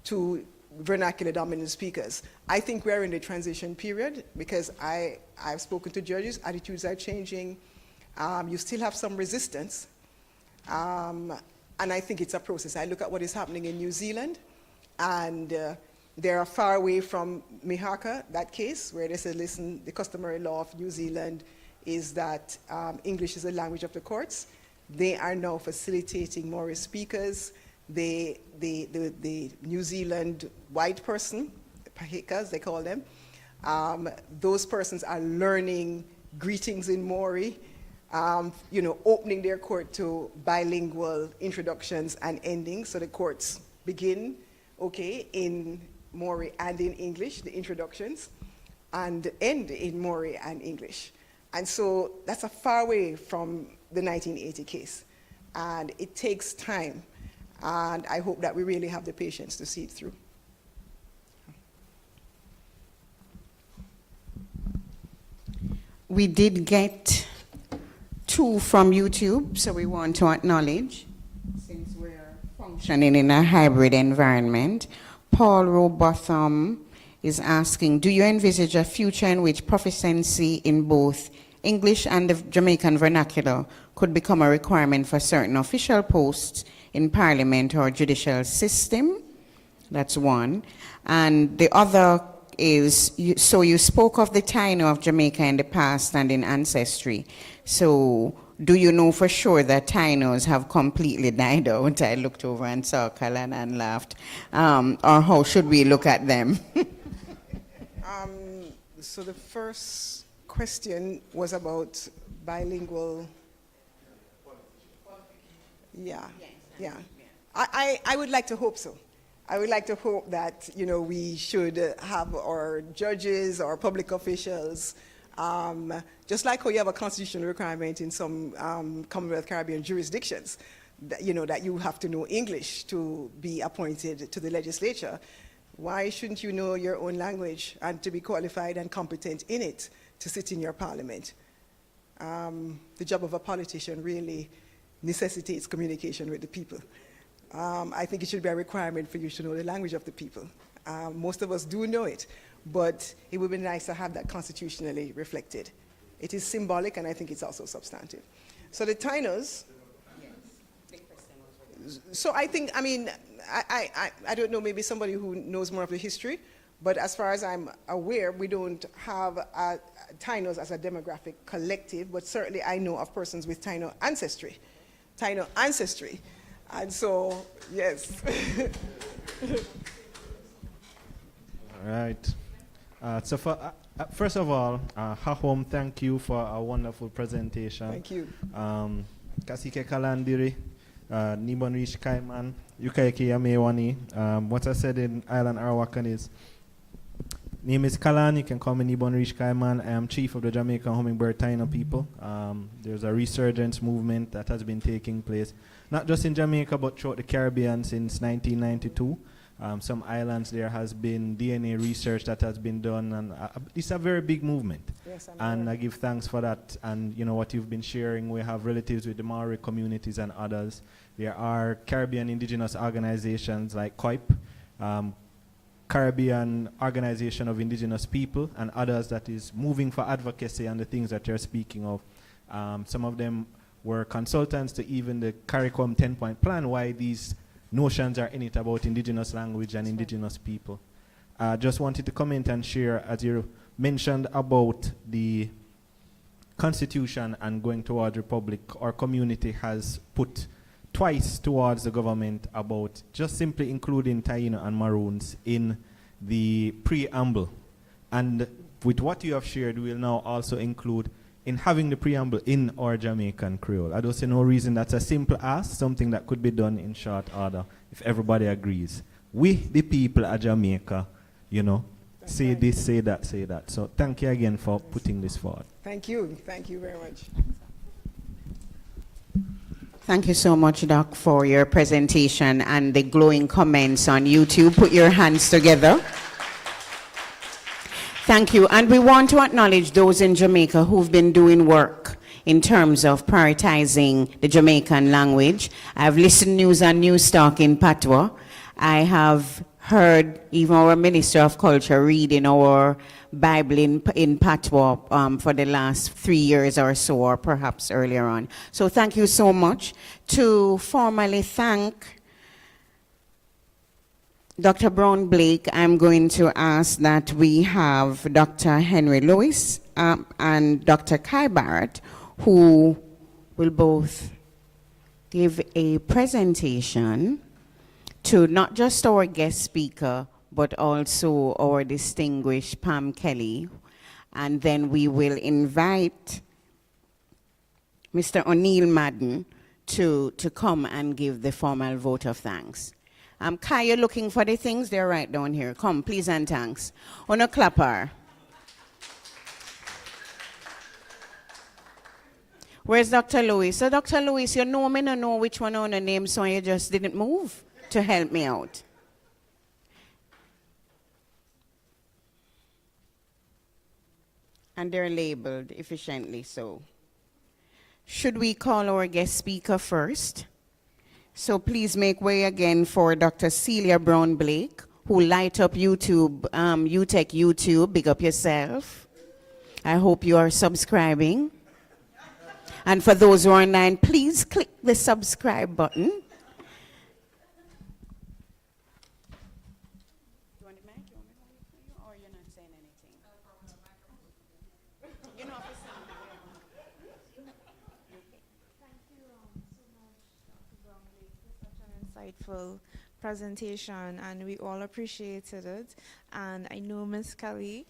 Speaker 8: to vernacular dominant speakers. I think we're in the transition period, because I've spoken to judges, attitudes are changing. You still have some resistance. And I think it's a process. I look at what is happening in New Zealand, and they are far away from Mihaka, that case, where they said, listen, the customary law of New Zealand is that English is the language of the courts. They are now facilitating more speakers. The New Zealand white person, Pahikas, they call them, those persons are learning greetings in Maori, opening their court to bilingual introductions and endings. So the courts begin, in Maori and in English, the introductions, and end in Maori and English. And so that's a far way from the 1980 case. And it takes time. And I hope that we really have the patience to see it through.
Speaker 1: We did get 2 from YouTube, so we want to acknowledge, since we're functioning in a hybrid environment. Paul Robotham is asking, do you envisage a future in which proficiency in both English and the Jamaican vernacular could become a requirement for certain official posts in Parliament or judicial system? That's one. And the other is, so you spoke of the Taino of Jamaica in the past and in ancestry. So do you know for sure that Tainos have completely died out? I looked over and saw Kalan and laughed. Or how should we look at them?
Speaker 8: So the first question was about bilingual. Yeah. I would like to hope so. I would like to hope that, we should have our judges, our public officials, just like how you have a constitutional requirement in some Commonwealth Caribbean jurisdictions, that you have to know English to be appointed to the legislature. Why shouldn't you know your own language and to be qualified and competent in it to sit in your parliament? The job of a politician really necessitates communication with the people. I think it should be a requirement for you to know the language of the people. Most of us do know it, but it would be nice to have that constitutionally reflected. It is symbolic, and I think it's also substantive. So the Tainos, so I think, I don't know, maybe somebody who knows more of the history, but as far as I'm aware, we don't have Tainos as a demographic collective, but certainly I know of persons with Taino ancestry. And so, yes.
Speaker 14: All right. So first of all, Hahom, thank you for a wonderful presentation.
Speaker 8: Thank you.
Speaker 14: Kasike Kalandiri, Nibonrish Kaiman, Yukaiki Yamewani. What I said in Island Arawakan is, name is Kalan. You can call me Nibon Rish Kaiman. I am chief of the Jamaican Hummingbird Taino people. There's a resurgence movement that has been taking place, not just in Jamaica, but throughout the Caribbean since 1992. Some islands there has been DNA research that has been done, and it's a very big movement.
Speaker 8: Yes,
Speaker 14: and I give thanks for that. And you know what you've been sharing, we have relatives with the Maori communities and others. There are Caribbean indigenous organizations like COIP, Caribbean Organization of Indigenous People, and others that is moving for advocacy and the things that you're speaking of. Some of them were consultants to even the CARICOM 10-point plan, why these notions are in it about indigenous language and indigenous people. Just wanted to comment and share, as you mentioned about the Constitution and going towards Republic, our community has put twice towards the government about just simply including Taino and Maroons in the preamble. And with what you have shared, we will now also include in having the preamble in our Jamaican Creole. I don't see no reason that's a simple ask, something that could be done in short order if everybody agrees. We, the people of Jamaica, you know, say this, say that, say that. So thank you again for putting this forward.
Speaker 8: Thank you. Thank you very much.
Speaker 1: Thank you so much, Doc, for your presentation and the glowing comments on YouTube. Put your hands together. Thank you. And we want to acknowledge those in Jamaica who've been doing work in terms of prioritizing the Jamaican language. I've listened news on News Talk in Patois. I have heard even our Minister of Culture reading our Bible in Patois for the last 3 years or so, or perhaps earlier on. So thank you so much. To formally thank Dr. Brown Blake, I'm going to ask that we have Dr. Henry Lewis and Dr. Kai Barrett, who will both give a presentation to not just our guest speaker, but also our distinguished Pam Kelly. And then we will invite Mr. O'Neill Madden to come and give the formal vote of thanks. Kai, you're looking for the things? They're right down here. Come, please and thanks. On a clapper. Where's Dr. Lewis? So Dr. Lewis, you know me, no know which one on the name, so you just didn't move to help me out. And they're labeled efficiently, so. Should we call our guest speaker first? So please make way again for Dr. Celia Brown Blake, who light up YouTube, UTech YouTube. Big up yourself. I hope you are subscribing. And for those who are online, please click the subscribe button.
Speaker 15: Insightful presentation, and we all appreciated it. And I know, Ms. Kelly,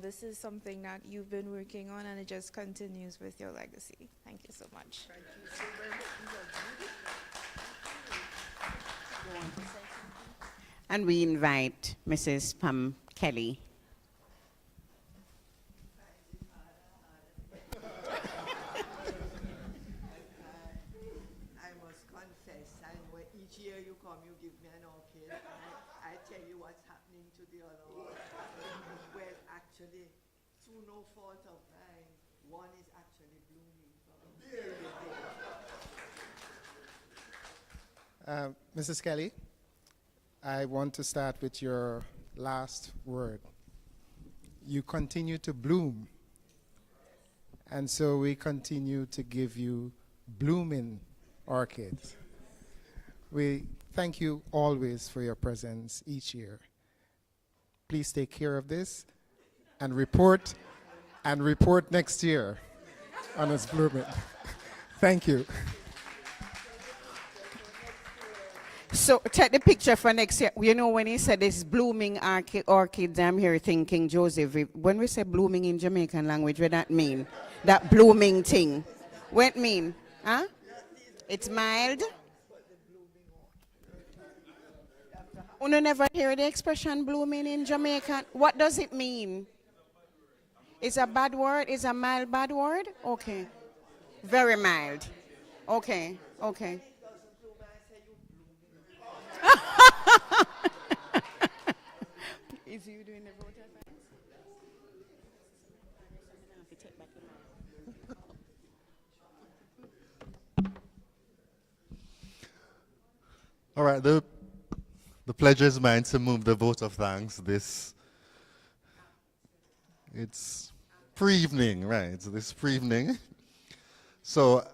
Speaker 15: this is something that you've been working on, and it just continues with your legacy. Thank you so much.
Speaker 8: Thank you so very much.
Speaker 1: And we invite Mrs. Pam Kelly.
Speaker 7: No fault of mine, one is actually blooming.
Speaker 16: Mrs. Kelly, I want to start with your last word. You continue to bloom, and so we continue to give you blooming orchids. We thank you always for your presence each year. Please take care of this and report next year on its blooming. Thank you.
Speaker 1: So take the picture for next year. You know, when he said this blooming orchids, I'm here thinking, Joseph, when we say blooming in Jamaican language, what that mean? That blooming thing. What it mean? Huh? It's mild? You never hear the expression blooming in Jamaica. What does it mean? It's a bad word? It's a mild bad word? Okay. Very mild. Okay, okay. Is you doing the vote?
Speaker 13: All right, the pleasure is mine to move the vote of thanks. It's pre-evening, right? It's this pre-evening. So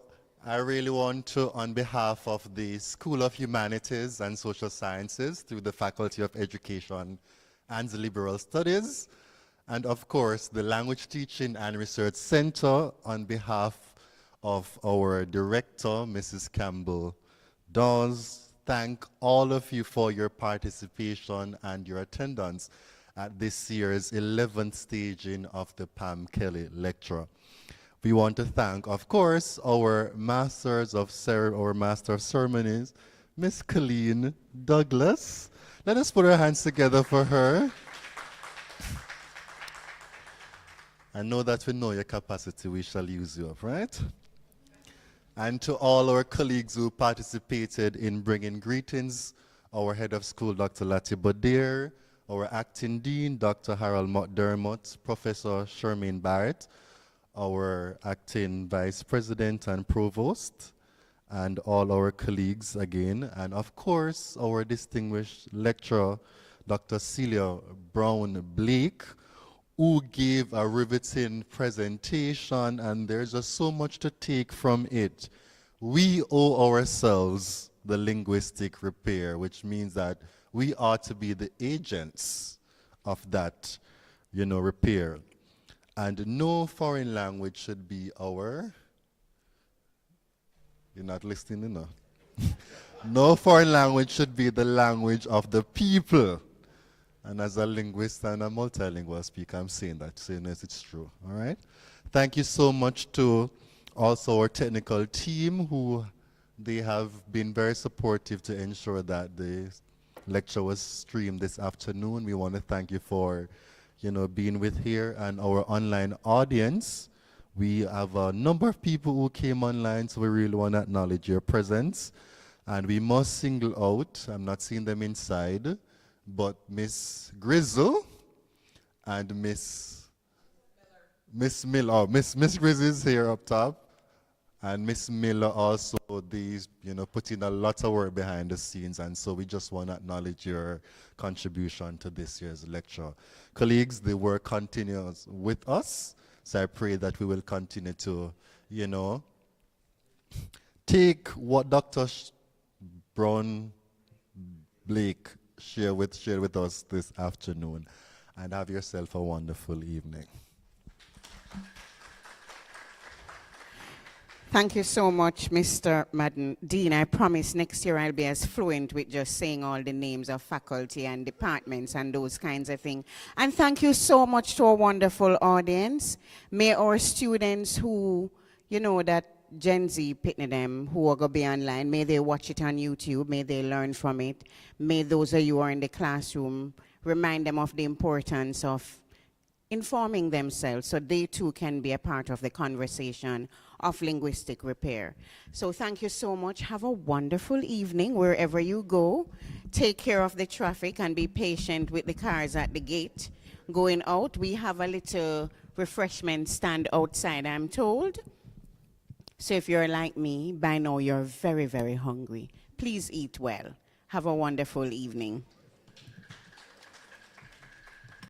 Speaker 13: I really want to, on behalf of the School of Humanities and Social Sciences, through the Faculty of Education and Liberal Studies, and of course the Language Teaching and Research Center, on behalf of our director, Mrs. Campbell Dawes, thank all of you for your participation and your attendance at this year's 11th staging of the Pam Kelly Lecture. We want to thank, of course, our Master of Ceremonies, Miss Colleen Douglas. Let us put our hands together for her. I know that we know your capacity, we shall use you up, right? And to all our colleagues who participated in bringing greetings, our head of school, Dr. Lati Badir, our acting dean, Dr. Harold McDermott, Professor Shermaine Barrett, our acting vice president and provost, and all our colleagues again, and of course, our distinguished lecturer, Dr. Celia Brown Blake, who gave a riveting presentation, and there's just so much to take from it. We owe ourselves the linguistic repair, which means that we ought to be the agents of that, repair. And no foreign language should be our, you're not listening enough. No foreign language should be the language of the people. And as a linguist and a multilingual speaker, I'm saying yes, it's true, all right? Thank you so much to also our technical team, who they have been very supportive to ensure that the lecture was streamed this afternoon. We want to thank you for, being with here, and our online audience. We have a number of people who came online, so we really want to acknowledge your presence. And we must single out, I'm not seeing them inside, but Miss Grizzle and Miss Miller. Miss Grizzle is here up top, and Miss Miller also, these, put in a lot of work behind the scenes, and so we just want to acknowledge your contribution to this year's lecture. Colleagues, the work continues with us, so I pray that we will continue to, take what Dr. Brown Blake shared with us this afternoon, and have yourself a wonderful evening.
Speaker 1: Thank you so much, Mr. Madden. Dean, I promise next year I'll be as fluent with just saying all the names of faculty and departments and those kinds of things. And thank you so much to our wonderful audience. May our students who, that Gen Z picking them, who are going to be online, may they watch it on YouTube, may they learn from it. May those of you who are in the classroom remind them of the importance of informing themselves so they too can be a part of the conversation of linguistic repair. So thank you so much. Have a wonderful evening wherever you go. Take care of the traffic and be patient with the cars at the gate. Going out, we have a little refreshment stand outside, I'm told. So if you're like me, by now you're very, very hungry. Please eat well. Have a wonderful evening.